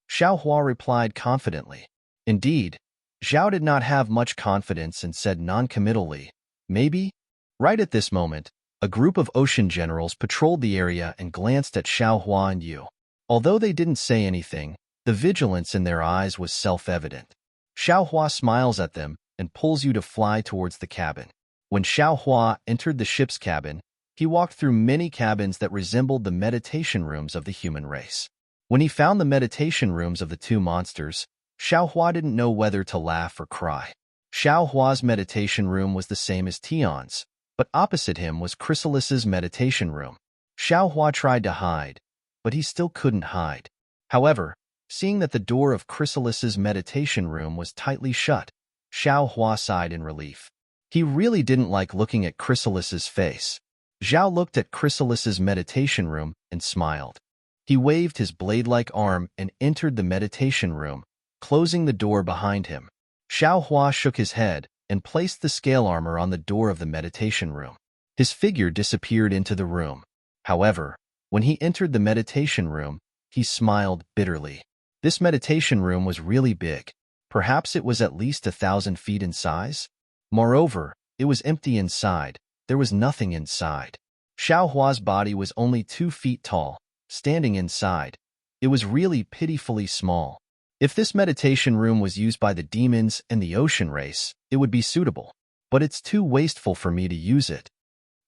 Xiao Hua replied confidently. Indeed, Zhao did not have much confidence and said non-committally, maybe? Right at this moment, a group of ocean generals patrolled the area and glanced at Xiao Hua and Yu. Although they didn't say anything, the vigilance in their eyes was self-evident. Xiao Hua smiles at them and pulls you to fly towards the cabin. When Xiao Hua entered the ship's cabin, he walked through many cabins that resembled the meditation rooms of the human race. When he found the meditation rooms of the two monsters, Xiao Hua didn't know whether to laugh or cry. Xiao Hua's meditation room was the same as Tion's, but opposite him was Chrysalis's meditation room. Xiao Hua tried to hide, but he still couldn't hide. However, seeing that the door of Chrysalis's meditation room was tightly shut, Xiao Hua sighed in relief. He really didn't like looking at Chrysalis's face. Zhao looked at Chrysalis's meditation room and smiled. He waved his blade-like arm and entered the meditation room, closing the door behind him. Xiao Hua shook his head and placed the scale armor on the door of the meditation room. His figure disappeared into the room. However, when he entered the meditation room, he smiled bitterly. This meditation room was really big. Perhaps it was at least 1,000 feet in size. Moreover, it was empty inside. There was nothing inside. Xiao Hua's body was only 2 feet tall, standing inside. It was really pitifully small. If this meditation room was used by the demons and the ocean race, it would be suitable. But it's too wasteful for me to use it.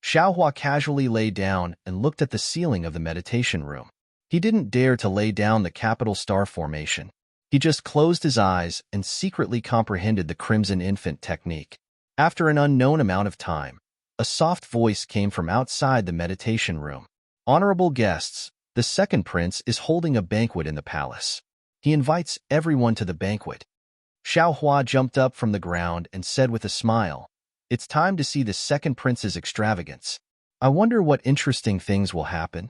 Xiao Hua casually lay down and looked at the ceiling of the meditation room. He didn't dare to lay down the capital star formation. He just closed his eyes and secretly comprehended the Crimson Infant technique. After an unknown amount of time, a soft voice came from outside the meditation room. Honorable guests, the second prince is holding a banquet in the palace. He invites everyone to the banquet. Xiao Hua jumped up from the ground and said with a smile, "It's time to see the second prince's extravagance. I wonder what interesting things will happen."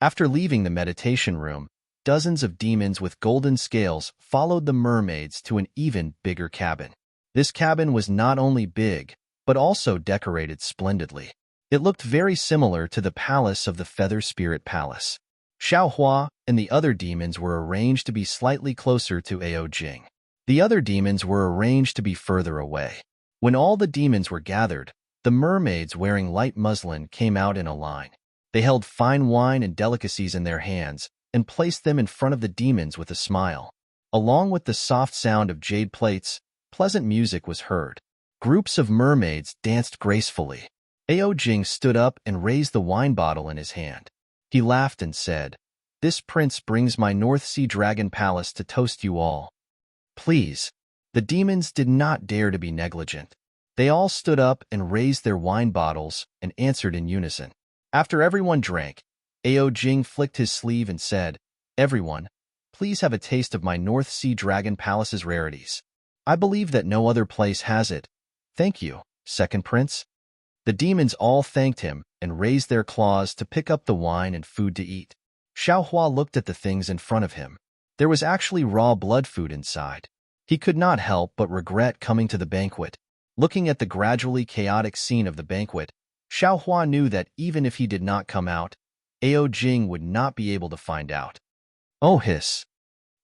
After leaving the meditation room, dozens of demons with golden scales followed the mermaids to an even bigger cabin. This cabin was not only big, but also decorated splendidly. It looked very similar to the palace of the Feather Spirit Palace. Xiao Hua and the other demons were arranged to be slightly closer to Ao Jing. The other demons were arranged to be further away. When all the demons were gathered, the mermaids wearing light muslin came out in a line. They held fine wine and delicacies in their hands and placed them in front of the demons with a smile. Along with the soft sound of jade plates, pleasant music was heard. Groups of mermaids danced gracefully. Ao Jing stood up and raised the wine bottle in his hand. He laughed and said, "This prince brings my North Sea Dragon Palace to toast you all. Please." The demons did not dare to be negligent. They all stood up and raised their wine bottles and answered in unison. After everyone drank, Ao Jing flicked his sleeve and said, "Everyone, please have a taste of my North Sea Dragon Palace's rarities. I believe that no other place has it. Thank you, second prince." The demons all thanked him and raised their claws to pick up the wine and food to eat. Xiao Hua looked at the things in front of him. There was actually raw blood food inside. He could not help but regret coming to the banquet. Looking at the gradually chaotic scene of the banquet, Xiao Hua knew that even if he did not come out, Ao Jing would not be able to find out. "Oh hiss."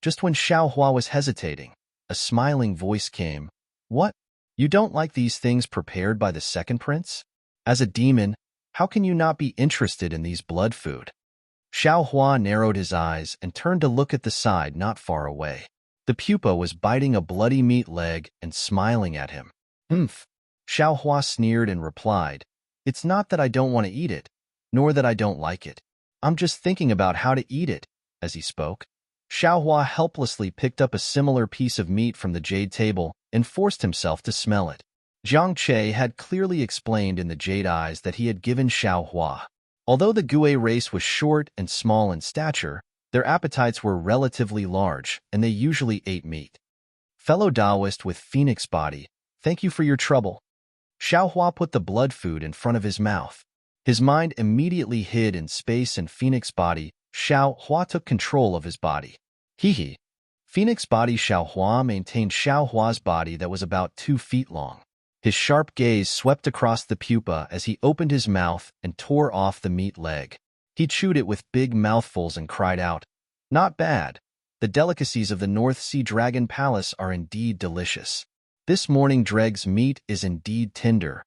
Just when Xiao Hua was hesitating, a smiling voice came. "What? You don't like these things prepared by the second prince? As a demon, how can you not be interested in these blood food?" Xiao Hua narrowed his eyes and turned to look at the side not far away. The pupa was biting a bloody meat leg and smiling at him. "Humph." Xiao Hua sneered and replied, "It's not that I don't want to eat it, nor that I don't like it. I'm just thinking about how to eat it." As he spoke, Xiao Hua helplessly picked up a similar piece of meat from the jade table and forced himself to smell it. Jiang Che had clearly explained in the jade eyes that he had given Xiao Hua. Although the Gui race was short and small in stature, their appetites were relatively large, and they usually ate meat. "Fellow Taoist with phoenix body, thank you for your trouble." Xiao Hua put the blood food in front of his mouth. His mind immediately hid in space and phoenix body. Xiao Hua took control of his body. Hee. Phoenix body Xiao Hua maintained Xiao Hua's body that was about 2 feet long. His sharp gaze swept across the pupa as he opened his mouth and tore off the meat leg. He chewed it with big mouthfuls and cried out, "Not bad. The delicacies of the North Sea Dragon Palace are indeed delicious. This morning Dreg's meat is indeed tender.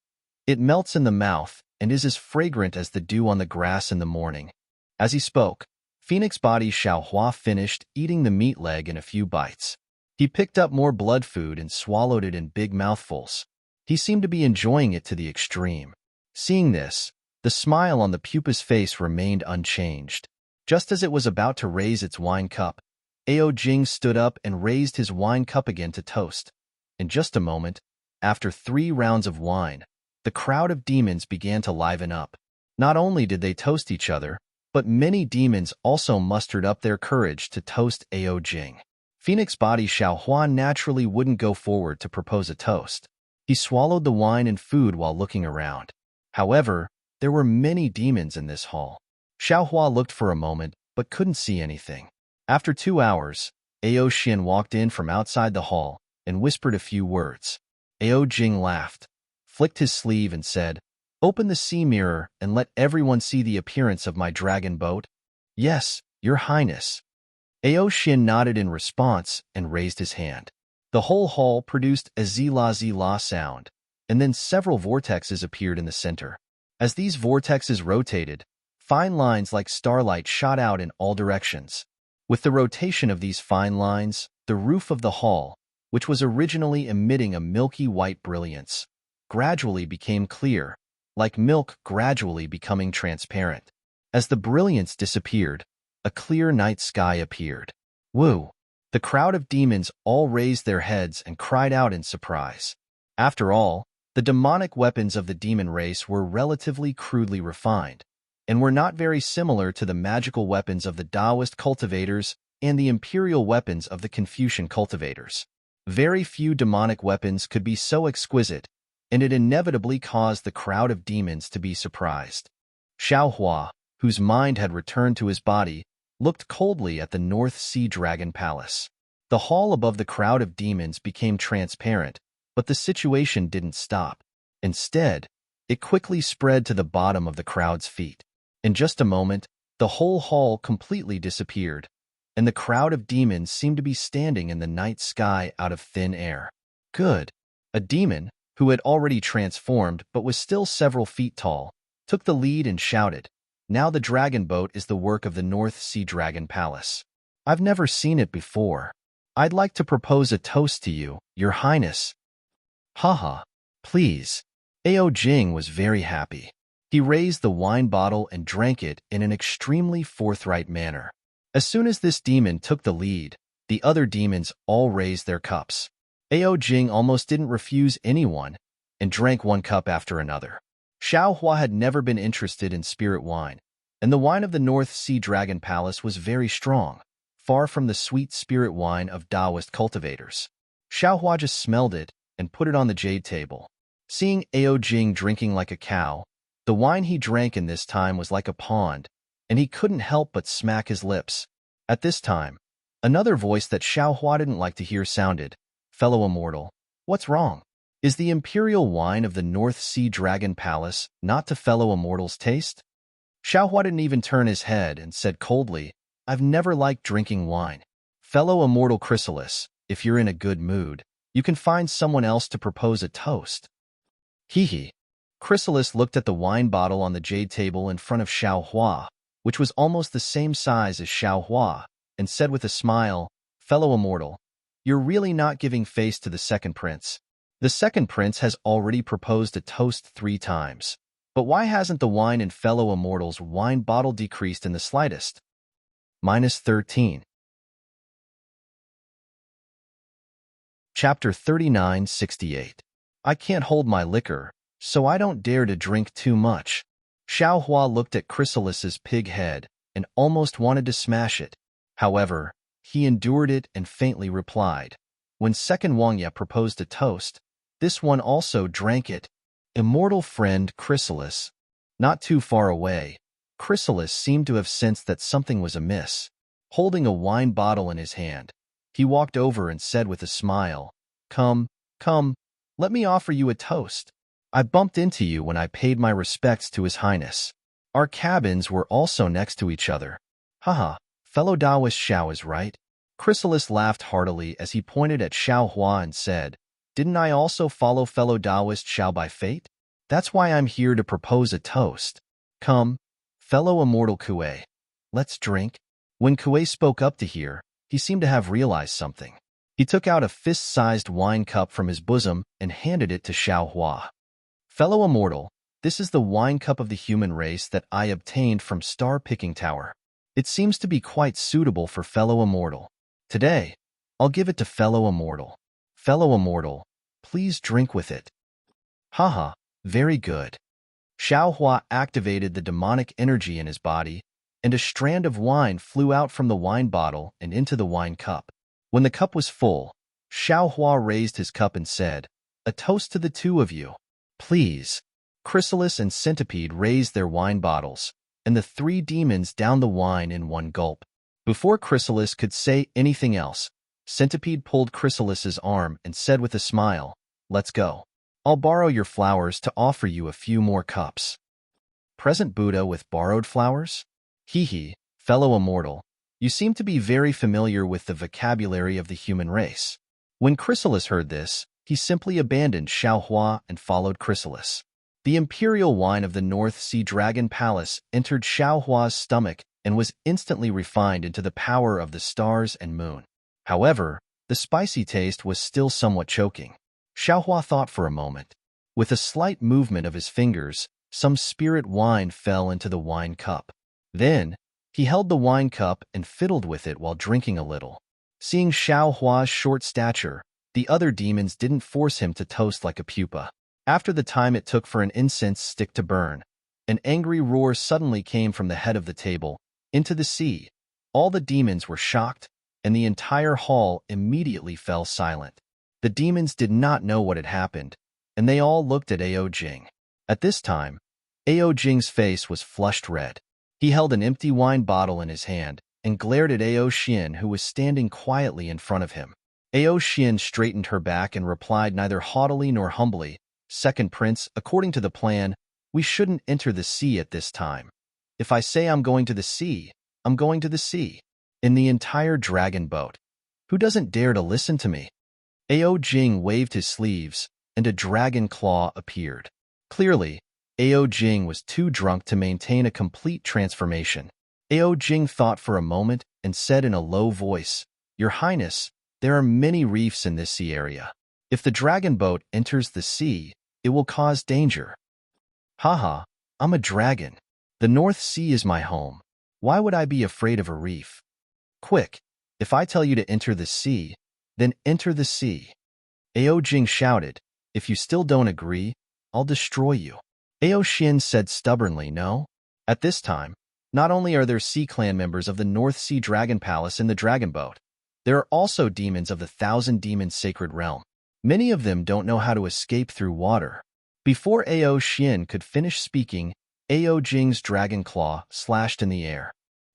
It melts in the mouth and is as fragrant as the dew on the grass in the morning." As he spoke, Phoenix body Xiao Hua finished eating the meat leg in a few bites. He picked up more blood food and swallowed it in big mouthfuls. He seemed to be enjoying it to the extreme. Seeing this, the smile on the pupa's face remained unchanged. Just as it was about to raise its wine cup, Ao Jing stood up and raised his wine cup again to toast. In just a moment, after 3 rounds of wine, the crowd of demons began to liven up. Not only did they toast each other, but many demons also mustered up their courage to toast Ao Jing. Phoenix body Xiao Hua naturally wouldn't go forward to propose a toast. He swallowed the wine and food while looking around. However, there were many demons in this hall. Xiao Hua looked for a moment, but couldn't see anything. After 2 hours, Ao Xin walked in from outside the hall and whispered a few words. Ao Jing laughed, flicked his sleeve and said, "Open the sea mirror and let everyone see the appearance of my dragon boat." "Yes, Your Highness." Ao Xin nodded in response and raised his hand. The whole hall produced a zila sound, and then several vortexes appeared in the center. As these vortexes rotated, fine lines like starlight shot out in all directions. With the rotation of these fine lines, the roof of the hall, which was originally emitting a milky white brilliance, gradually became clear, like milk gradually becoming transparent. As the brilliance disappeared, a clear night sky appeared. Woo! The crowd of demons all raised their heads and cried out in surprise. After all, the demonic weapons of the demon race were relatively crudely refined, and were not very similar to the magical weapons of the Taoist cultivators and the imperial weapons of the Confucian cultivators. Very few demonic weapons could be so exquisite, and it inevitably caused the crowd of demons to be surprised. Xiaohua, whose mind had returned to his body, looked coldly at the North Sea Dragon Palace. The hall above the crowd of demons became transparent, but the situation didn't stop. Instead, it quickly spread to the bottom of the crowd's feet. In just a moment, the whole hall completely disappeared, and the crowd of demons seemed to be standing in the night sky out of thin air. Good. A demon, who had already transformed but was still several feet tall, took the lead and shouted, "Now the dragon boat is the work of the North Sea Dragon Palace. I've never seen it before. I'd like to propose a toast to you, Your Highness." Haha, please. Ao Jing was very happy. He raised the wine bottle and drank it in an extremely forthright manner. As soon as this demon took the lead, the other demons all raised their cups. Ao Jing almost didn't refuse anyone and drank one cup after another. Xiaohua had never been interested in spirit wine, and the wine of the North Sea Dragon Palace was very strong, far from the sweet spirit wine of Taoist cultivators. Xiaohua just smelled it and put it on the jade table. Seeing Ao Jing drinking like a cow, the wine he drank in this time was like a pond, and he couldn't help but smack his lips. At this time, another voice that Xiaohua didn't like to hear sounded, "Fellow immortal, what's wrong? Is the imperial wine of the North Sea Dragon Palace not to fellow immortals' taste?" Xiaohua didn't even turn his head and said coldly, "I've never liked drinking wine. Fellow immortal Chrysalis, if you're in a good mood, you can find someone else to propose a toast." Hee. Chrysalis looked at the wine bottle on the jade table in front of Xiaohua, which was almost the same size as Xiaohua, and said with a smile, "Fellow immortal, you're really not giving face to the second prince. The second prince has already proposed a toast 3 times. But why hasn't the wine in fellow immortal's wine bottle decreased in the slightest?" -13. Chapter 3968. I can't hold my liquor, so I don't dare to drink too much. Xiaohua looked at Chrysalis's pig head and almost wanted to smash it. However, he endured it and faintly replied. When second Wangya proposed a toast, this one also drank it. Immortal friend Chrysalis. Not too far away, Chrysalis seemed to have sensed that something was amiss. Holding a wine bottle in his hand, he walked over and said with a smile, Come, let me offer you a toast. I bumped into you when I paid my respects to His Highness. Our cabins were also next to each other. Haha, fellow Taoist Xiao is right." Chrysalis laughed heartily as he pointed at Xiaohua and said, "Didn't I also follow fellow Taoist Xiao by fate? That's why I'm here to propose a toast. Come, fellow immortal Kuei, let's drink." When Kuei spoke up to hear, he seemed to have realized something. He took out a fist-sized wine cup from his bosom and handed it to Xiaohua. "Fellow immortal, this is the wine cup of the human race that I obtained from Star Picking Tower. It seems to be quite suitable for fellow immortal. Today, I'll give it to fellow immortal. Fellow immortal, please drink with it." Haha, very good. Xiaohua activated the demonic energy in his body, and a strand of wine flew out from the wine bottle and into the wine cup. When the cup was full, Xiaohua raised his cup and said, "A toast to the two of you. Please." Chrysalis and Centipede raised their wine bottles, and the 3 demons downed the wine in one gulp. Before Chrysalis could say anything else, Centipede pulled Chrysalis's arm and said with a smile, "Let's go. I'll borrow your flowers to offer you a few more cups." Present Buddha with borrowed flowers? Hee hee, fellow immortal, you seem to be very familiar with the vocabulary of the human race. When Chrysalis heard this, he simply abandoned Xiaohua and followed Chrysalis. The imperial wine of the North Sea Dragon Palace entered Xiaohua's stomach and was instantly refined into the power of the stars and moon. However, the spicy taste was still somewhat choking. Xiaohua thought for a moment. With a slight movement of his fingers, some spirit wine fell into the wine cup. Then, he held the wine cup and fiddled with it while drinking a little. Seeing Xiaohua's short stature, the other demons didn't force him to toast like a pupa. After the time it took for an incense stick to burn, an angry roar suddenly came from the head of the table, into the sea. All the demons were shocked, and the entire hall immediately fell silent. The demons did not know what had happened, and they all looked at Ao Jing. At this time, Ao Jing's face was flushed red. He held an empty wine bottle in his hand and glared at Ao Xian, who was standing quietly in front of him. Ao Xian straightened her back and replied neither haughtily nor humbly, "Second Prince, according to the plan, we shouldn't enter the sea at this time. If I say I'm going to the sea, I'm going to the sea. In the entire dragon boat. Who doesn't dare to listen to me?" Ao Jing waved his sleeves, and a dragon claw appeared. Clearly, Ao Jing was too drunk to maintain a complete transformation. Ao Jing thought for a moment and said in a low voice, "Your Highness, there are many reefs in this sea area. If the dragon boat enters the sea, it will cause danger." "Haha, I'm a dragon. The North Sea is my home. Why would I be afraid of a reef? Quick, if I tell you to enter the sea, then enter the sea." Ao Jing shouted, "If you still don't agree, I'll destroy you." Ao Xian said stubbornly, "No." At this time, not only are there Sea Clan members of the North Sea Dragon Palace in the dragon boat, there are also demons of the Thousand Demons Sacred Realm. Many of them don't know how to escape through water. Before Ao Xian could finish speaking, Ao Jing's dragon claw slashed in the air.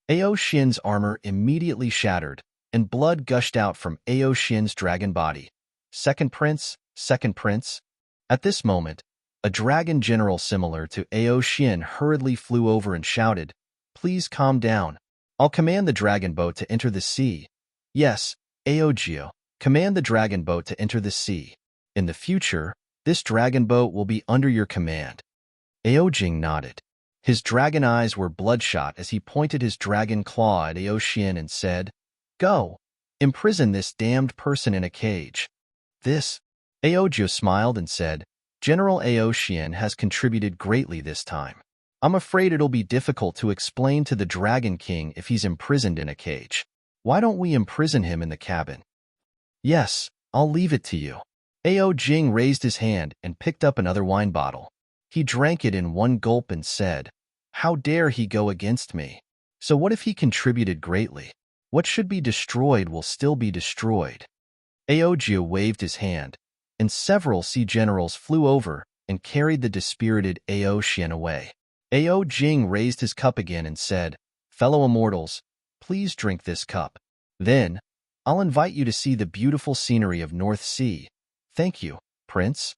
Ao Xian's armor immediately shattered, and blood gushed out from Ao Xian's dragon body. "Second Prince, Second Prince." At this moment, a dragon general similar to Ao Xian hurriedly flew over and shouted, "Please calm down. I'll command the dragon boat to enter the sea." "Yes, Ao Geo, command the dragon boat to enter the sea. In the future, this dragon boat will be under your command." Ao Jing nodded. His dragon eyes were bloodshot as he pointed his dragon claw at Ao Xian and said, "Go, imprison this damned person in a cage." This, Ao Geo smiled and said, "General Ao Xian has contributed greatly this time. I'm afraid it'll be difficult to explain to the Dragon King if he's imprisoned in a cage. Why don't we imprison him in the cabin?" "Yes, I'll leave it to you." Ao Jing raised his hand and picked up another wine bottle. He drank it in one gulp and said, "How dare he go against me? So what if he contributed greatly? What should be destroyed will still be destroyed." Ao Geo waved his hand, and several sea generals flew over and carried the dispirited Ao Xian away. Ao Jing raised his cup again and said, "Fellow immortals, please drink this cup. Then, I'll invite you to see the beautiful scenery of North Sea." "Thank you, Prince."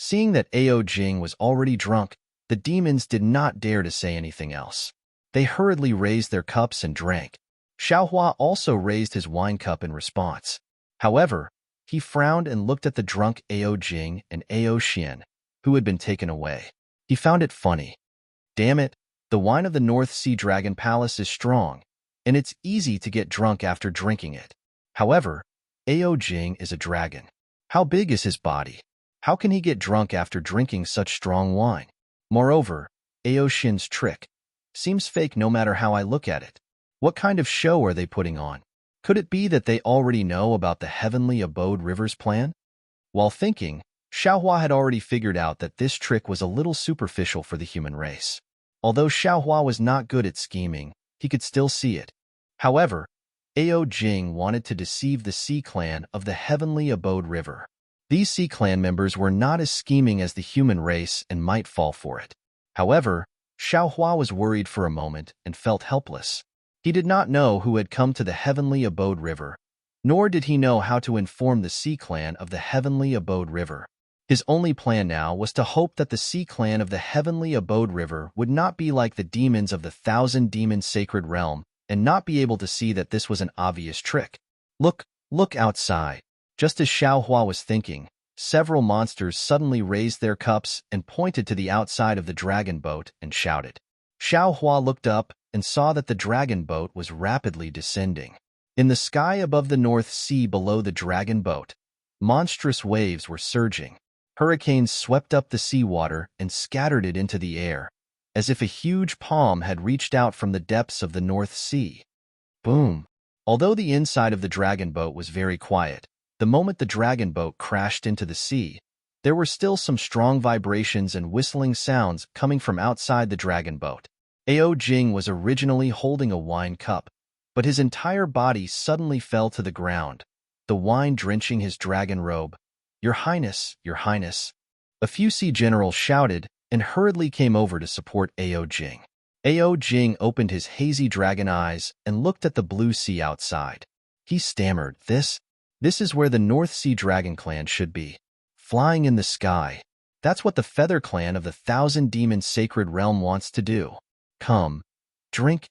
Seeing that Ao Jing was already drunk, the demons did not dare to say anything else. They hurriedly raised their cups and drank. Xiaohua also raised his wine cup in response. However, he frowned and looked at the drunk Ao Jing and Ao Xian, who had been taken away. He found it funny. Damn it, the wine of the North Sea Dragon Palace is strong, and it's easy to get drunk after drinking it. However, Ao Jing is a dragon. How big is his body? How can he get drunk after drinking such strong wine? Moreover, Ao Xian's trick seems fake no matter how I look at it. What kind of show are they putting on? Could it be that they already know about the Heavenly Abode Rivers plan? While thinking, Xiaohua had already figured out that this trick was a little superficial for the human race. Although Xiaohua was not good at scheming, he could still see it. However, Ao Jing wanted to deceive the Sea Clan of the Heavenly Abode River. These Sea Clan members were not as scheming as the human race and might fall for it. However, Xiaohua was worried for a moment and felt helpless. He did not know who had come to the Heavenly Abode River, nor did he know how to inform the Sea Clan of the Heavenly Abode River. His only plan now was to hope that the Sea Clan of the Heavenly Abode River would not be like the demons of the Thousand Demon Sacred Realm and not be able to see that this was an obvious trick. Look outside. Just as Xiaohua was thinking, several monsters suddenly raised their cups and pointed to the outside of the dragon boat and shouted. Xiaohua looked up and saw that the dragon boat was rapidly descending. In the sky above the North Sea below the dragon boat, monstrous waves were surging. Hurricanes swept up the seawater and scattered it into the air, as if a huge palm had reached out from the depths of the North Sea. Boom! Although the inside of the dragon boat was very quiet, the moment the dragon boat crashed into the sea, there were still some strong vibrations and whistling sounds coming from outside the dragon boat. Ao Jing was originally holding a wine cup, but his entire body suddenly fell to the ground, the wine drenching his dragon robe. Your Highness, Your Highness. A few sea generals shouted and hurriedly came over to support Ao Jing. Ao Jing opened his hazy dragon eyes and looked at the blue sea outside. He stammered, This is where the North Sea Dragon Clan should be. Flying in the sky. That's what the Feather Clan of the Thousand Demon Sacred Realm wants to do. Come, drink.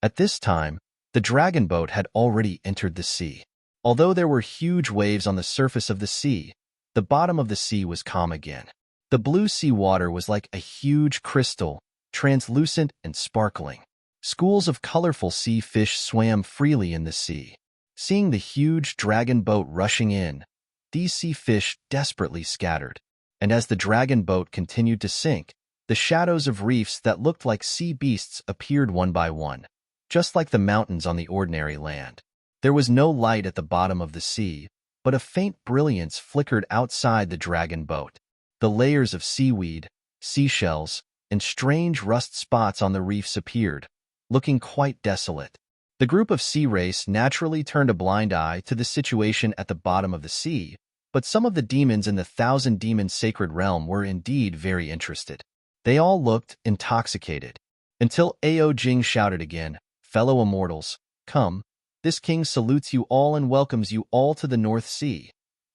At this time, the dragon boat had already entered the sea. Although there were huge waves on the surface of the sea, the bottom of the sea was calm again. The blue sea water was like a huge crystal, translucent and sparkling. Schools of colorful sea fish swam freely in the sea. Seeing the huge dragon boat rushing in, these sea fish desperately scattered. And as the dragon boat continued to sink, the shadows of reefs that looked like sea beasts appeared one by one, just like the mountains on the ordinary land. There was no light at the bottom of the sea, but a faint brilliance flickered outside the dragon boat. The layers of seaweed, seashells, and strange rust spots on the reefs appeared, looking quite desolate. The group of sea race naturally turned a blind eye to the situation at the bottom of the sea, but some of the demons in the Thousand Demon Sacred Realm were indeed very interested. They all looked intoxicated, until Ao Jing shouted again, Fellow immortals, come. This king salutes you all and welcomes you all to the North Sea.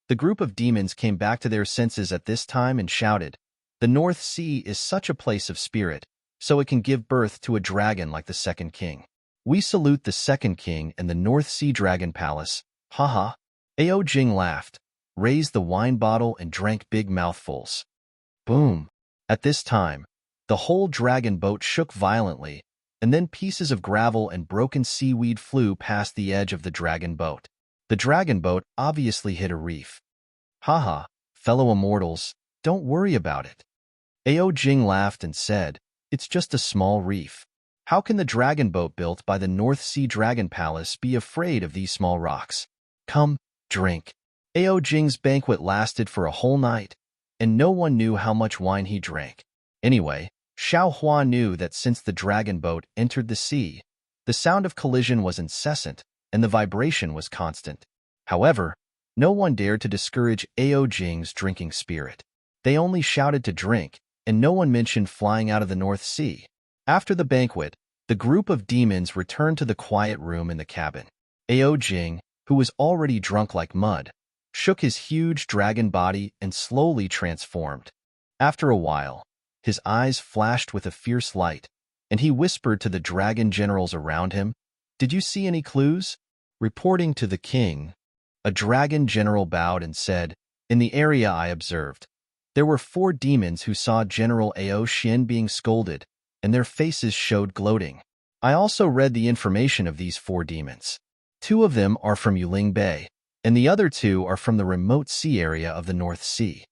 The group of demons came back to their senses at this time and shouted, The North Sea is such a place of spirit, so it can give birth to a dragon like the second king. We salute the second king and the North Sea Dragon Palace. Haha. Ao Jing laughed, raised the wine bottle and drank big mouthfuls. Boom. At this time, the whole dragon boat shook violently, and then pieces of gravel and broken seaweed flew past the edge of the dragon boat. The dragon boat obviously hit a reef. Haha, fellow immortals, don't worry about it. Ao Jing laughed and said, It's just a small reef. How can the dragon boat built by the North Sea Dragon Palace be afraid of these small rocks? Come, drink. Ao Jing's banquet lasted for a whole night, and no one knew how much wine he drank. Anyway, Xiaohua knew that since the dragon boat entered the sea, the sound of collision was incessant and the vibration was constant. However, no one dared to discourage Ao Jing's drinking spirit. They only shouted to drink, and no one mentioned flying out of the North Sea. After the banquet, the group of demons returned to the quiet room in the cabin. Ao Jing, who was already drunk like mud, shook his huge dragon body and slowly transformed. After a while, his eyes flashed with a fierce light, and he whispered to the dragon generals around him, Did you see any clues? Reporting to the king, a dragon general bowed and said, In the area I observed, there were 4 demons who saw General Ao Xin being scolded, and their faces showed gloating. I also read the information of these 4 demons. 2 of them are from Yuling Bay, and the other 2 are from the remote sea area of the North Sea.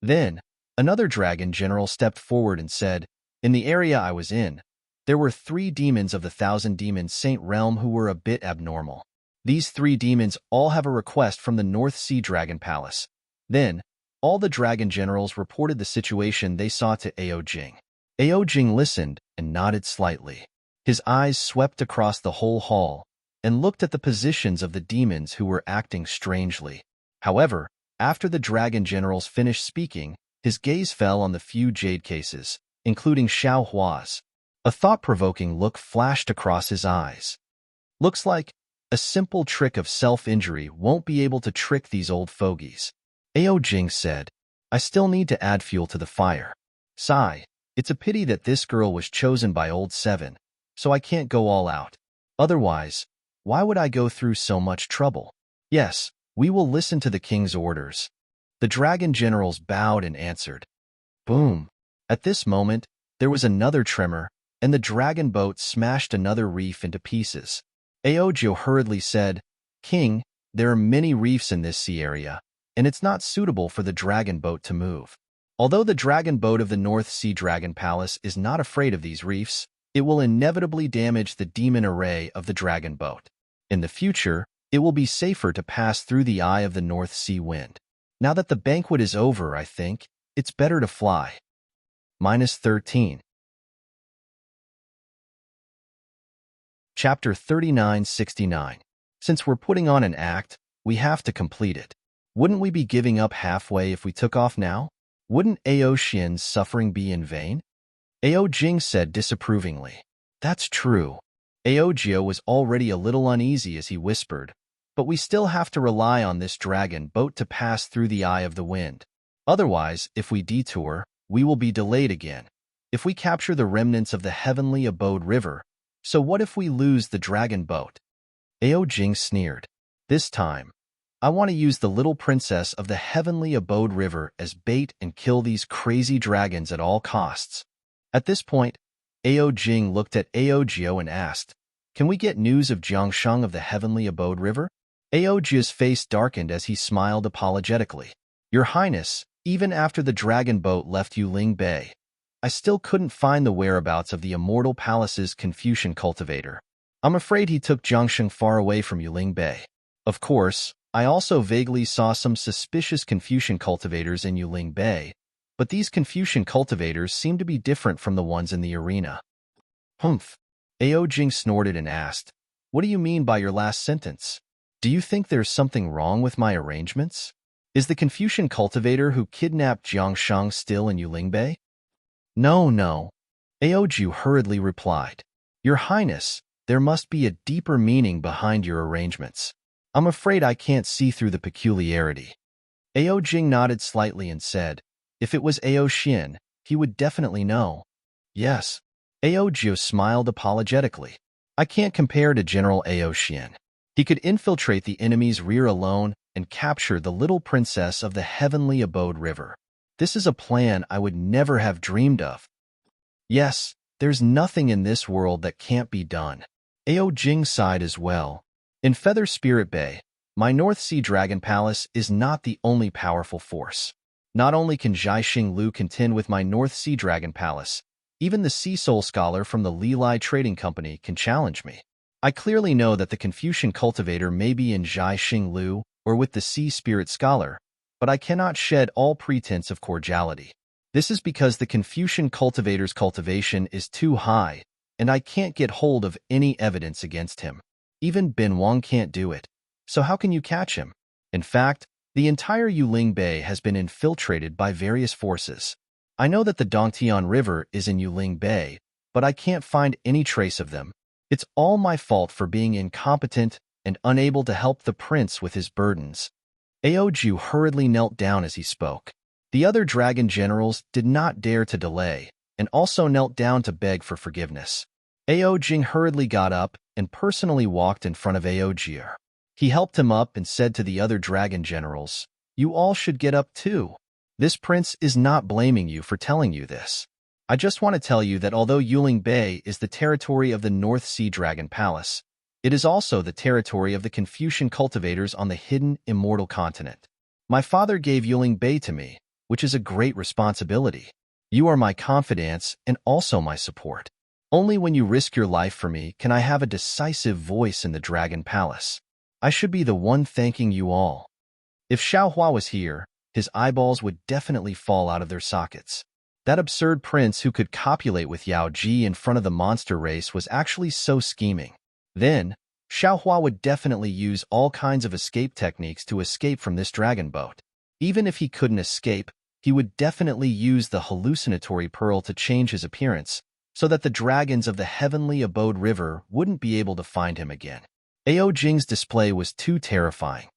Then, another dragon general stepped forward and said, In the area I was in, there were 3 demons of the Thousand Demon Saint Realm who were a bit abnormal. These 3 demons all have a request from the North Sea Dragon Palace. Then, all the dragon generals reported the situation they saw to Ao Jing. Ao Jing listened and nodded slightly. His eyes swept across the whole hall and looked at the positions of the demons who were acting strangely. However, after the dragon generals finished speaking, his gaze fell on the few jade cases, including Xiaohua's. A thought-provoking look flashed across his eyes. Looks like a simple trick of self-injury won't be able to trick these old fogies. Ao Jing said, I still need to add fuel to the fire. Sigh, it's a pity that this girl was chosen by old Seven, so I can't go all out. Otherwise, why would I go through so much trouble? Yes, we will listen to the king's orders. The dragon generals bowed and answered. Boom! At this moment, there was another tremor, and the dragon boat smashed another reef into pieces. Aojo hurriedly said, King, there are many reefs in this sea area, and it's not suitable for the dragon boat to move. Although the dragon boat of the North Sea Dragon Palace is not afraid of these reefs, it will inevitably damage the demon array of the dragon boat. In the future, it will be safer to pass through the eye of the North Sea wind. Now that the banquet is over, I think, it's better to fly. -13. Chapter 3969. Since we're putting on an act, we have to complete it. Wouldn't we be giving up halfway if we took off now? Wouldn't Ao Xian's suffering be in vain? Ao Jing said disapprovingly. That's true. Ao Jio was already a little uneasy as he whispered, but we still have to rely on this dragon boat to pass through the eye of the wind. Otherwise, if we detour, we will be delayed again. If we capture the remnants of the heavenly abode river, so what if we lose the dragon boat? Ao Jing sneered. This time, I want to use the little princess of the heavenly abode river as bait and kill these crazy dragons at all costs. At this point, Ao Jing looked at Ao Jio and asked, Can we get news of Jiangsheng of the heavenly abode river? Ao Jio's face darkened as he smiled apologetically. Your Highness, even after the dragon boat left Yuling Bay, I still couldn't find the whereabouts of the Immortal Palace's Confucian cultivator. I'm afraid he took Jiangsheng far away from Yuling Bay. Of course, I also vaguely saw some suspicious Confucian cultivators in Yuling Bay, but these Confucian cultivators seem to be different from the ones in the arena. Humph. Ao Jing snorted and asked, What do you mean by your last sentence? Do you think there's something wrong with my arrangements? Is the Confucian cultivator who kidnapped Jiangsheng still in Yuling Bay? No. Ao Jiu hurriedly replied. Your Highness, there must be a deeper meaning behind your arrangements. I'm afraid I can't see through the peculiarity. Ao Jing nodded slightly and said, If it was Ao Xian, he would definitely know. Yes. Ao Jiu smiled apologetically. I can't compare to General Ao Xian. He could infiltrate the enemy's rear alone and capture the little princess of the heavenly abode river. This is a plan I would never have dreamed of. Yes, there's nothing in this world that can't be done. Ao Jing sighed as well. In Feather Spirit Bay, my North Sea Dragon Palace is not the only powerful force. Not only can Zhai Xing Lu contend with my North Sea Dragon Palace, even the Sea Soul Scholar from the Li Lai Trading Company can challenge me. I clearly know that the Confucian cultivator may be in Zhai Xing Lu or with the Sea Spirit Scholar, but I cannot shed all pretense of cordiality. This is because the Confucian cultivator's cultivation is too high, and I can't get hold of any evidence against him. Even Bin Wang can't do it, so how can you catch him? In fact, the entire Yuling Bay has been infiltrated by various forces. I know that the Dongtian River is in Yuling Bay, but I can't find any trace of them. It's all my fault for being incompetent and unable to help the prince with his burdens. Ao Jiu hurriedly knelt down as he spoke. The other dragon generals did not dare to delay, and also knelt down to beg for forgiveness. Ao Jing hurriedly got up and personally walked in front of Ao Jiu. He helped him up and said to the other dragon generals, You all should get up too. This prince is not blaming you for telling you this. I just want to tell you that although Yuling Bay is the territory of the North Sea Dragon Palace, it is also the territory of the Confucian cultivators on the hidden immortal continent. My father gave Yuling Bay to me, which is a great responsibility. You are my confidants and also my support. Only when you risk your life for me can I have a decisive voice in the Dragon Palace. I should be the one thanking you all. If Xiaohua was here, his eyeballs would definitely fall out of their sockets. That absurd prince who could copulate with Yao Ji in front of the monster race was actually so scheming. Then, Xiaohua would definitely use all kinds of escape techniques to escape from this dragon boat. Even if he couldn't escape, he would definitely use the hallucinatory pearl to change his appearance, so that the dragons of the heavenly abode river wouldn't be able to find him again. Ao Jing's display was too terrifying.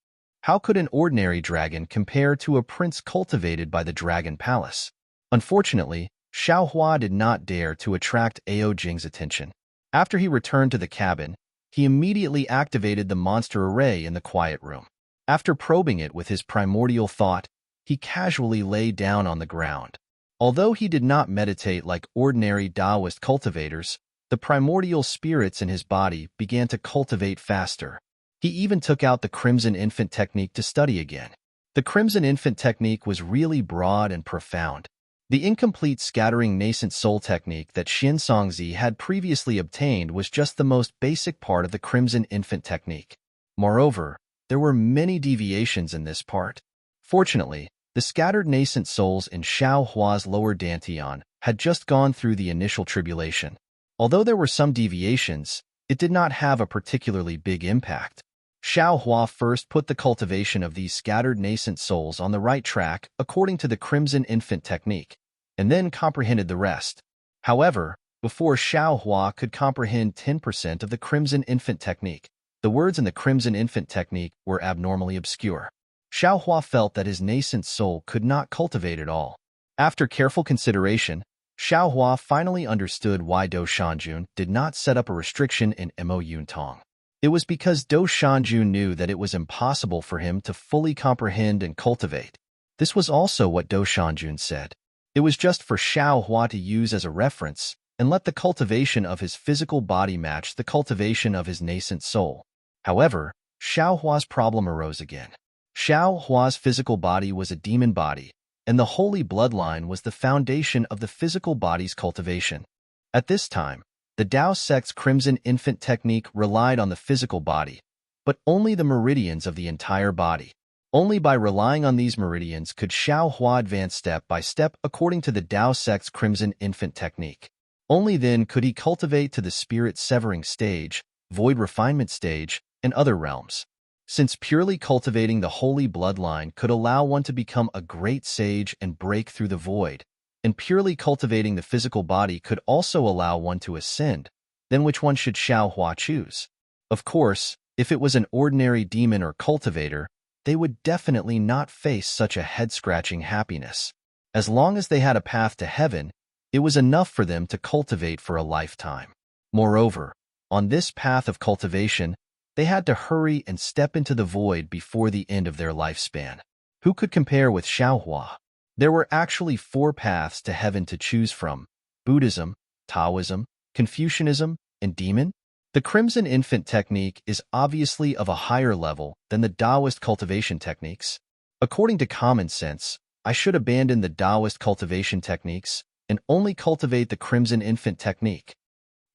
How could an ordinary dragon compare to a prince cultivated by the Dragon Palace? Unfortunately, Xiaohua did not dare to attract Ao Jing's attention. After he returned to the cabin, he immediately activated the monster array in the quiet room. After probing it with his primordial thought, he casually lay down on the ground. Although he did not meditate like ordinary Taoist cultivators, the primordial spirits in his body began to cultivate faster. He even took out the Crimson Infant technique to study again. The Crimson Infant technique was really broad and profound. The incomplete scattering nascent soul technique that Xin Songzi had previously obtained was just the most basic part of the Crimson Infant technique. Moreover, there were many deviations in this part. Fortunately, the scattered nascent souls in Xiao Hua's lower dantian had just gone through the initial tribulation. Although there were some deviations, it did not have a particularly big impact. Xiao Hua first put the cultivation of these scattered nascent souls on the right track according to the Crimson Infant technique, and then comprehended the rest. However, before Xiao Hua could comprehend 10% of the Crimson Infant technique, the words in the Crimson Infant technique were abnormally obscure. Xiao Hua felt that his nascent soul could not cultivate at all. After careful consideration, Xiao Hua finally understood why Do Shanjun did not set up a restriction in Mo Yuntong. It was because Do Shanjun knew that it was impossible for him to fully comprehend and cultivate. This was also what Do Shanjun said. It was just for Xiao Hua to use as a reference and let the cultivation of his physical body match the cultivation of his nascent soul. However, Xiao Hua's problem arose again. Xiao Hua's physical body was a demon body, and the holy bloodline was the foundation of the physical body's cultivation. At this time, the Tao sect's Crimson Infant technique relied on the physical body, but only the meridians of the entire body. Only by relying on these meridians could Xiao Hua advance step by step according to the Tao sect's Crimson Infant technique. Only then could he cultivate to the spirit-severing stage, void refinement stage, and other realms. Since purely cultivating the holy bloodline could allow one to become a great sage and break through the void, and purely cultivating the physical body could also allow one to ascend, then which one should Xiao Hua choose? Of course, if it was an ordinary demon or cultivator, they would definitely not face such a head-scratching happiness. As long as they had a path to heaven, it was enough for them to cultivate for a lifetime. Moreover, on this path of cultivation, they had to hurry and step into the void before the end of their lifespan. Who could compare with Xiao Hua? There were actually 4 paths to heaven to choose from: Buddhism, Taoism, Confucianism, and Demon. The Crimson Infant technique is obviously of a higher level than the Taoist cultivation techniques. According to common sense, I should abandon the Taoist cultivation techniques and only cultivate the Crimson Infant technique.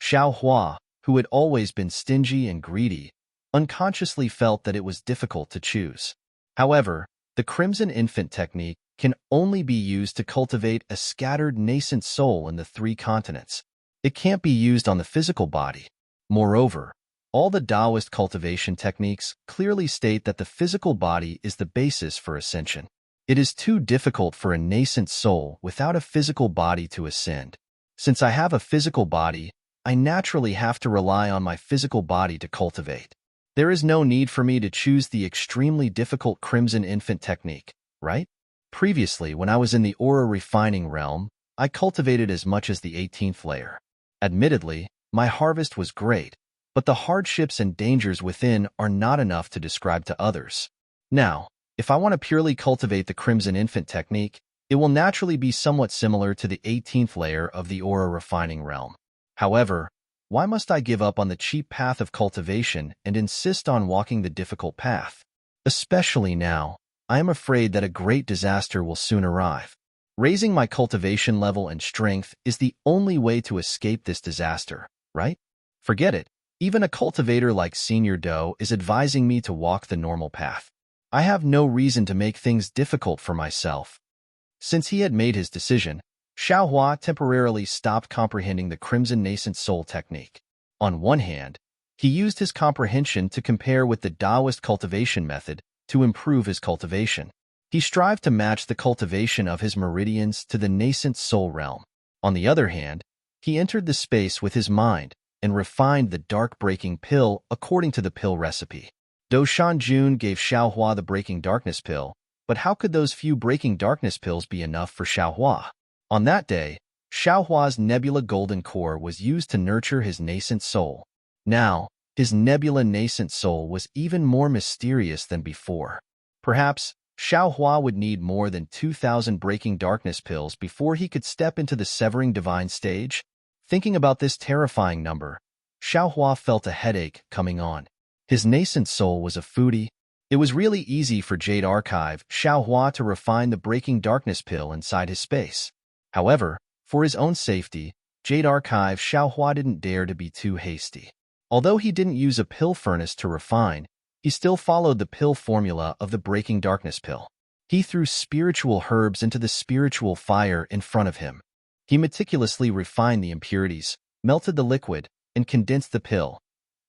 Xiao Hua, who had always been stingy and greedy, unconsciously felt that it was difficult to choose. However, the Crimson Infant technique can only be used to cultivate a scattered nascent soul in the 3 continents. It can't be used on the physical body. Moreover, all the Taoist cultivation techniques clearly state that the physical body is the basis for ascension. It is too difficult for a nascent soul without a physical body to ascend. Since I have a physical body, I naturally have to rely on my physical body to cultivate. There is no need for me to choose the extremely difficult Crimson Infant technique, right? Previously, when I was in the aura refining realm, I cultivated as much as the 18th layer. Admittedly, my harvest was great, but the hardships and dangers within are not enough to describe to others. Now, if I want to purely cultivate the Crimson Infant technique, it will naturally be somewhat similar to the 18th layer of the aura refining realm. However, why must I give up on the cheap path of cultivation and insist on walking the difficult path? Especially now, I am afraid that a great disaster will soon arrive. Raising my cultivation level and strength is the only way to escape this disaster, right? Forget it. Even a cultivator like Senior Do is advising me to walk the normal path. I have no reason to make things difficult for myself. Since he had made his decision, Xiao Hua temporarily stopped comprehending the Crimson Nascent Soul technique. On one hand, he used his comprehension to compare with the Taoist cultivation method to improve his cultivation. He strived to match the cultivation of his meridians to the nascent soul realm. On the other hand, He entered the space with his mind and refined the dark breaking pill according to the pill recipe. Do Jun gave Xiaohua the breaking darkness pill, but how could those few breaking darkness pills be enough for Xiaohua? On that day, Xiaohua's nebula golden core was used to nurture his nascent soul. Now, his nebula nascent soul was even more mysterious than before. Perhaps Xiaohua would need more than 2,000 breaking darkness pills before he could step into the severing divine stage. Thinking about this terrifying number, Xiaohua felt a headache coming on. His nascent soul was a foodie. It was really easy for Jade Archive Xiaohua to refine the breaking darkness pill inside his space. However, for his own safety, Jade Archive Xiaohua didn't dare to be too hasty. Although he didn't use a pill furnace to refine, he still followed the pill formula of the breaking darkness pill. He threw spiritual herbs into the spiritual fire in front of him. He meticulously refined the impurities, melted the liquid, and condensed the pill.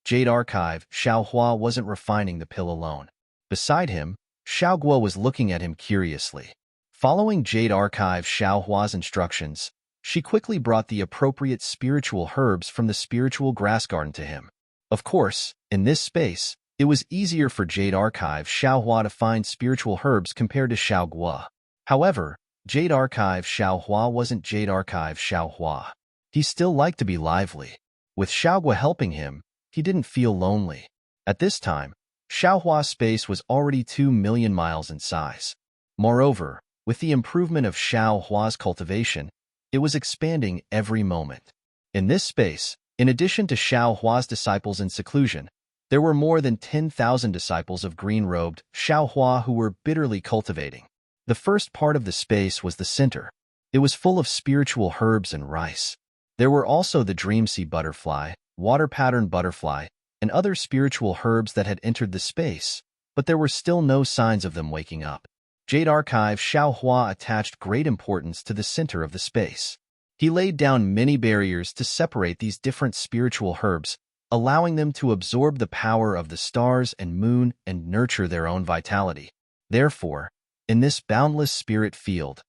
Jade Archive Xiaohua wasn't refining the pill alone. Beside him, Xiaoguo was looking at him curiously. Following Jade Archive Xiaohua's instructions, she quickly brought the appropriate spiritual herbs from the spiritual grass garden to him. Of course, in this space, it was easier for Jade Archive Xiaohua to find spiritual herbs compared to Xiaoguo. However, Jade Archive Xiaohua wasn't Jade Archive Xiaohua. He still liked to be lively. With Xiaoguo helping him, he didn't feel lonely. At this time, Xiaohua's space was already 2 million miles in size. Moreover, with the improvement of Xiaohua's cultivation, it was expanding every moment. In this space, in addition to Xiaohua's disciples in seclusion, there were more than 10,000 disciples of green-robed Xiaohua who were bitterly cultivating. The first part of the space was the center. It was full of spiritual herbs and rice. There were also the dream sea butterfly, water pattern butterfly, and other spiritual herbs that had entered the space, but there were still no signs of them waking up. Jade Archive Xiaohua attached great importance to the center of the space. He laid down many barriers to separate these different spiritual herbs, allowing them to absorb the power of the stars and moon and nurture their own vitality. Therefore, in this boundless spirit field,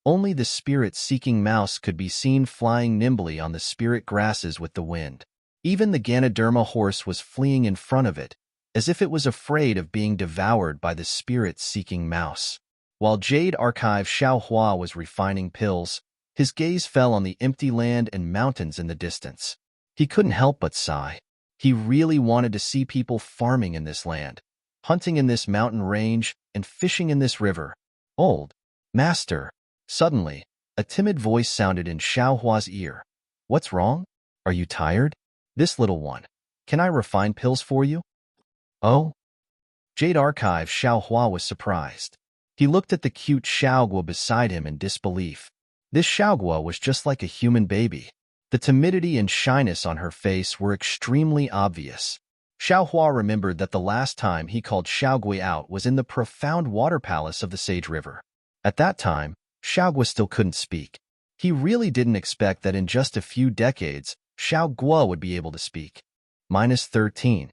only the spirit-seeking mouse could be seen flying nimbly on the spirit grasses with the wind. Even the Ganoderma horse was fleeing in front of it, as if it was afraid of being devoured by the spirit-seeking mouse. While Jade Archive Xiaohua was refining pills, his gaze fell on the empty land and mountains in the distance. He couldn't help but sigh. He really wanted to see people farming in this land, hunting in this mountain range, and fishing in this river. Old Master. Suddenly, a timid voice sounded in Xiaohua's ear. What's wrong? Are you tired? This little one. Can I refine pills for you? Oh? Jade Archive Xiaohua was surprised. He looked at the cute Xiaoguo beside him in disbelief. This Xiaoguo was just like a human baby. The timidity and shyness on her face were extremely obvious. Xiaohua remembered that the last time he called Xiaoguo out was in the profound water palace of the Sage River. At that time, Xiaoguo still couldn't speak. He really didn't expect that in just a few decades, Xiaoguo would be able to speak. -13.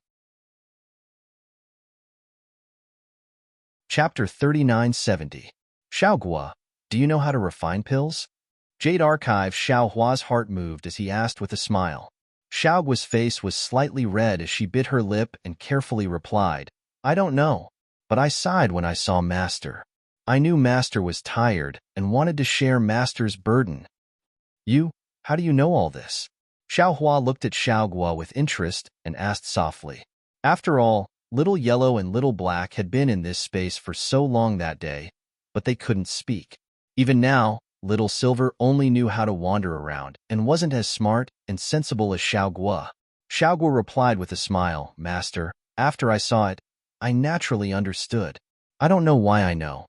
Chapter 3970. Xiaoguo, do you know how to refine pills? Jade Archive Xiaohua's heart moved as he asked with a smile. Xiaoguo's face was slightly red as she bit her lip and carefully replied, I don't know, but I sighed when I saw Master. I knew Master was tired and wanted to share Master's burden. You, how do you know all this? Xiaohua looked at Xiaoguo with interest and asked softly. After all, Little Yellow and Little Black had been in this space for so long that day, but they couldn't speak. Even now, Little Silver only knew how to wander around and wasn't as smart and sensible as Xiaoguo. Xiaoguo replied with a smile, Master, after I saw it, I naturally understood. I don't know why I know.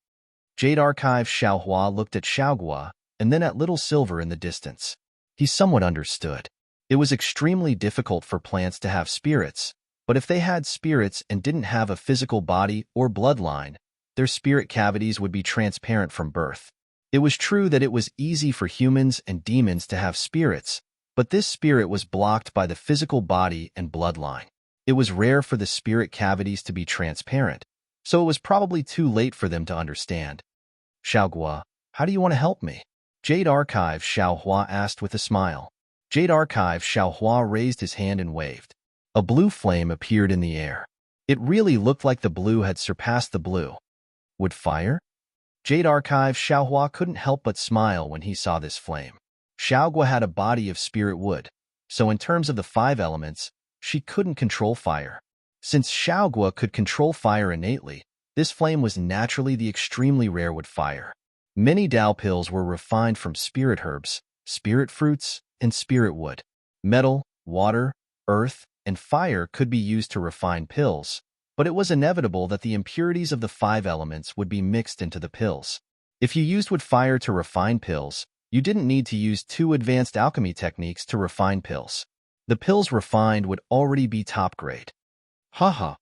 Jade Archive Xiaohua looked at Xiaoguo and then at Little Silver in the distance. He somewhat understood. It was extremely difficult for plants to have spirits, but if they had spirits and didn't have a physical body or bloodline, their spirit cavities would be transparent from birth. It was true that it was easy for humans and demons to have spirits, but this spirit was blocked by the physical body and bloodline. It was rare for the spirit cavities to be transparent, so it was probably too late for them to understand. Xiaoguo, how do you want to help me? Jade Archive Xiaohua asked with a smile. Jade Archive Xiaohua raised his hand and waved. A blue flame appeared in the air. It really looked like the blue had surpassed the blue. Would fire? Jade Archive Xiaohua couldn't help but smile when he saw this flame. Xiaogua had a body of spirit wood, so in terms of the 5 elements, she couldn't control fire. Since Xiaogua could control fire innately, this flame was naturally the extremely rare wood fire. Many Dao pills were refined from spirit herbs, spirit fruits, and spirit wood. Metal, water, earth, and fire could be used to refine pills, but it was inevitable that the impurities of the 5 elements would be mixed into the pills. If you used wood fire to refine pills, you didn't need to use 2 advanced alchemy techniques to refine pills. The pills refined would already be top grade. Haha.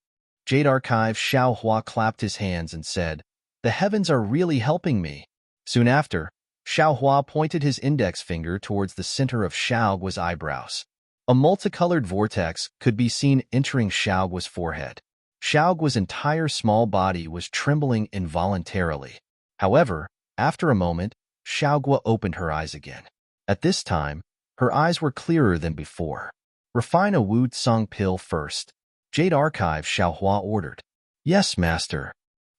Jade Archive Xiaohua clapped his hands and said, "The heavens are really helping me." Soon after, Xiaohua pointed his index finger towards the center of Xiaogua's eyebrows. A multicolored vortex could be seen entering Xiaogua's forehead. Xiaogua's entire small body was trembling involuntarily. However, after a moment, Xiaogua opened her eyes again. At this time, her eyes were clearer than before. "Refine a Wu Tsung pill first," Jade Archive Xiaohua ordered. "Yes, master."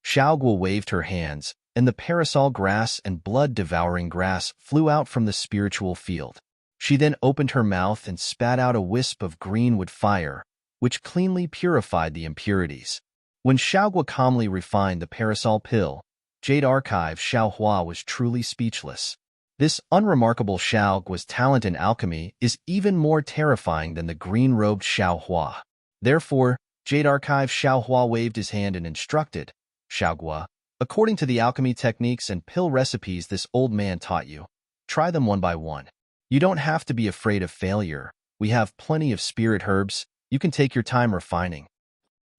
Xiaogua waved her hands, and the parasol grass and blood-devouring grass flew out from the spiritual field. She then opened her mouth and spat out a wisp of green wood fire, which cleanly purified the impurities. When Xiaogua calmly refined the parasol pill, Jade Archive Xiaohua was truly speechless. This unremarkable Xiaogua's talent in alchemy is even more terrifying than the green-robed Xiaohua. Therefore, Jade Archive Xiaohua waved his hand and instructed, "Xiaogua, according to the alchemy techniques and pill recipes this old man taught you, try them one by one. You don't have to be afraid of failure. We have plenty of spirit herbs. You can take your time refining."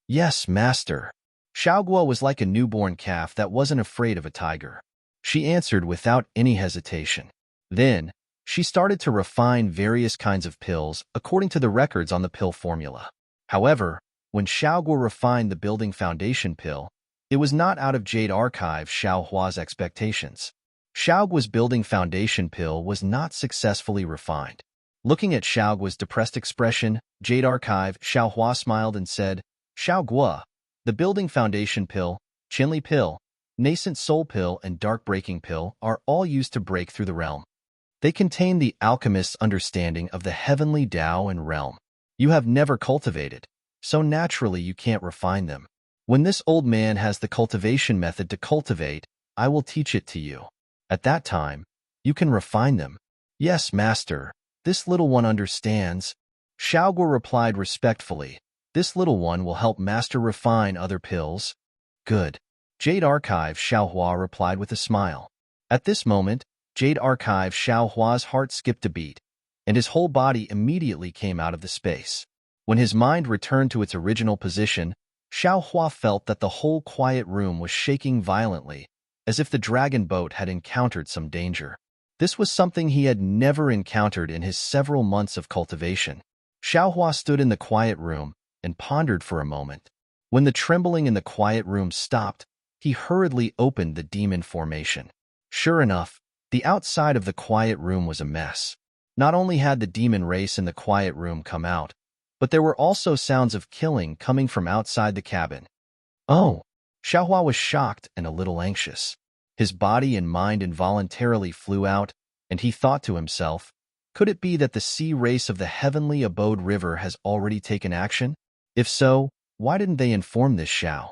"Yes, master." Xiaogua was like a newborn calf that wasn't afraid of a tiger. She answered without any hesitation. Then, she started to refine various kinds of pills according to the records on the pill formula. However, when Xiaogua refined the building foundation pill, it was not out of Jade Archive Xiaohua's expectations. Xiaogua's building foundation pill was not successfully refined. Looking at Xiaogua's depressed expression, Jade Archive Xiaohua smiled and said, "Xiaogua, the building foundation pill, Qinli pill, nascent soul pill, and dark breaking pill are all used to break through the realm. They contain the alchemist's understanding of the heavenly Tao and realm. You have never cultivated, so naturally you can't refine them. When this old man has the cultivation method to cultivate, I will teach it to you. At that time, you can refine them." "Yes, master, this little one understands." Xiaogua replied respectfully, "This little one will help master refine other pills." "Good." Jade Archive Xiaohua replied with a smile. At this moment, Jade Archive Xiaohua's heart skipped a beat, and his whole body immediately came out of the space. When his mind returned to its original position, Xiaohua felt that the whole quiet room was shaking violently, as if the dragon boat had encountered some danger. This was something he had never encountered in his several months of cultivation. Xiaohua stood in the quiet room and pondered for a moment. When the trembling in the quiet room stopped, he hurriedly opened the demon formation. Sure enough, the outside of the quiet room was a mess. Not only had the demon race in the quiet room come out, but there were also sounds of killing coming from outside the cabin. "Oh!" Xiaohua was shocked and a little anxious. His body and mind involuntarily flew out, and he thought to himself, could it be that the sea race of the heavenly abode river has already taken action? If so, why didn't they inform this Xiao?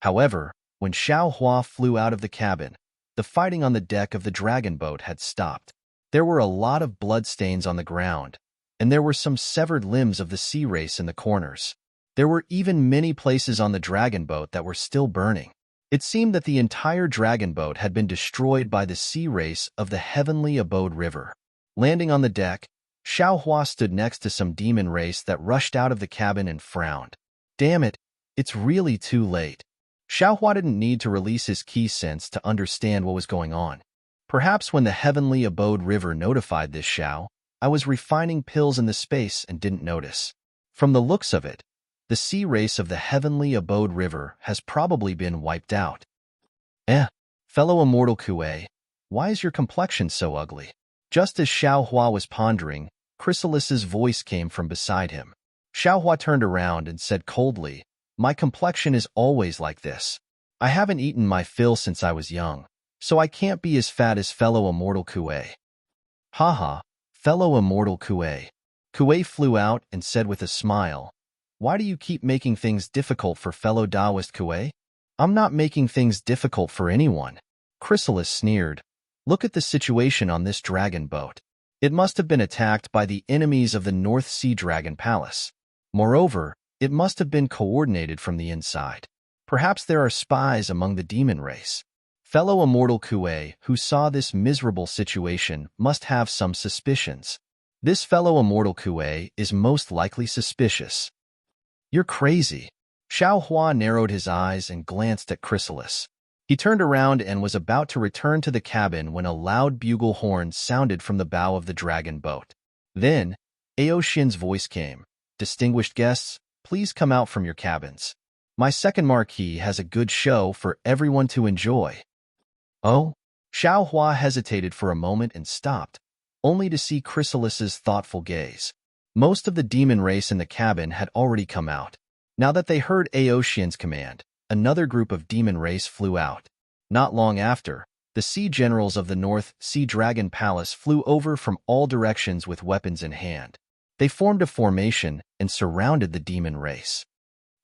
However, when Xiaohua flew out of the cabin, the fighting on the deck of the dragon boat had stopped. There were a lot of bloodstains on the ground, and there were some severed limbs of the sea race in the corners. There were even many places on the dragon boat that were still burning. It seemed that the entire dragon boat had been destroyed by the sea race of the heavenly abode river. Landing on the deck, Xiaohua stood next to some demon race that rushed out of the cabin and frowned. Damn it, it's really too late. Xiaohua didn't need to release his key sense to understand what was going on. Perhaps when the heavenly abode river notified this Xiao, I was refining pills in the space and didn't notice. From the looks of it, the sea race of the heavenly abode river has probably been wiped out. Fellow immortal Kuei, why is your complexion so ugly? Just as Xiaohua was pondering, Chrysalis's voice came from beside him. Xiaohua turned around and said coldly, "My complexion is always like this. I haven't eaten my fill since I was young, so I can't be as fat as fellow immortal Kuei." Haha, fellow immortal Kuei. Kuei flew out and said with a smile, "Why do you keep making things difficult for fellow Taoist Kuei?" "I'm not making things difficult for anyone." Chrysalis sneered. "Look at the situation on this dragon boat. It must have been attacked by the enemies of the North Sea Dragon Palace. Moreover, it must have been coordinated from the inside. Perhaps there are spies among the demon race." Fellow immortal Kuei, who saw this miserable situation, must have some suspicions. This fellow immortal Kuei is most likely suspicious. "You're crazy." Xiaohua narrowed his eyes and glanced at Chrysalis. He turned around and was about to return to the cabin when a loud bugle horn sounded from the bow of the dragon boat. Then, Aoshin's voice came. "Distinguished guests, please come out from your cabins. My second marquee has a good show for everyone to enjoy." "Oh?" Xiaohua hesitated for a moment and stopped, only to see Chrysalis's thoughtful gaze. Most of the demon race in the cabin had already come out. Now that they heard Aoshin's command, another group of demon race flew out. Not long after, the sea generals of the North Sea Dragon Palace flew over from all directions with weapons in hand. They formed a formation and surrounded the demon race.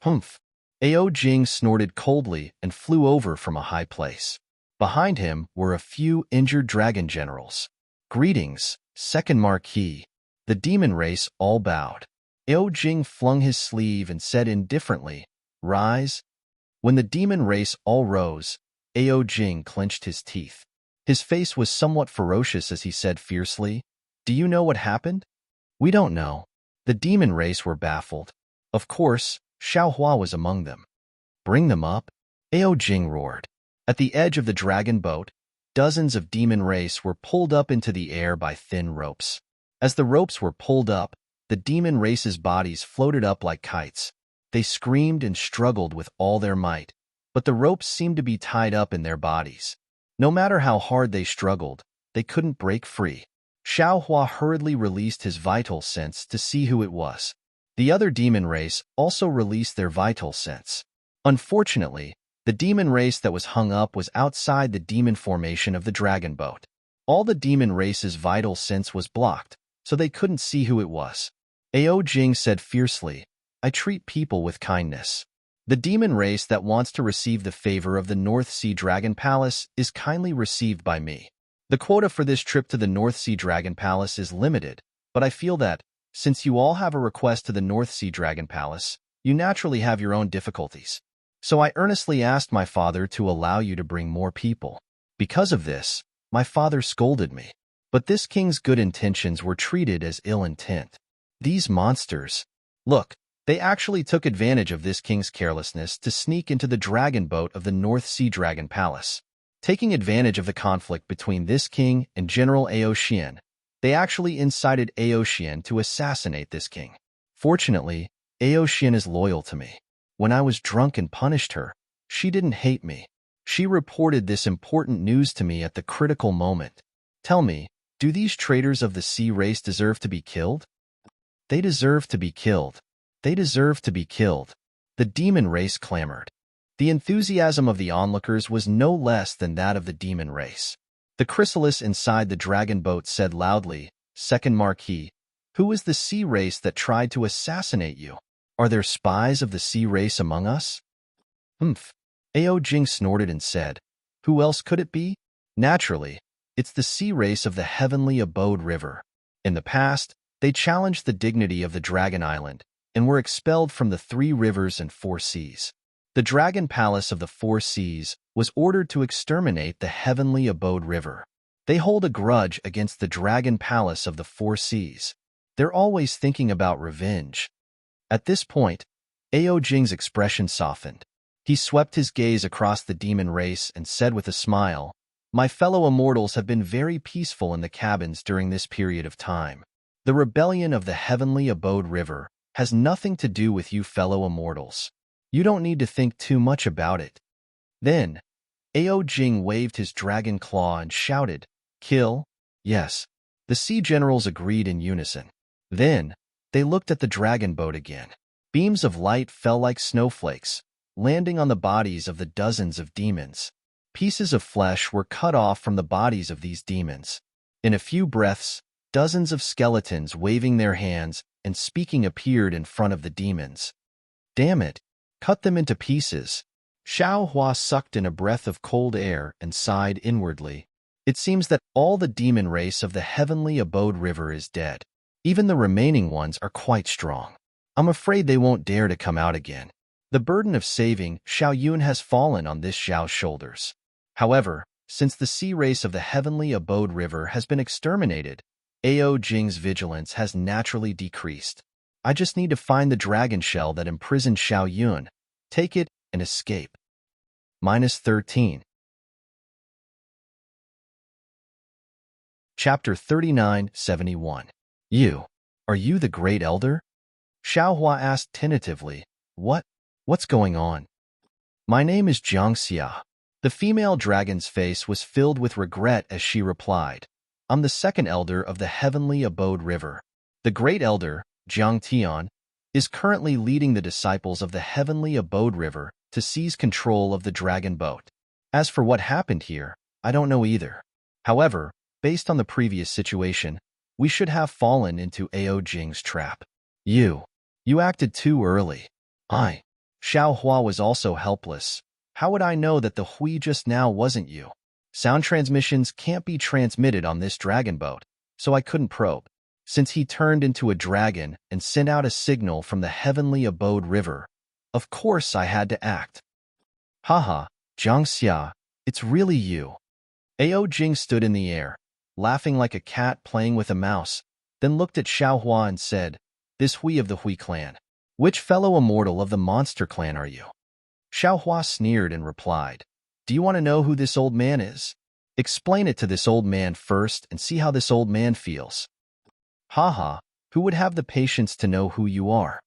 "Humph!" Ao Jing snorted coldly and flew over from a high place. Behind him were a few injured dragon generals. "Greetings, second marquis." The demon race all bowed. Ao Jing flung his sleeve and said indifferently, "Rise." When the demon race all rose, Ao Jing clenched his teeth. His face was somewhat ferocious as he said fiercely, "Do you know what happened?" "We don't know." The demon race were baffled. Of course, Xiaohua was among them. "Bring them up," Ao Jing roared. At the edge of the dragon boat, dozens of demon race were pulled up into the air by thin ropes. As the ropes were pulled up, the demon race's bodies floated up like kites. They screamed and struggled with all their might, but the ropes seemed to be tied up in their bodies. No matter how hard they struggled, they couldn't break free. Xiaohua hurriedly released his vital sense to see who it was. The other demon race also released their vital sense. Unfortunately, the demon race that was hung up was outside the demon formation of the dragon boat. All the demon race's vital sense was blocked, so they couldn't see who it was. Ao Jing said fiercely, "I treat people with kindness. The demon race that wants to receive the favor of the North Sea Dragon Palace is kindly received by me. The quota for this trip to the North Sea Dragon Palace is limited, but I feel that, since you all have a request to the North Sea Dragon Palace, you naturally have your own difficulties. So I earnestly asked my father to allow you to bring more people. Because of this, my father scolded me. But this king's good intentions were treated as ill intent. These monsters. Look, they actually took advantage of this king's carelessness to sneak into the dragon boat of the North Sea Dragon Palace. Taking advantage of the conflict between this king and General Aoshin, they actually incited Aoshin to assassinate this king. Fortunately, Aoshin is loyal to me. When I was drunk and punished her, she didn't hate me. She reported this important news to me at the critical moment. Tell me, do these traitors of the sea race deserve to be killed?" "They deserve to be killed. They deserve to be killed." The demon race clamored. The enthusiasm of the onlookers was no less than that of the demon race. The chrysalis inside the dragon boat said loudly, "Second Marquis, who is the sea race that tried to assassinate you? Are there spies of the sea race among us?" "Humph." Ao Jing snorted and said, "Who else could it be? Naturally, it's the sea race of the Heavenly Abode River. In the past, they challenged the dignity of the Dragon Island and were expelled from the 3 rivers and 4 seas. The Dragon Palace of the 4 seas was ordered to exterminate the Heavenly Abode River. They hold a grudge against the Dragon Palace of the 4 seas. They're always thinking about revenge." At this point, Ao Jing's expression softened. He swept his gaze across the demon race and said with a smile, "My fellow immortals have been very peaceful in the cabins during this period of time. The rebellion of the Heavenly Abode River has nothing to do with you fellow immortals. You don't need to think too much about it." Then, Ao Jing waved his dragon claw and shouted, "Kill?" Yes. The sea generals agreed in unison. Then, they looked at the dragon boat again. Beams of light fell like snowflakes, landing on the bodies of the dozens of demons. Pieces of flesh were cut off from the bodies of these demons. In a few breaths, dozens of skeletons waving their hands and speaking appeared in front of the demons. Damn it! Cut them into pieces. Xiao Hua sucked in a breath of cold air and sighed inwardly. It seems that all the demon race of the heavenly abode river is dead. Even the remaining ones are quite strong. I'm afraid they won't dare to come out again. The burden of saving Xiao Yun has fallen on this Xiao's shoulders. However, since the sea race of the heavenly abode river has been exterminated, Ao Jing's vigilance has naturally decreased. I just need to find the dragon shell that imprisoned Xiao Yun, take it, and escape. -13. Chapter 39-71. Are you the Great Elder? Xiao Hua asked tentatively. What's going on? My name is Jiang Xia. The female dragon's face was filled with regret as she replied. I'm the second elder of the heavenly abode river. The Great Elder, Jiang Tian, is currently leading the disciples of the heavenly abode river to seize control of the dragon boat. As for what happened here, I don't know either. However, based on the previous situation, we should have fallen into Ao Jing's trap. You acted too early. Xiao Hua was also helpless. How would I know that the hui just now wasn't you? Sound transmissions can't be transmitted on this dragon boat, so I couldn't probe. Since he turned into a dragon and sent out a signal from the heavenly abode river, of course I had to act. Haha, Jiang Xia, it's really you. Ao Jing stood in the air, laughing like a cat playing with a mouse, then looked at Xiao Hua and said, This hui of the Hui clan. Which fellow immortal of the monster clan are you? Xiao Hua sneered and replied, Do you want to know who this old man is? Explain it to this old man first and see how this old man feels. Haha, who would have the patience to know who you are?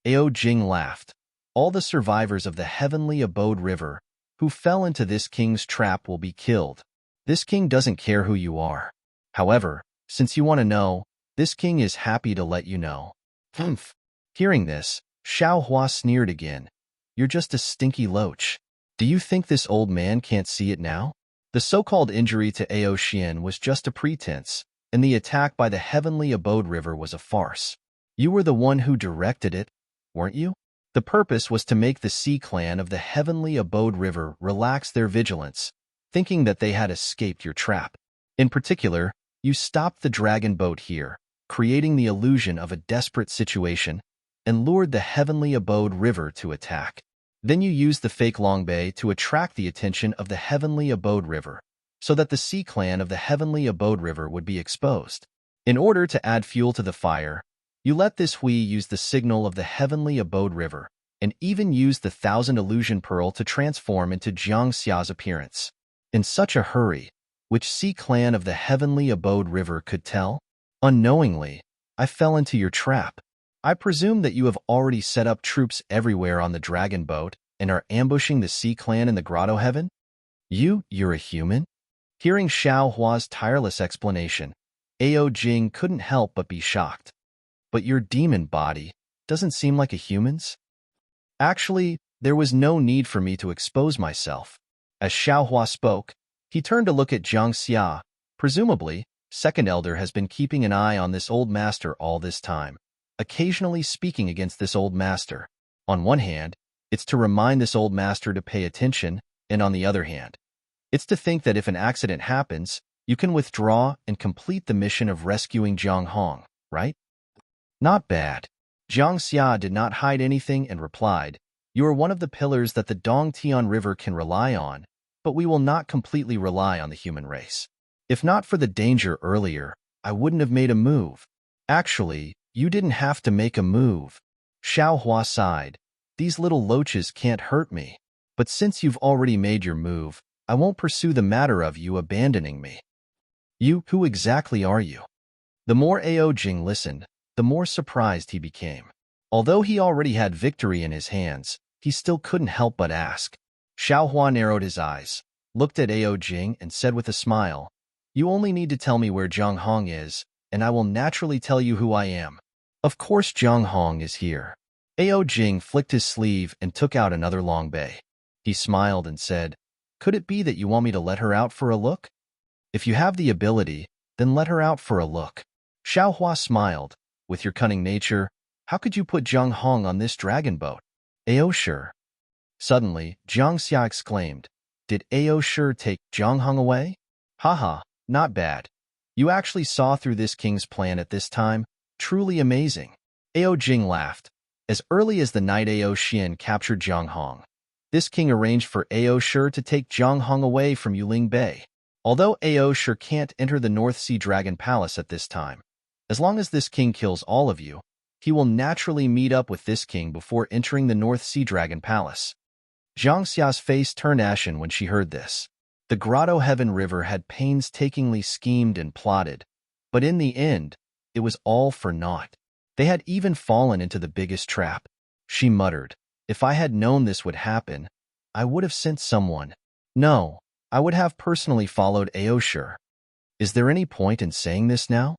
Ao Jing laughed. All the survivors of the heavenly abode river who fell into this king's trap will be killed. This king doesn't care who you are. However, since you want to know, this king is happy to let you know. Humph. Hearing this, Xiao Hua sneered again. You're just a stinky loach. Do you think this old man can't see it now? The so-called injury to Ao Xian was just a pretense, and the attack by the heavenly abode river was a farce. You were the one who directed it, weren't you? The purpose was to make the Sea Clan of the heavenly abode river relax their vigilance, thinking that they had escaped your trap. In particular, you stopped the dragon boat here, creating the illusion of a desperate situation, and lured the heavenly abode river to attack. Then you used the fake Longbei to attract the attention of the heavenly abode river, so that the Sea Clan of the heavenly abode river would be exposed. In order to add fuel to the fire, you let this hui use the signal of the heavenly abode river, and even used the 1,000 illusion pearl to transform into Jiang Xia's appearance. In such a hurry, which Sea Clan of the heavenly abode river could tell? Unknowingly, I fell into your trap. I presume that you have already set up troops everywhere on the dragon boat and are ambushing the Sea Clan in the grotto heaven? You're a human? Hearing Xiao Hua's tireless explanation, Ao Jing couldn't help but be shocked. But your demon body doesn't seem like a human's? Actually, there was no need for me to expose myself. As Xiao Hua spoke, he turned to look at Jiang Xia. Presumably, Second Elder has been keeping an eye on this old master all this time, occasionally speaking against this old master. On one hand, it's to remind this old master to pay attention, and on the other hand, it's to think that if an accident happens, you can withdraw and complete the mission of rescuing Jiang Hong, right? Not bad. Jiang Xia did not hide anything and replied, You are one of the pillars that the Dongtian River can rely on, but we will not completely rely on the human race. If not for the danger earlier, I wouldn't have made a move. Actually, you didn't have to make a move. Xiao Hua sighed. These little loaches can't hurt me. But since you've already made your move, I won't pursue the matter of you abandoning me. Who exactly are you? The more Ao Jing listened, the more surprised he became. Although he already had victory in his hands, he still couldn't help but ask. Xiao Hua narrowed his eyes, looked at Ao Jing and said with a smile, You only need to tell me where Jiang Hong is, and I will naturally tell you who I am. Of course Jiang Hong is here. Ao Jing flicked his sleeve and took out another long bay. He smiled and said, "Could it be that you want me to let her out for a look? If you have the ability, then let her out for a look." Xiao Hua smiled. "With your cunning nature, how could you put Jiang Hong on this dragon boat?" Ao sure. Suddenly, Jiang Xia exclaimed, "Did Ao sure take Jiang Hong away? Haha, not bad. You actually saw through this king's plan at this time? Truly amazing." Ao Jing laughed. As early as the night Ao Xian captured Jiang Hong, this king arranged for Ao Shi to take Jiang Hong away from Yuling Bay. Although Ao Shi can't enter the North Sea Dragon Palace at this time, as long as this king kills all of you, he will naturally meet up with this king before entering the North Sea Dragon Palace. Jiang Xia's face turned ashen when she heard this. The Grotto Heaven River had painstakingly schemed and plotted, but in the end, it was all for naught. They had even fallen into the biggest trap. She muttered, "If I had known this would happen, I would have sent someone. No, I would have personally followed Ao Shi. Is there any point in saying this now?"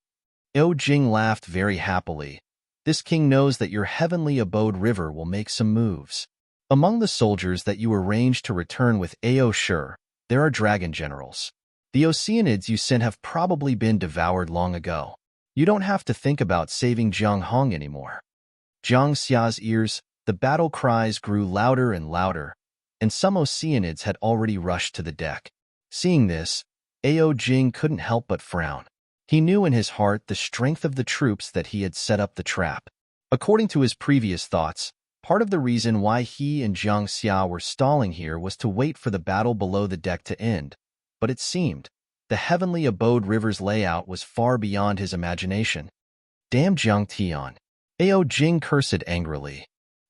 Ao Jing laughed very happily. "This king knows that your heavenly abode river will make some moves. Among the soldiers that you arranged to return with Ao Shi, there are dragon generals. The Oceanids you sent have probably been devoured long ago. You don't have to think about saving Jiang Hong anymore." Jiang Xia's ears, the battle cries grew louder and louder, and some Oceanids had already rushed to the deck. Seeing this, Ao Jing couldn't help but frown. He knew in his heart the strength of the troops that he had set up the trap. According to his previous thoughts, part of the reason why he and Jiang Xia were stalling here was to wait for the battle below the deck to end, but it seemed the heavenly abode river's layout was far beyond his imagination. Damn Jiang Tian! Ao Jing cursed angrily.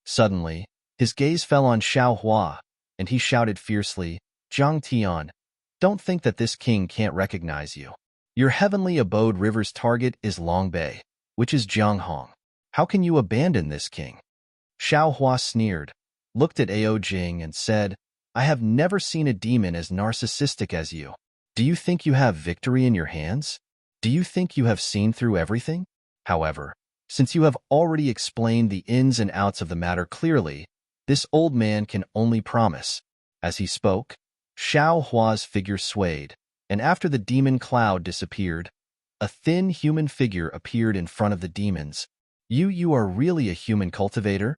Suddenly, his gaze fell on Xiao Hua, and he shouted fiercely, "Jiang Tian, don't think that this king can't recognize you. Your heavenly abode river's target is Long Bay, which is Jiang Hong. How can you abandon this king?" Xiao Hua sneered, looked at Ao Jing and said, "I have never seen a demon as narcissistic as you. Do you think you have victory in your hands? Do you think you have seen through everything? However, since you have already explained the ins and outs of the matter clearly, this old man can only promise." As he spoke, Xiao Hua's figure swayed, and after the demon cloud disappeared, a thin human figure appeared in front of the demons. You are really a human cultivator?"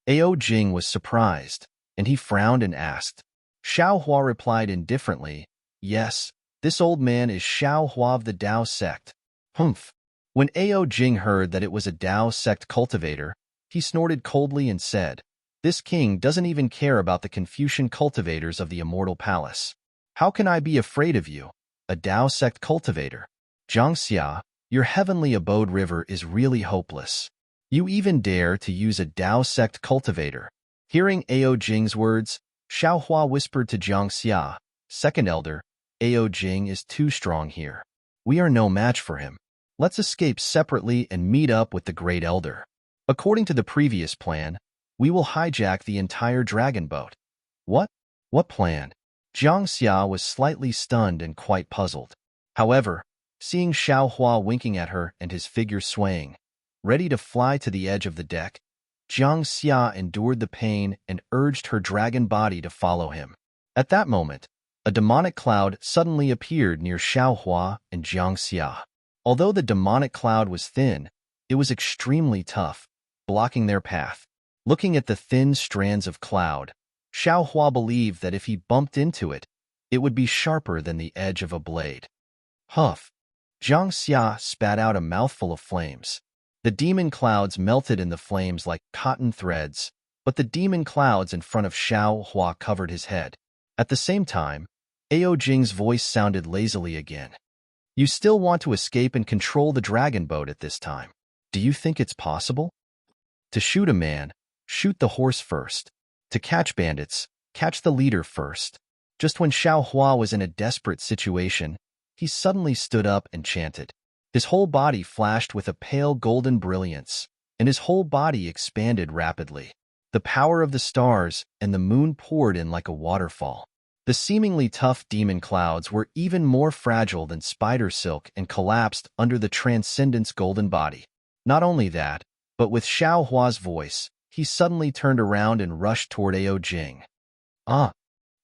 Ao Jing was surprised, and he frowned and asked. Xiao Hua replied indifferently, "Yes, this old man is Xiao Hua of the Dao sect." Humph! When Ao Jing heard that it was a Dao sect cultivator, he snorted coldly and said, "This king doesn't even care about the Confucian cultivators of the Immortal Palace. How can I be afraid of you, a Dao sect cultivator? Jiang Xia, your heavenly abode river is really hopeless. You even dare to use a Dao sect cultivator." Hearing Ao Jing's words, Xiao Hua whispered to Jiang Xia, "Second elder, Ao Jing is too strong here. We are no match for him. Let's escape separately and meet up with the great elder. According to the previous plan, we will hijack the entire dragon boat." What? What plan? Jiang Xia was slightly stunned and quite puzzled. However, seeing Xiao Hua winking at her and his figure swaying, ready to fly to the edge of the deck, Jiang Xia endured the pain and urged her dragon body to follow him. At that moment, a demonic cloud suddenly appeared near Xiao Hua and Jiang Xia. Although the demonic cloud was thin, it was extremely tough, blocking their path. Looking at the thin strands of cloud, Xiao Hua believed that if he bumped into it, it would be sharper than the edge of a blade. Huff! Jiang Xia spat out a mouthful of flames. The demon clouds melted in the flames like cotton threads, but the demon clouds in front of Xiao Hua covered his head. At the same time, Ao Jing's voice sounded lazily again. "You still want to escape and control the dragon boat at this time? Do you think it's possible? To shoot a man, shoot the horse first. To catch bandits, catch the leader first." Just when Xiao Hua was in a desperate situation, he suddenly stood up and chanted. His whole body flashed with a pale golden brilliance, and his whole body expanded rapidly. The power of the stars and the moon poured in like a waterfall. The seemingly tough demon clouds were even more fragile than spider silk and collapsed under the transcendent's golden body. Not only that, but with Xiao Hua's voice, he suddenly turned around and rushed toward Ao Jing. Ah!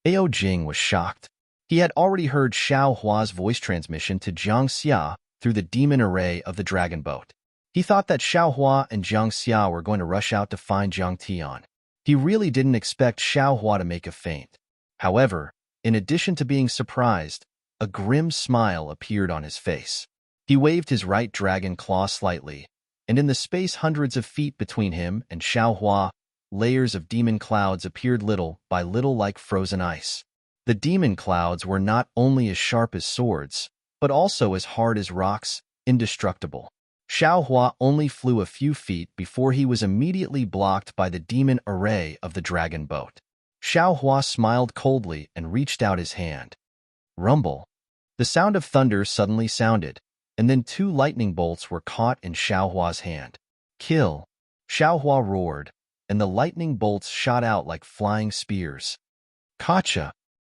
Ao Jing was shocked. He had already heard Xiao Hua's voice transmission to Jiang Xia through the demon array of the dragon boat. He thought that Xiao Hua and Jiang Xia were going to rush out to find Jiang Tian. He really didn't expect Xiao Hua to make a feint. However, in addition to being surprised, a grim smile appeared on his face. He waved his right dragon claw slightly, and in the space hundreds of feet between him and Xiao Hua, layers of demon clouds appeared little by little like frozen ice. The demon clouds were not only as sharp as swords, but also as hard as rocks, indestructible. Xiao Hua only flew a few feet before he was immediately blocked by the demon array of the dragon boat. Xiao Hua smiled coldly and reached out his hand. Rumble. The sound of thunder suddenly sounded, and then 2 lightning bolts were caught in Xiao Hua's hand. Kill! Xiao Hua roared, and the lightning bolts shot out like flying spears. Gotcha!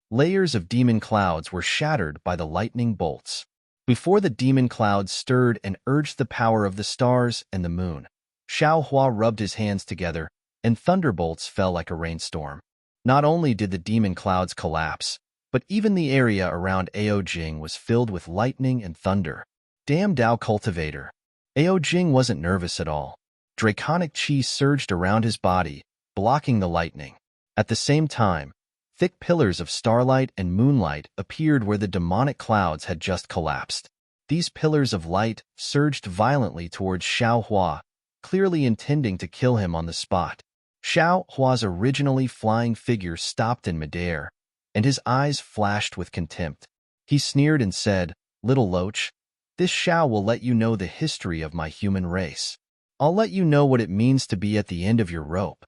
Layers of demon clouds were shattered by the lightning bolts. Before the demon clouds stirred and urged the power of the stars and the moon, Xiao Hua rubbed his hands together, and thunderbolts fell like a rainstorm. Not only did the demon clouds collapse, but even the area around Ao Jing was filled with lightning and thunder. Damn Dao Cultivator! Ao Jing wasn't nervous at all. Draconic chi surged around his body, blocking the lightning. At the same time, thick pillars of starlight and moonlight appeared where the demonic clouds had just collapsed. These pillars of light surged violently towards Xiao Hua, clearly intending to kill him on the spot. Xiao Hua's originally flying figure stopped in midair, and his eyes flashed with contempt. He sneered and said, "Little loach, this Xiao will let you know the history of my human race. I'll let you know what it means to be at the end of your rope."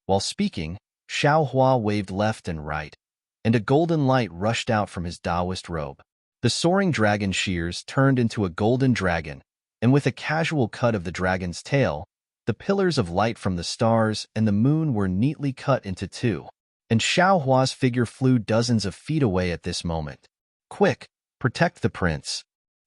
While speaking, Xiao Hua waved left and right, and a golden light rushed out from his Taoist robe. The soaring dragon shears turned into a golden dragon, and with a casual cut of the dragon's tail, the pillars of light from the stars and the moon were neatly cut into 2, and Xiao Hua's figure flew dozens of feet away at this moment. "Quick, protect the prince!"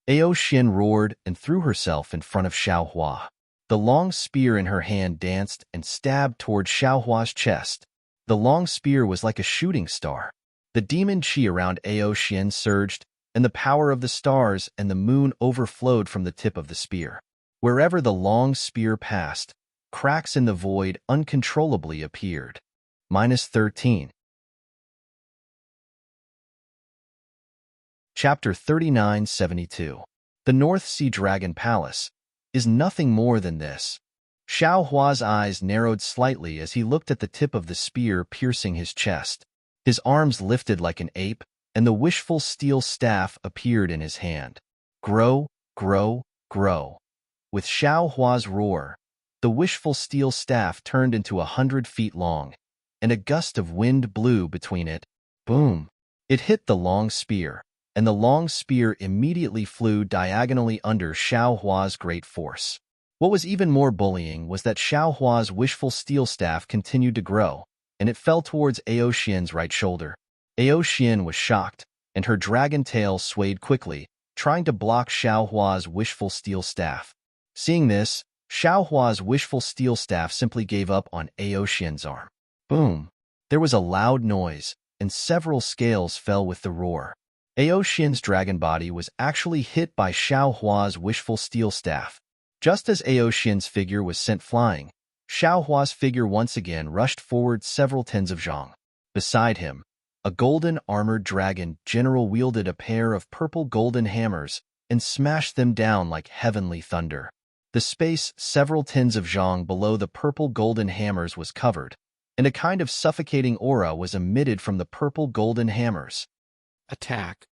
Ao Xin roared and threw herself in front of Xiao Hua. The long spear in her hand danced and stabbed toward Xiao Hua's chest. The long spear was like a shooting star. The demon chi around Ao Xin surged, and the power of the stars and the moon overflowed from the tip of the spear. Wherever the long spear passed, cracks in the void uncontrollably appeared. -13. Chapter 3972. The North Sea Dragon Palace is nothing more than this. Xiao Hua's eyes narrowed slightly as he looked at the tip of the spear piercing his chest. His arms lifted like an ape, and the wishful steel staff appeared in his hand. Grow, grow, grow. With Xiao Hua's roar, the wishful steel staff turned into 100 feet long, and a gust of wind blew between it. Boom! It hit the long spear, and the long spear immediately flew diagonally under Xiao Hua's great force. What was even more bullying was that Xiao Hua's wishful steel staff continued to grow, and it fell towards Ao Xian's right shoulder. Ao Xian was shocked, and her dragon tail swayed quickly, trying to block Xiao Hua's wishful steel staff. Seeing this, Xiao Hua's wishful steel staff simply gave up on Ao Xian's arm. Boom! There was a loud noise, and several scales fell with the roar. Ao Xian's dragon body was actually hit by Xiao Hua's wishful steel staff. Just as Ao Xian's figure was sent flying, Xiao Hua's figure once again rushed forward several tens of zhang. Beside him, a golden armored dragon general wielded a pair of purple golden hammers and smashed them down like heavenly thunder. The space several tens of zhang below the purple golden hammers was covered, and a kind of suffocating aura was emitted from the purple golden hammers. Attack!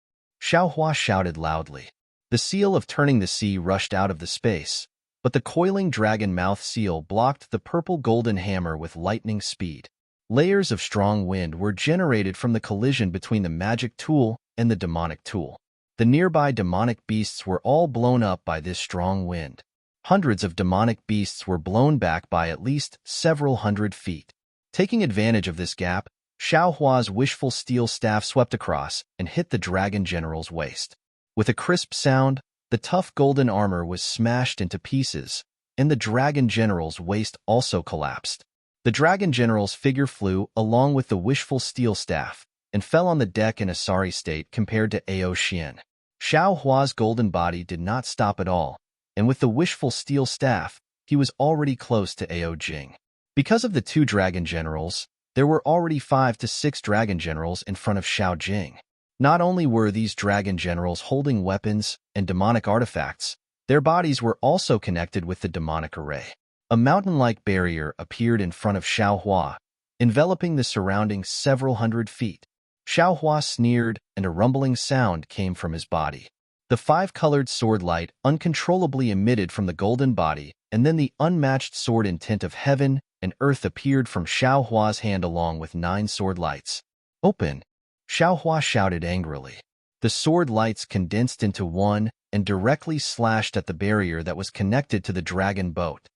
Xiao Hua shouted loudly. The seal of turning the sea rushed out of the space, but the coiling dragon mouth seal blocked the purple golden hammer with lightning speed. Layers of strong wind were generated from the collision between the magic tool and the demonic tool. The nearby demonic beasts were all blown up by this strong wind. Hundreds of demonic beasts were blown back by at least several hundred feet. Taking advantage of this gap, Xiao Hua's wishful steel staff swept across and hit the dragon general's waist. With a crisp sound, the tough golden armor was smashed into pieces, and the dragon general's waist also collapsed. The dragon general's figure flew along with the wishful steel staff and fell on the deck in a sorry state compared to Ao Xian. Xiao Hua's golden body did not stop at all, and with the wishful steel staff, he was already close to Ao Jing. Because of the two dragon generals, there were already 5 to 6 dragon generals in front of Xiao Jing. Not only were these dragon generals holding weapons and demonic artifacts, their bodies were also connected with the demonic array. A mountain-like barrier appeared in front of Xiao Hua, enveloping the surrounding several hundred feet. Xiao Hua sneered, and a rumbling sound came from his body. The 5-colored sword light uncontrollably emitted from the golden body, and then the unmatched sword in tint of heaven and earth appeared from Xiao Hua's hand along with 9 sword lights. "Open!" Xiao Hua shouted angrily. The sword lights condensed into one and directly slashed at the barrier that was connected to the dragon boat.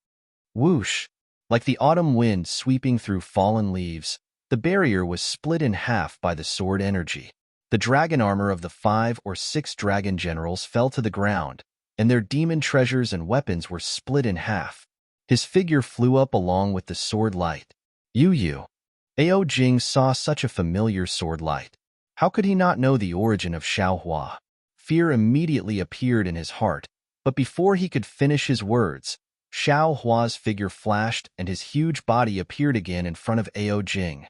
Whoosh! Like the autumn wind sweeping through fallen leaves, the barrier was split in half by the sword energy. The dragon armor of the 5 or 6 dragon generals fell to the ground, and their demon treasures and weapons were split in half. His figure flew up along with the sword light. Yu. Ao Jing saw such a familiar sword light. How could he not know the origin of Xiao Hua? Fear immediately appeared in his heart, but before he could finish his words, Xiao Hua's figure flashed and his huge body appeared again in front of Ao Jing.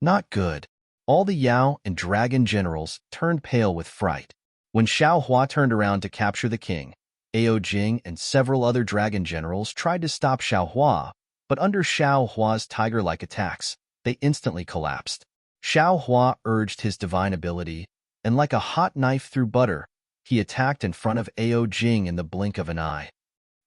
Not good. All the Yao and dragon generals turned pale with fright. When Xiao Hua turned around to capture the king, Ao Jing and several other dragon generals tried to stop Xiao Hua, but under Xiao Hua's tiger-like attacks, they instantly collapsed. Xiao Hua urged his divine ability, and like a hot knife through butter, he attacked in front of Ao Jing in the blink of an eye.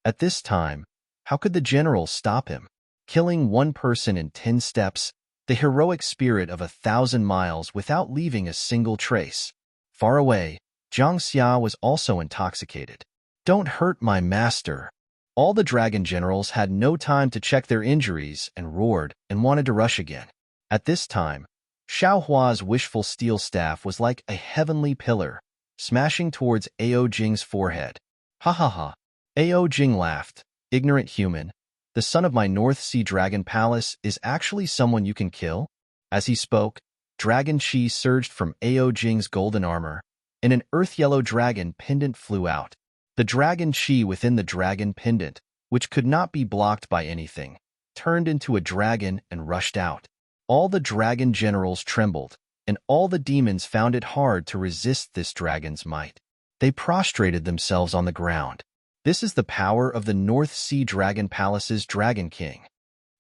At this time, how could the generals stop him? Killing one person in 10 steps, the heroic spirit of 1,000 miles without leaving a single trace. Far away, Zhang Xia was also intoxicated. "Don't hurt my master." All the dragon generals had no time to check their injuries and roared and wanted to rush again. At this time, Xiao Hua's wishful steel staff was like a heavenly pillar, smashing towards Ao Jing's forehead. "Ha ha ha." Ao Jing laughed. "Ignorant human, the son of my North Sea Dragon Palace is actually someone you can kill?" As he spoke, dragon chi surged from Ao Jing's golden armor, and an earth-yellow dragon pendant flew out. The dragon chi within the dragon pendant, which could not be blocked by anything, turned into a dragon and rushed out. All the dragon generals trembled, and all the demons found it hard to resist this dragon's might. They prostrated themselves on the ground. This is the power of the North Sea Dragon Palace's Dragon King.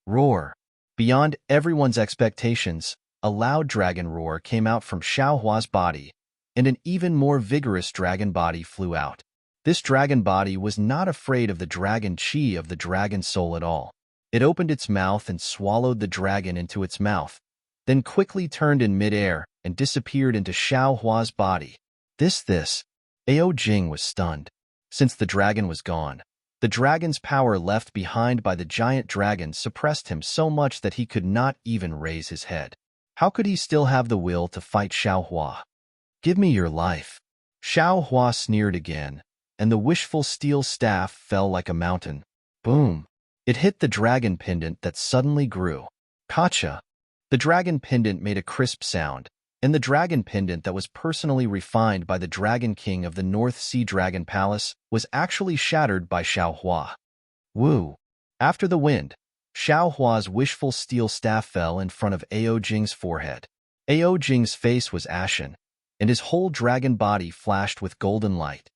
Roar! Beyond everyone's expectations, a loud dragon roar came out from Xiao Hua's body, and an even more vigorous dragon body flew out. This dragon body was not afraid of the dragon chi of the dragon soul at all. It opened its mouth and swallowed the dragon into its mouth, then quickly turned in midair and disappeared into Xiao Hua's body. This. Ao Jing was stunned. Since the dragon was gone, the dragon's power left behind by the giant dragon suppressed him so much that he could not even raise his head. How could he still have the will to fight Xiao Hua? "Give me your life." Xiao Hua sneered again, and the wishful steel staff fell like a mountain. Boom! It hit the dragon pendant that suddenly grew. Gotcha! The dragon pendant made a crisp sound, and the dragon pendant that was personally refined by the Dragon King of the North Sea Dragon Palace was actually shattered by Xiao Hua. Woo! After the wind, Xiao Hua's wishful steel staff fell in front of Ao Jing's forehead. Ao Jing's face was ashen, and his whole dragon body flashed with golden light.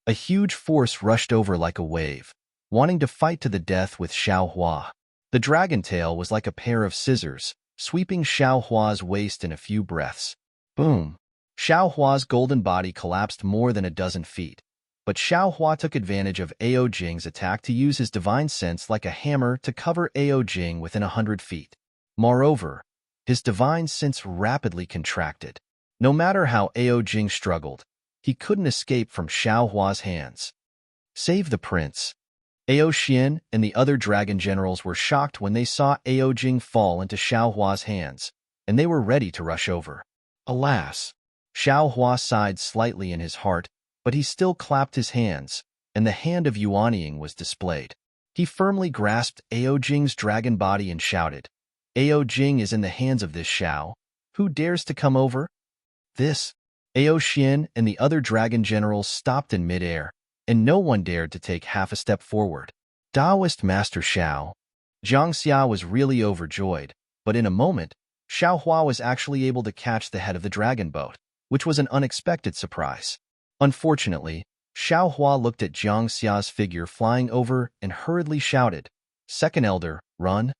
A huge force rushed over like a wave, wanting to fight to the death with Xiao Hua. The dragon tail was like a pair of scissors, sweeping Xiao Hua's waist in a few breaths. Boom! Xiao Hua's golden body collapsed more than a dozen feet, but Xiao Hua took advantage of Ao Jing's attack to use his divine sense like a hammer to cover Ao Jing within 100 feet. Moreover, his divine sense rapidly contracted. No matter how Ao Jing struggled, he couldn't escape from Xiao Hua's hands. Save the prince. Ao Xian and the other dragon generals were shocked when they saw Ao Jing fall into Xiao Hua's hands, and they were ready to rush over. Alas! Xiao Hua sighed slightly in his heart, but he still clapped his hands, and the hand of Yuanying was displayed. He firmly grasped Ao Jing's dragon body and shouted, Ao Jing is in the hands of this Xiao. Who dares to come over? This. Ao Xian and the other dragon generals stopped in midair, and no one dared to take half a step forward. Taoist Master Xiao. Zhang Xia was really overjoyed, but in a moment, Xiao Hua was actually able to catch the head of the dragon boat, which was an unexpected surprise. Unfortunately, Xiao Hua looked at Zhang Xia's figure flying over and hurriedly shouted, Second Elder, run.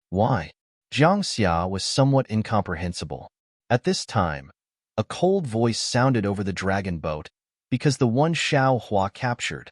Why? Zhang Xia was somewhat incomprehensible. At this time, a cold voice sounded over the dragon boat, because the one Xiao Hua captured.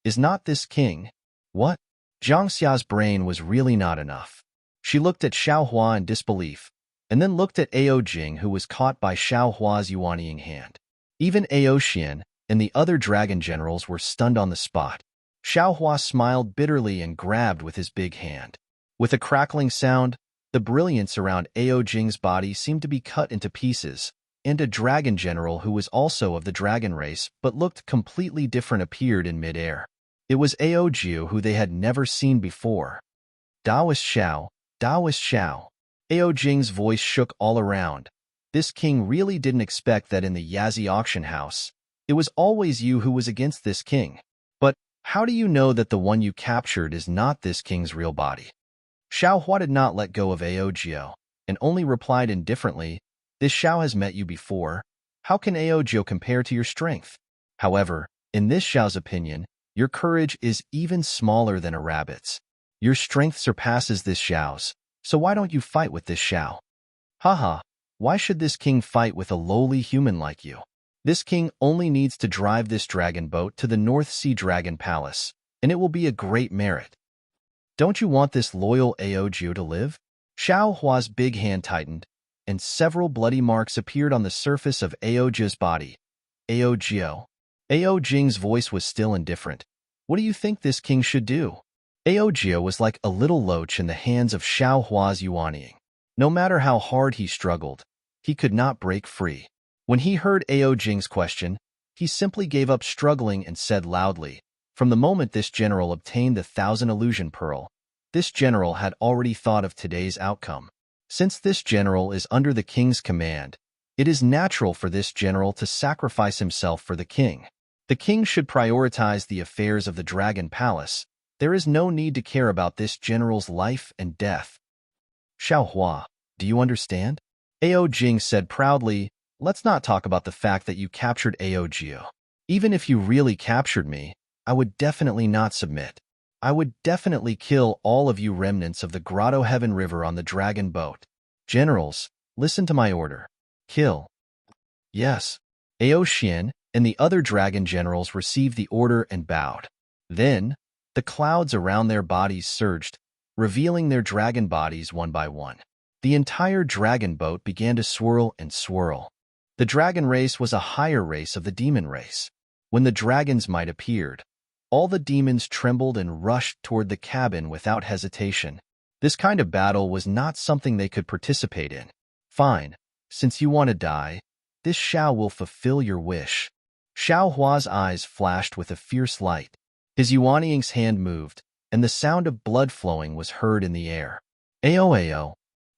Is not this king? What? Zhang Xia's brain was really not enough. She looked at Xiao Hua in disbelief, and then looked at Ao Jing, who was caught by Xiao Hua's yuanying hand. Even Ao Xian and the other dragon generals were stunned on the spot. Xiao Hua smiled bitterly and grabbed with his big hand. With a crackling sound, the brilliance around Ao Jing's body seemed to be cut into pieces, and a dragon general who was also of the dragon race but looked completely different appeared in midair. It was Ao Jiu, who they had never seen before. Taoist Xiao, Taoist Xiao. Ao Jing's voice shook all around. This king really didn't expect that in the Yazi auction house. It was always you who was against this king. But how do you know that the one you captured is not this king's real body? Xiao Hua did not let go of Ao Jiu, and only replied indifferently, This Xiao has met you before. How can Ao Jiu compare to your strength? However, in this Xiao's opinion, your courage is even smaller than a rabbit's. Your strength surpasses this Xiao's, so why don't you fight with this Xiao? Haha, why should this king fight with a lowly human like you? This king only needs to drive this dragon boat to the North Sea Dragon Palace, and it will be a great merit. Don't you want this loyal Ao Jiu to live? Xiao Hua's big hand tightened, and several bloody marks appeared on the surface of Ao Jiu's body. Ao Jiu. Ao Jing's voice was still indifferent. What do you think this king should do? Ao Jiu was like a little loach in the hands of Xiao Hua's yuanying. No matter how hard he struggled, he could not break free. When he heard Ao Jing's question, he simply gave up struggling and said loudly, From the moment this general obtained the 1,000 illusion pearl, this general had already thought of today's outcome. Since this general is under the king's command, it is natural for this general to sacrifice himself for the king. The king should prioritize the affairs of the Dragon Palace. There is no need to care about this general's life and death. Xiao Hua, do you understand? Ao Jing said proudly, Let's not talk about the fact that you captured Ao Jiu. Even if you really captured me, I would definitely not submit. I would definitely kill all of you remnants of the Grotto Heaven River on the dragon boat. Generals, listen to my order. Kill. Yes. Ao Xian and the other dragon generals received the order and bowed. Then, the clouds around their bodies surged, revealing their dragon bodies one by one. The entire dragon boat began to swirl and swirl. The dragon race was a higher race of the demon race. When the dragon's might appeared, all the demons trembled and rushed toward the cabin without hesitation. This kind of battle was not something they could participate in. Fine, since you want to die, this Xiao will fulfill your wish. Xiao Hua's eyes flashed with a fierce light. His yuanying's hand moved, and the sound of blood flowing was heard in the air. Ao Ao.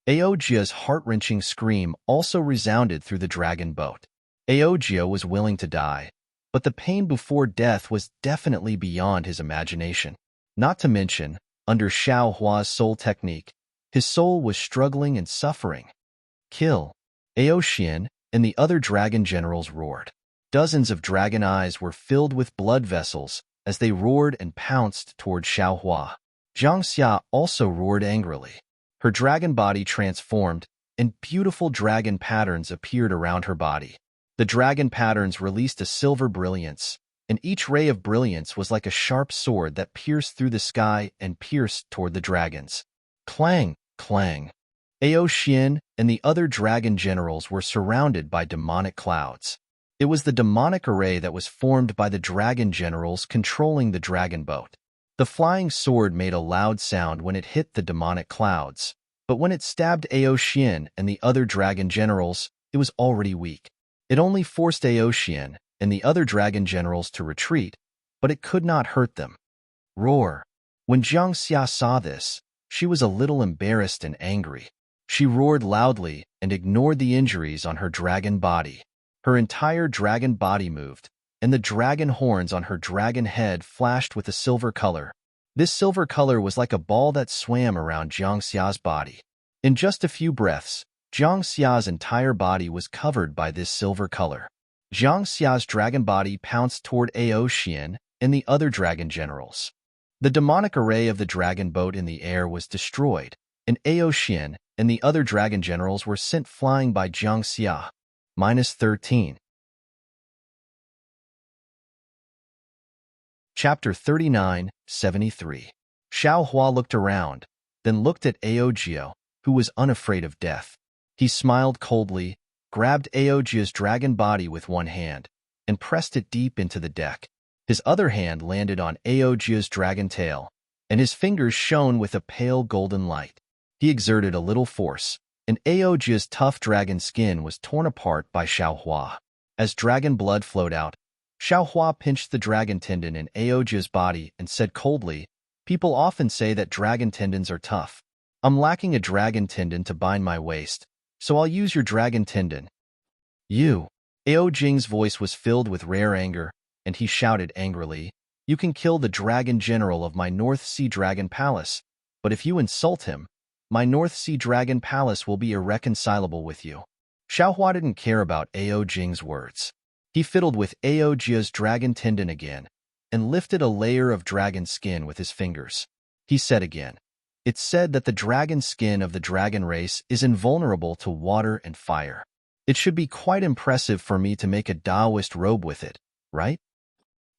Ao Jiu's heart-wrenching scream also resounded through the dragon boat. Ao Jiu was willing to die, but the pain before death was definitely beyond his imagination. Not to mention, under Xiao Hua's soul technique, his soul was struggling and suffering. Kill. Ao Xian and the other dragon generals roared. Dozens of dragon eyes were filled with blood vessels as they roared and pounced toward Xiao Hua. Zhang Xia also roared angrily. Her dragon body transformed, and beautiful dragon patterns appeared around her body. The dragon patterns released a silver brilliance, and each ray of brilliance was like a sharp sword that pierced through the sky and pierced toward the dragons. Clang, clang. Ao Xian and the other dragon generals were surrounded by demonic clouds. It was the demonic array that was formed by the dragon generals controlling the dragon boat. The flying sword made a loud sound when it hit the demonic clouds, but when it stabbed Ao Xian and the other dragon generals, it was already weak. It only forced Ao Xian and the other dragon generals to retreat, but it could not hurt them. Roar. When Jiang Xia saw this, she was a little embarrassed and angry. She roared loudly and ignored the injuries on her dragon body. Her entire dragon body moved, and the dragon horns on her dragon head flashed with a silver color. This silver color was like a ball that swam around Jiang Xia's body. In just a few breaths, Jiang Xia's entire body was covered by this silver color. Jiang Xia's dragon body pounced toward Ao Xian and the other dragon generals. The demonic array of the dragon boat in the air was destroyed, and Ao Xian and the other dragon generals were sent flying by Jiang Xia. -13. Chapter 39:73. Xiao Hua looked around, then looked at Ao Jio, who was unafraid of death. He smiled coldly, grabbed Ao Jio's dragon body with one hand, and pressed it deep into the deck. His other hand landed on Ao Jio's dragon tail, and his fingers shone with a pale golden light. He exerted a little force, and Ao Jio's tough dragon skin was torn apart by Xiao Hua. As dragon blood flowed out, Xiao Hua pinched the dragon tendon in Ao Jio's body and said coldly, "People often say that dragon tendons are tough. I'm lacking a dragon tendon to bind my waist, so I'll use your dragon tendon." "You." Ao Jing's voice was filled with rare anger, and he shouted angrily, "You can kill the dragon general of my North Sea Dragon Palace, but if you insult him, my North Sea Dragon Palace will be irreconcilable with you." Xiao Hua didn't care about Ao Jing's words. He fiddled with Ao Jia's dragon tendon again, and lifted a layer of dragon skin with his fingers. He said again, "It's said that the dragon skin of the dragon race is invulnerable to water and fire. It should be quite impressive for me to make a Taoist robe with it, right?"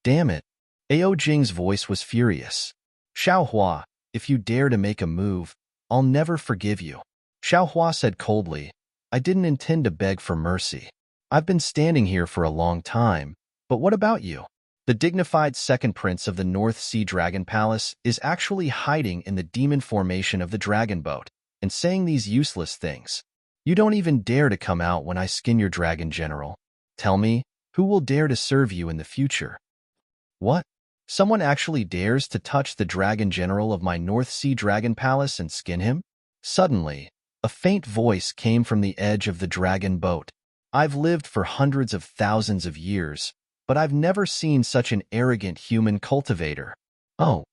"Damn it." Ao Jing's voice was furious. "Xiao Hua, if you dare to make a move, I'll never forgive you." Xiao Hua said coldly, "I didn't intend to beg for mercy. I've been standing here for a long time, but what about you?" The dignified second prince of the North Sea Dragon Palace is actually hiding in the demon formation of the dragon boat and saying these useless things. "You don't even dare to come out when I skin your dragon general. Tell me, who will dare to serve you in the future?" "What? Someone actually dares to touch the dragon general of my North Sea Dragon Palace and skin him?" Suddenly, a faint voice came from the edge of the dragon boat. "I've lived for hundreds of thousands of years, but I've never seen such an arrogant human cultivator." "Oh."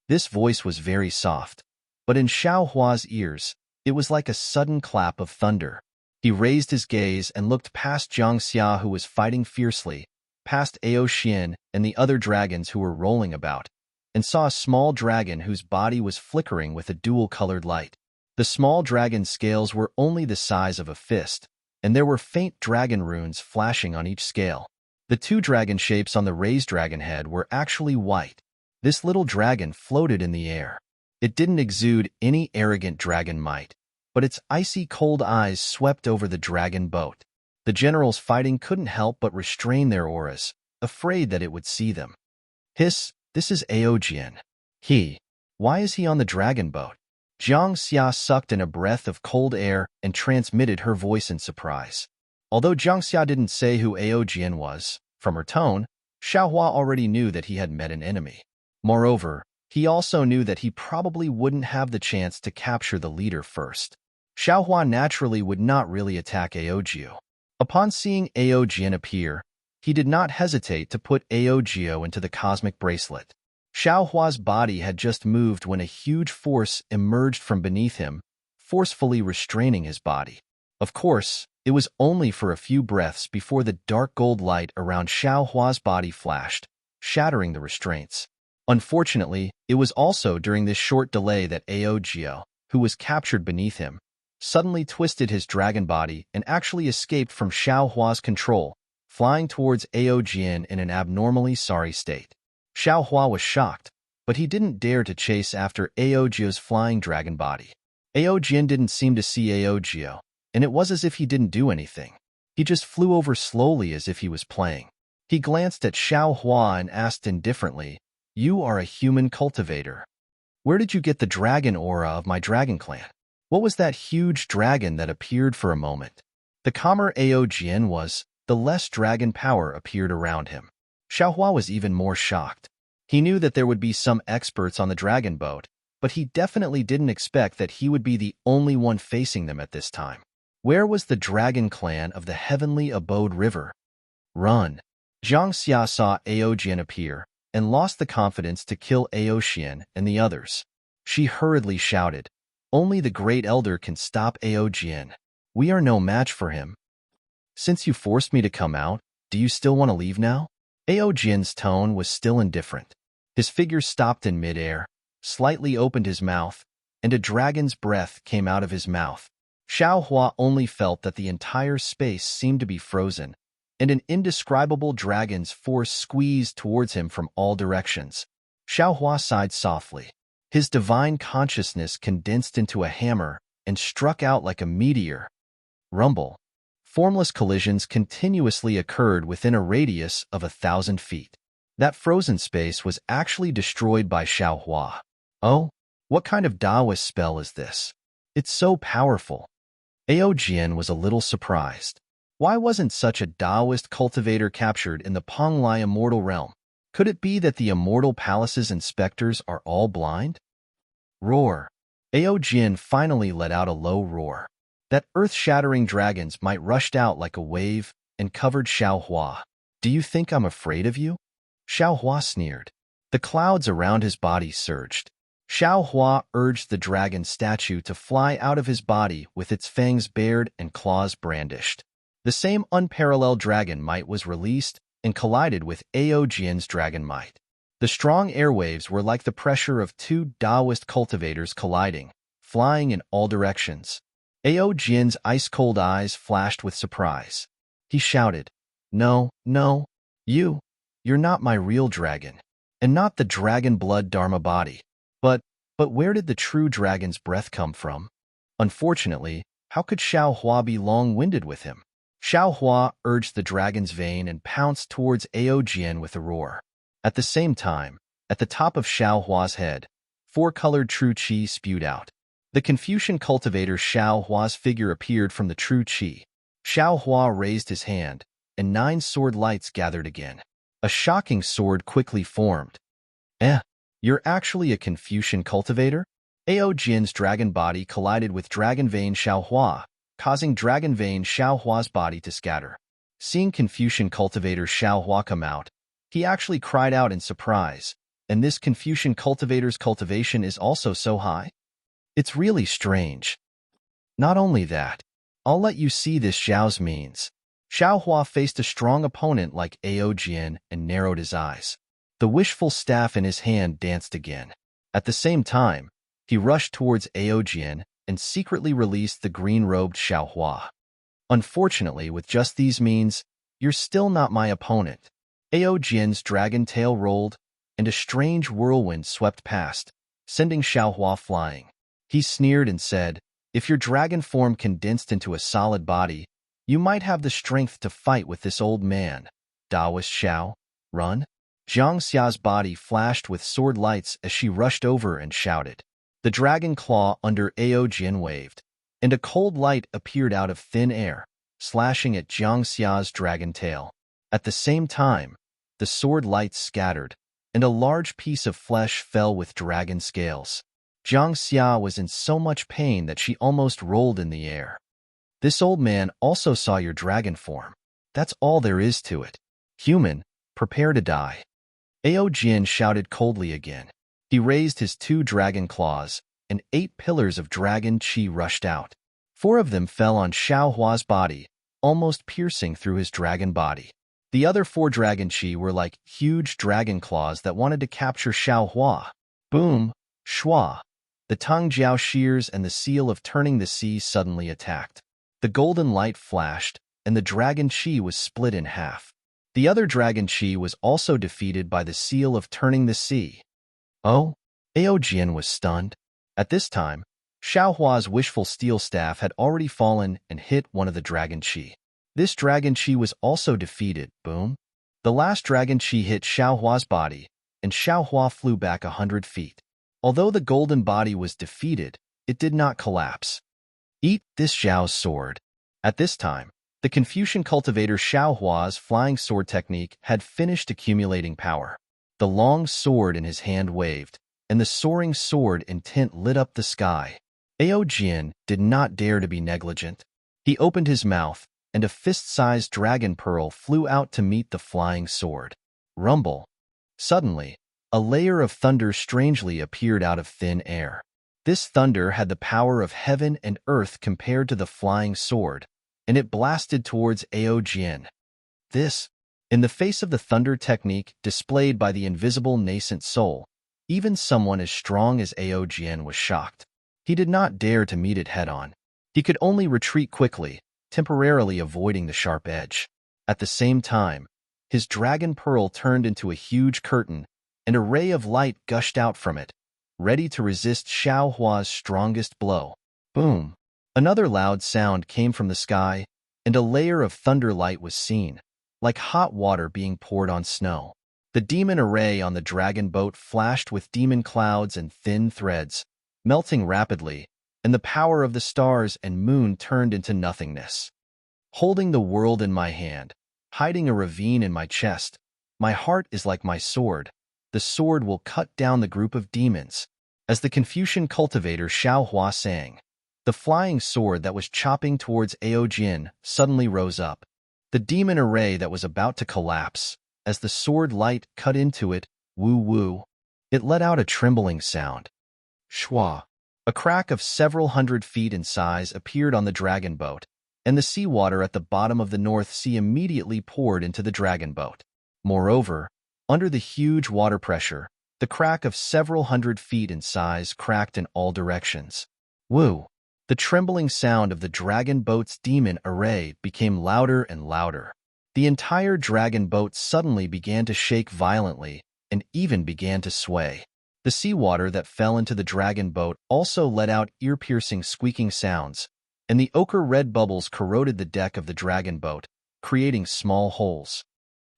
This voice was very soft, but in Xiao Hua's ears, it was like a sudden clap of thunder. He raised his gaze and looked past Jiang Xia, who was fighting fiercely, past Ao Xian and the other dragons who were rolling about, and saw a small dragon whose body was flickering with a dual-colored light. The small dragon's scales were only the size of a fist, and there were faint dragon runes flashing on each scale. The two dragon shapes on the raised dragon head were actually white. This little dragon floated in the air. It didn't exude any arrogant dragon might, but its icy cold eyes swept over the dragon boat. The generals fighting couldn't help but restrain their auras, afraid that it would see them. "Hiss, this is Ao Jian. Why is he on the dragon boat?" Jiang Xia sucked in a breath of cold air and transmitted her voice in surprise. Although Jiang Xia didn't say who Ao Jian was, from her tone, Xiao Hua already knew that he had met an enemy. Moreover, he also knew that he probably wouldn't have the chance to capture the leader first. Xiao Hua naturally would not really attack Ao Jio. Upon seeing Ao Jian appear, he did not hesitate to put Ao Jio into the cosmic bracelet. Xiao Hua's body had just moved when a huge force emerged from beneath him, forcefully restraining his body. Of course, it was only for a few breaths before the dark gold light around Xiao Hua's body flashed, shattering the restraints. Unfortunately, it was also during this short delay that Ao Jio, who was captured beneath him, suddenly twisted his dragon body and actually escaped from Xiao Hua's control, flying towards Ao Jian in an abnormally sorry state. Xiao Hua was shocked, but he didn't dare to chase after Ao Jio's flying dragon body. Ao Jian didn't seem to see Ao Jio, and it was as if he didn't do anything. He just flew over slowly as if he was playing. He glanced at Xiao Hua and asked indifferently, "You are a human cultivator. Where did you get the dragon aura of my dragon clan? What was that huge dragon that appeared for a moment?" The calmer Ao Jian was, the less dragon power appeared around him. Xiao Hua was even more shocked. He knew that there would be some experts on the dragon boat, but he definitely didn't expect that he would be the only one facing them at this time. Where was the dragon clan of the heavenly abode river? Run! Jiang Xia saw Aojian appear and lost the confidence to kill Aoxian and the others. She hurriedly shouted, "Only the great elder can stop Aojian. We are no match for him. Since you forced me to come out, do you still want to leave now?" Aojian's tone was still indifferent. His figure stopped in midair, slightly opened his mouth, and a dragon's breath came out of his mouth. Xiaohua only felt that the entire space seemed to be frozen, and an indescribable dragon's force squeezed towards him from all directions. Xiaohua sighed softly. His divine consciousness condensed into a hammer and struck out like a meteor. Rumble. Formless collisions continuously occurred within a radius of 1,000 feet. That frozen space was actually destroyed by Xiaohua. Oh, what kind of Taoist spell is this? It's so powerful. Aojian was a little surprised. Why wasn't such a Taoist cultivator captured in the Ponglai immortal realm? Could it be that the immortal palace's inspectors are all blind? Roar. Aojian finally let out a low roar. That earth-shattering dragons might rushed out like a wave and covered Xiaohua. "Do you think I'm afraid of you?" Xiaohua sneered. The clouds around his body surged. Xiaohua urged the dragon statue to fly out of his body with its fangs bared and claws brandished. The same unparalleled dragon might was released and collided with Aojian's dragon might. The strong airwaves were like the pressure of two Taoist cultivators colliding, flying in all directions. Aojian's ice-cold eyes flashed with surprise. He shouted, "No, no, you're not my real dragon, and not the dragon blood Dharma body. But where did the true dragon's breath come from?" Unfortunately, how could Xiaohua be long-winded with him? Xiaohua urged the dragon's vein and pounced towards Aojian with a roar. At the same time, at the top of Xiaohua's head, four-colored true qi spewed out. The Confucian cultivator Xiaohua's figure appeared from the true qi. Xiaohua raised his hand, and 9 sword lights gathered again. A shocking sword quickly formed. You're actually a Confucian cultivator? Aojian's dragon body collided with dragon vein Xiaohua, causing dragon vein Xiaohua's body to scatter. Seeing Confucian cultivator Xiaohua come out, he actually cried out in surprise, and this Confucian cultivator's cultivation is also so high? It's really strange. Not only that, I'll let you see this Xiao's means. Xiaohua faced a strong opponent like Aojian and narrowed his eyes. The wishful staff in his hand danced again. At the same time, he rushed towards Aojian and secretly released the green-robed Xiaohua. Unfortunately, with just these means, you're still not my opponent. Aojian's dragon tail rolled, and a strange whirlwind swept past, sending Xiaohua flying. He sneered and said, "If your dragon form condensed into a solid body, you might have the strength to fight with this old man. Taoist Xiao, run." Jiang Xia's body flashed with sword lights as she rushed over and shouted. The dragon claw under Aojian waved, and a cold light appeared out of thin air, slashing at Jiang Xia's dragon tail. At the same time, the sword lights scattered, and a large piece of flesh fell with dragon scales. Jiang Xia was in so much pain that she almost rolled in the air. "This old man also saw your dragon form. That's all there is to it. Human, prepare to die." Aojian shouted coldly again. He raised his 2 dragon claws, and 8 pillars of dragon qi rushed out. 4 of them fell on Xiaohua's body, almost piercing through his dragon body. The other 4 dragon qi were like huge dragon claws that wanted to capture Xiaohua. Boom! Shua! The Tangjiao shears and the seal of turning the sea suddenly attacked. The golden light flashed, and the dragon qi was split in half. The other dragon qi was also defeated by the seal of turning the sea. Oh, Aojian was stunned. At this time, Xiaohua's wishful steel staff had already fallen and hit one of the dragon qi. This dragon qi was also defeated. Boom! The last dragon qi hit Xiaohua's body, and Xiaohua flew back 100 feet. Although the golden body was defeated, it did not collapse. Eat this Xiao's sword. At this time, the Confucian cultivator Xiaohua's flying sword technique had finished accumulating power. The long sword in his hand waved, and the soaring sword intent lit up the sky. Aojian did not dare to be negligent. He opened his mouth, and a fist-sized dragon pearl flew out to meet the flying sword. Rumble. Suddenly, a layer of thunder strangely appeared out of thin air. This thunder had the power of heaven and earth compared to the flying sword, and it blasted towards Aojian. This, in the face of the thunder technique displayed by the invisible nascent soul, even someone as strong as Aojian was shocked. He did not dare to meet it head-on. He could only retreat quickly, temporarily avoiding the sharp edge. At the same time, his dragon pearl turned into a huge curtain, and a ray of light gushed out from it, ready to resist Xiao Hua's strongest blow. Boom! Another loud sound came from the sky, and a layer of thunder light was seen, like hot water being poured on snow. The demon array on the dragon boat flashed with demon clouds and thin threads, melting rapidly, and the power of the stars and moon turned into nothingness. Holding the world in my hand, hiding a ravine in my chest, my heart is like my sword. The sword will cut down the group of demons. As the Confucian cultivator Xiao Hua sang, the flying sword that was chopping towards Aojian suddenly rose up. The demon array that was about to collapse, as the sword light cut into it, woo-woo, it let out a trembling sound. Shwa. A crack of several hundred feet in size appeared on the dragon boat, and the seawater at the bottom of the North Sea immediately poured into the dragon boat. Moreover, under the huge water pressure, the crack of several hundred feet in size cracked in all directions. Woo! The trembling sound of the dragon boat's demon array became louder and louder. The entire dragon boat suddenly began to shake violently and even began to sway. The seawater that fell into the dragon boat also let out ear-piercing squeaking sounds, and the ochre-red bubbles corroded the deck of the dragon boat, creating small holes.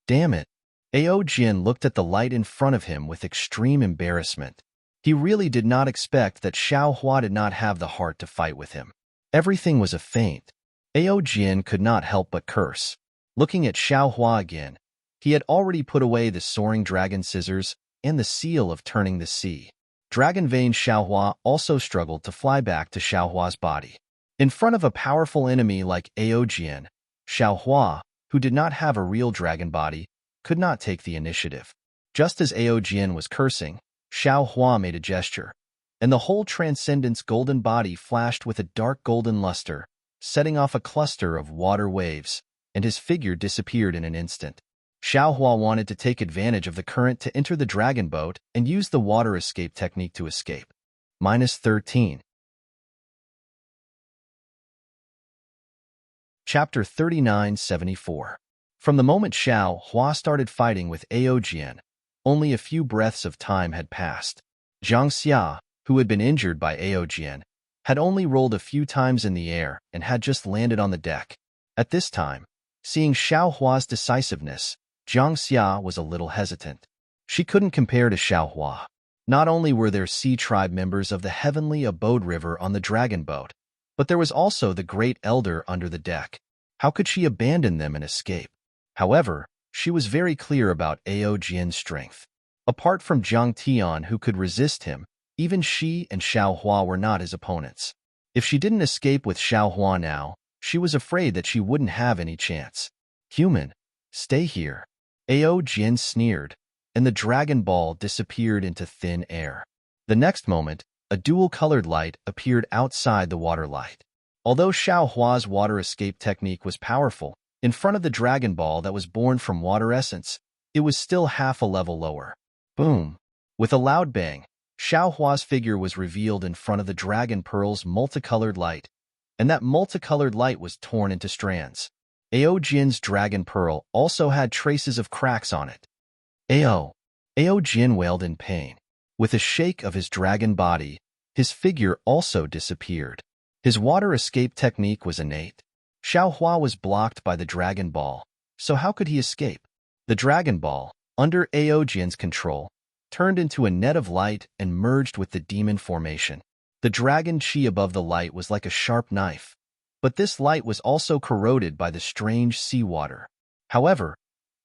Damn it! Aojian looked at the light in front of him with extreme embarrassment. He really did not expect that Xiao Hua did not have the heart to fight with him. Everything was a feint. Aojian could not help but curse. Looking at Xiao Hua again, he had already put away the soaring dragon scissors and the seal of turning the sea. Dragon-veined Xiao Hua also struggled to fly back to Xiao Hua's body. In front of a powerful enemy like Aojian, Xiao Hua, who did not have a real dragon body, could not take the initiative. Just as Aojian was cursing, Xiao Hua made a gesture, and the whole Transcendent's golden body flashed with a dark golden luster, setting off a cluster of water waves, and his figure disappeared in an instant. Xiao Hua wanted to take advantage of the current to enter the dragon boat and use the water escape technique to escape. -13. Chapter 3974. From the moment Xiao Hua started fighting with Aojian, only a few breaths of time had passed. Zhang Xia, who had been injured by Aojian, had only rolled a few times in the air and had just landed on the deck. At this time, seeing Xiao Hua's decisiveness, Zhang Xia was a little hesitant. She couldn't compare to Xiao Hua. Not only were there sea tribe members of the Heavenly Abode River on the dragon boat, but there was also the Great Elder under the deck. How could she abandon them and escape? However, she was very clear about Aojian's strength. Apart from Zhang Tian, who could resist him, even she and Xiao Hua were not his opponents. If she didn't escape with Xiao Hua now, she was afraid that she wouldn't have any chance. Human, stay here. Aojian sneered, and the dragon ball disappeared into thin air. The next moment, a dual-colored light appeared outside the water light. Although Xiao Hua's water escape technique was powerful, in front of the dragon ball that was born from water essence, it was still half a level lower. Boom! With a loud bang, Xiao Hua's figure was revealed in front of the dragon pearl's multicolored light, and that multicolored light was torn into strands. Aojian's dragon pearl also had traces of cracks on it. Aojian wailed in pain. With a shake of his dragon body, his figure also disappeared. His water escape technique was innate. Xiao Hua was blocked by the dragon ball, so how could he escape? The dragon ball, under Aojian's control, turned into a net of light and merged with the demon formation. The dragon chi above the light was like a sharp knife, but this light was also corroded by the strange seawater. However,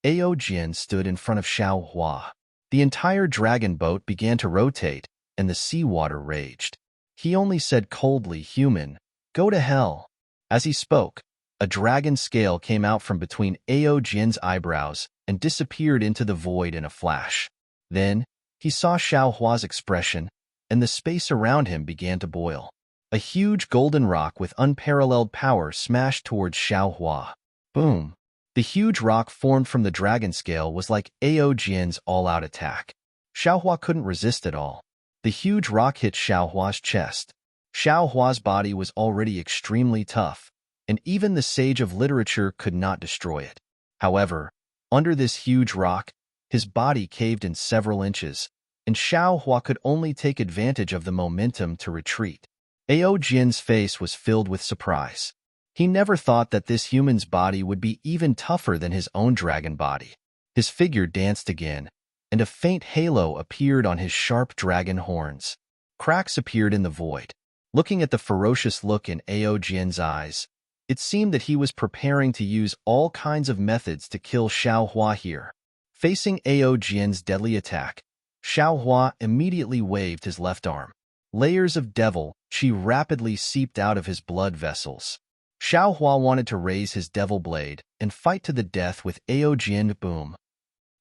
Aojian stood in front of Xiao Hua. The entire dragon boat began to rotate, and the seawater raged. He only said coldly, "Human, go to hell." As he spoke, a dragon scale came out from between Ao Jin's eyebrows and disappeared into the void in a flash. Then, he saw Xiao Hua's expression, and the space around him began to boil. A huge golden rock with unparalleled power smashed towards Xiao Hua. Boom! The huge rock formed from the dragon scale was like Ao Jin's all-out attack. Xiao Hua couldn't resist at all. The huge rock hit Xiao Hua's chest. Xiao Hua's body was already extremely tough, and even the sage of literature could not destroy it. However, under this huge rock, his body caved in several inches, and Xiao Hua could only take advantage of the momentum to retreat. Ao Jin's face was filled with surprise. He never thought that this human's body would be even tougher than his own dragon body. His figure danced again, and a faint halo appeared on his sharp dragon horns. Cracks appeared in the void. Looking at the ferocious look in Ao Jin's eyes, it seemed that he was preparing to use all kinds of methods to kill Xiao Hua here. Facing Ao Jin's deadly attack, Xiao Hua immediately waved his left arm. Layers of devil chi rapidly seeped out of his blood vessels. Xiao Hua wanted to raise his devil blade and fight to the death with Ao Jin. Boom.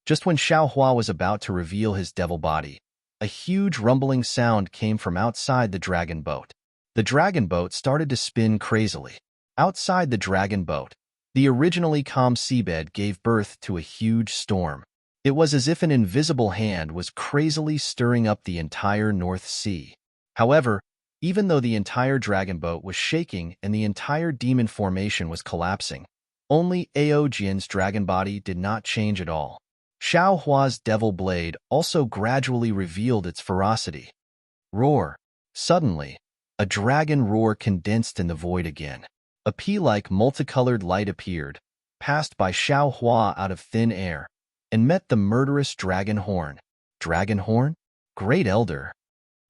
Just when Xiao Hua was about to reveal his devil body, a huge rumbling sound came from outside the dragon boat. The dragon boat started to spin crazily. Outside the dragon boat, the originally calm seabed gave birth to a huge storm. It was as if an invisible hand was crazily stirring up the entire North Sea. However, even though the entire dragon boat was shaking and the entire demon formation was collapsing, only Ao Jin's dragon body did not change at all. Xiao Hua's devil blade also gradually revealed its ferocity. Roar! Suddenly, a dragon roar condensed in the void again. A pea-like multicolored light appeared, passed by Xiao Hua out of thin air, and met the murderous dragon horn. Dragon horn? Great Elder!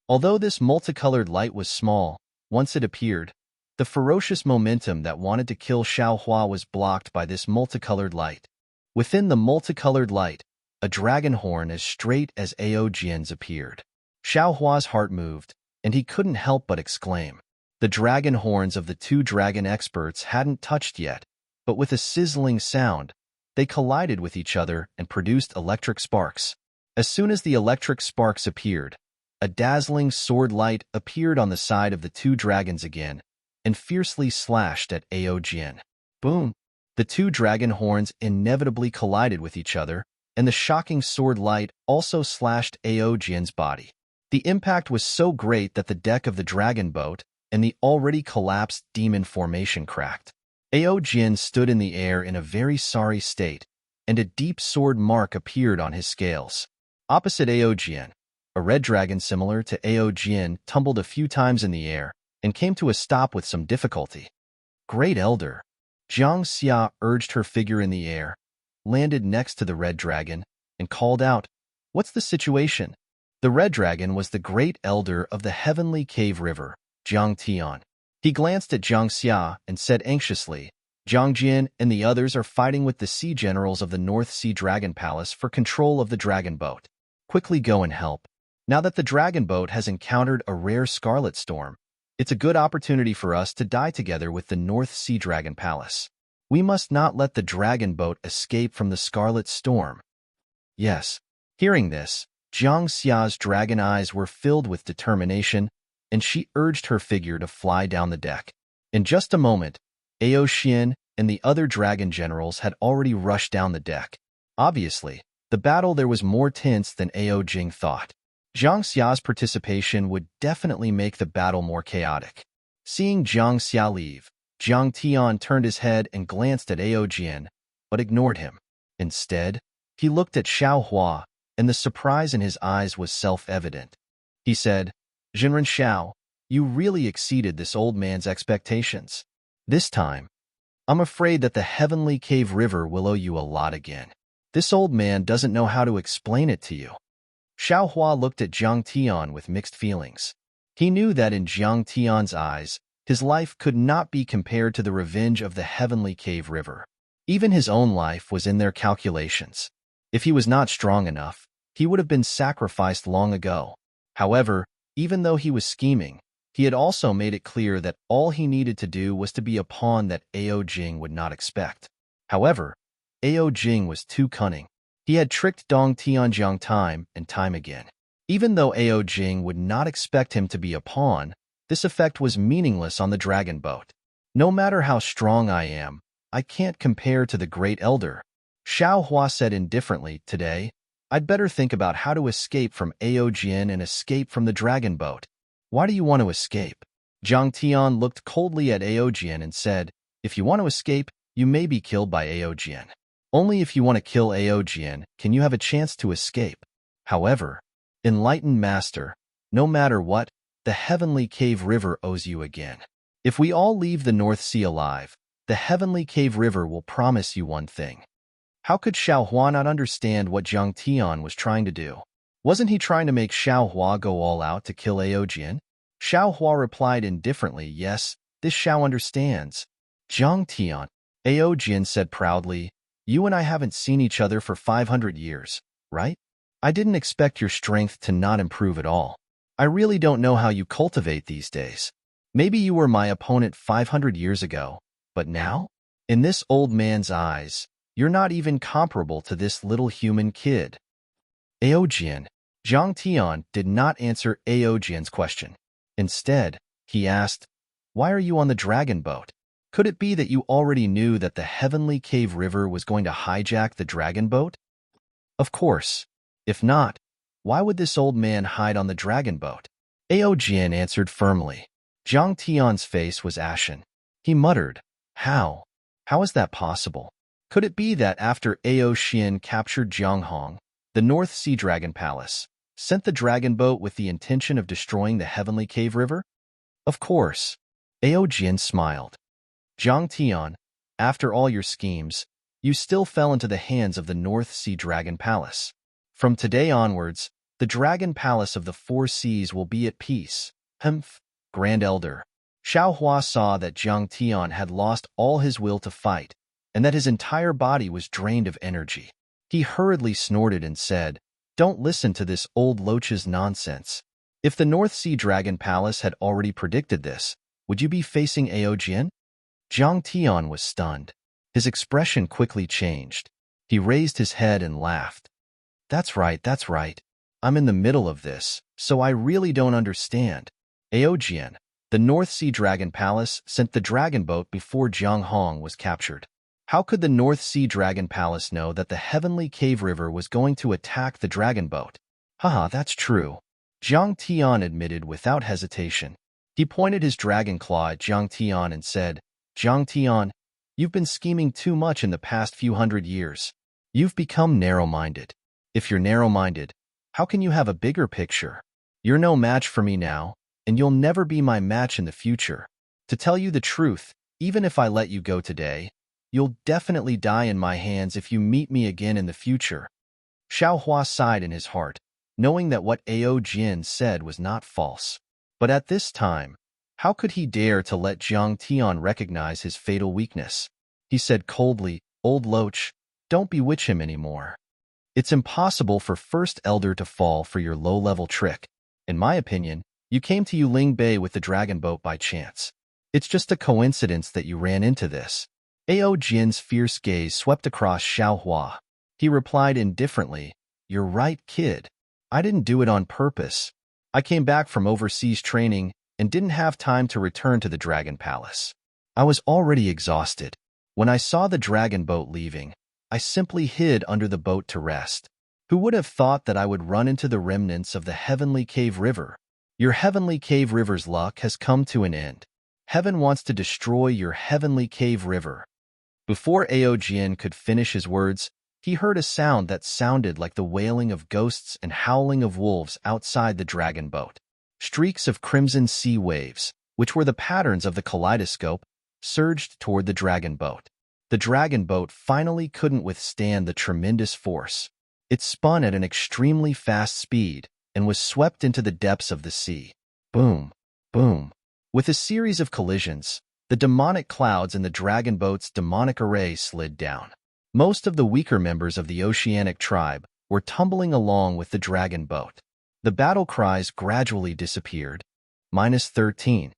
Although this multicolored light was small, once it appeared, the ferocious momentum that wanted to kill Xiao Hua was blocked by this multicolored light. Within the multicolored light, a dragon horn as straight as Ao Jin's appeared. Xiao Hua's heart moved, and he couldn't help but exclaim. The dragon horns of the two dragon experts hadn't touched yet, but with a sizzling sound, they collided with each other and produced electric sparks. As soon as the electric sparks appeared, a dazzling sword light appeared on the side of the two dragons again and fiercely slashed at Ao Jin. Boom! The two dragon horns inevitably collided with each other, and the shocking sword light also slashed Ao Jin's body. The impact was so great that the deck of the dragon boat and the already collapsed demon formation cracked. Ao Jin stood in the air in a very sorry state, and a deep sword mark appeared on his scales. Opposite Ao Jin, a red dragon similar to Ao Jin tumbled a few times in the air and came to a stop with some difficulty. Great Elder! Jiang Xia urged her figure in the air, landed next to the red dragon, and called out, "What's the situation?" The red dragon was the great elder of the heavenly cave river, Jiang Tian. He glanced at Jiang Xia and said anxiously, "Jiang Jin and the others are fighting with the sea generals of the North Sea Dragon Palace for control of the dragon boat. Quickly go and help. Now that the dragon boat has encountered a rare scarlet storm, it's a good opportunity for us to die together with the North Sea Dragon Palace. We must not let the dragon boat escape from the scarlet storm." Yes. Hearing this, Jiang Xia's dragon eyes were filled with determination, and she urged her figure to fly down the deck. In just a moment, Ao Xian and the other dragon generals had already rushed down the deck. Obviously, the battle there was more tense than Ao Jing thought. Jiang Xia's participation would definitely make the battle more chaotic. Seeing Jiang Xia leave, Jiang Tian turned his head and glanced at Ao Jin, but ignored him. Instead, he looked at Xiao Hua, and the surprise in his eyes was self-evident. He said, "Jinren Xiao, you really exceeded this old man's expectations. This time, I'm afraid that the Heavenly Cave River will owe you a lot again. This old man doesn't know how to explain it to you." Xiao Hua looked at Jiang Tian with mixed feelings. He knew that in Jiang Tian's eyes, his life could not be compared to the revenge of the Heavenly Cave River. Even his own life was in their calculations. If he was not strong enough, he would have been sacrificed long ago. However, even though he was scheming, he had also made it clear that all he needed to do was to be a pawn that Ao Jing would not expect. However, Ao Jing was too cunning. He had tricked Dong Tianjiang time and time again. Even though Ao Jing would not expect him to be a pawn, this effect was meaningless on the dragon boat. No matter how strong I am, I can't compare to the great elder. Xiao Hua said indifferently, today, I'd better think about how to escape from Ao Jian and escape from the dragon boat. Why do you want to escape? Zhang Tian looked coldly at Ao Jian and said, if you want to escape, you may be killed by Ao Jian. Only if you want to kill Ao Jian can you have a chance to escape. However, enlightened master, no matter what, the Heavenly Cave River owes you again. If we all leave the North Sea alive, the Heavenly Cave River will promise you one thing. How could Xiao Hua not understand what Zhang Tian was trying to do? Wasn't he trying to make Xiao Hua go all out to kill Ao Jian? Xiao Hua replied indifferently, yes, this Xiao understands. Zhang Tian, Ao Jian said proudly, you and I haven't seen each other for 500 years, right? I didn't expect your strength to not improve at all. I really don't know how you cultivate these days. Maybe you were my opponent 500 years ago, but now? In this old man's eyes, you're not even comparable to this little human kid. Ao Jian. Zhang Tian did not answer Ao Jian's question. Instead, he asked, why are you on the dragon boat? Could it be that you already knew that the Heavenly Cave River was going to hijack the dragon boat? Of course. If not, why would this old man hide on the dragon boat? Ao Jian answered firmly. Zhang Tian's face was ashen. He muttered, how? How is that possible? Could it be that after Ao Xian captured Jianghong, the North Sea Dragon Palace, sent the dragon boat with the intention of destroying the Heavenly Cave River? Of course. Ao Jian smiled. Zhang Tian, after all your schemes, you still fell into the hands of the North Sea Dragon Palace. From today onwards, the Dragon Palace of the Four Seas will be at peace. Humph, Grand Elder. Xiao Hua saw that Zhang Tian had lost all his will to fight, and that his entire body was drained of energy. He hurriedly snorted and said, don't listen to this old loach's nonsense. If the North Sea Dragon Palace had already predicted this, would you be facing Ao Jian? Zhang Tian was stunned. His expression quickly changed. He raised his head and laughed. That's right, that's right. I'm in the middle of this, so I really don't understand. Ao Jian, the North Sea Dragon Palace sent the dragon boat before Jianghong was captured. How could the North Sea Dragon Palace know that the Heavenly Cave River was going to attack the dragon boat? Haha, that's true. Zhang Tian admitted without hesitation. He pointed his dragon claw at Zhang Tian and said, Zhang Tian, you've been scheming too much in the past few hundred years. You've become narrow-minded. If you're narrow-minded, how can you have a bigger picture? You're no match for me now, and you'll never be my match in the future. To tell you the truth, even if I let you go today, you'll definitely die in my hands if you meet me again in the future. Xiao Hua sighed in his heart, knowing that what Ao Jian said was not false. But at this time, how could he dare to let Zhang Tian recognize his fatal weakness? He said coldly, Old Loach, don't bewitch him anymore. It's impossible for First Elder to fall for your low-level trick. In my opinion, you came to Yuling Bay with the dragon boat by chance. It's just a coincidence that you ran into this. Ao Jian's fierce gaze swept across Xiao Hua. He replied indifferently, You're right, kid. I didn't do it on purpose. I came back from overseas training and didn't have time to return to the Dragon Palace. I was already exhausted. When I saw the dragon boat leaving, I simply hid under the boat to rest. Who would have thought that I would run into the remnants of the Heavenly Cave River? Your Heavenly Cave River's luck has come to an end. Heaven wants to destroy your Heavenly Cave River. Before Ao Jian could finish his words, he heard a sound that sounded like the wailing of ghosts and howling of wolves outside the dragon boat. Streaks of crimson sea waves, which were the patterns of the kaleidoscope, surged toward the dragon boat. The dragon boat finally couldn't withstand the tremendous force. It spun at an extremely fast speed and was swept into the depths of the sea. Boom, boom. With a series of collisions, the demonic clouds in the dragon boat's demonic array slid down. Most of the weaker members of the oceanic tribe were tumbling along with the dragon boat. The battle cries gradually disappeared. -13.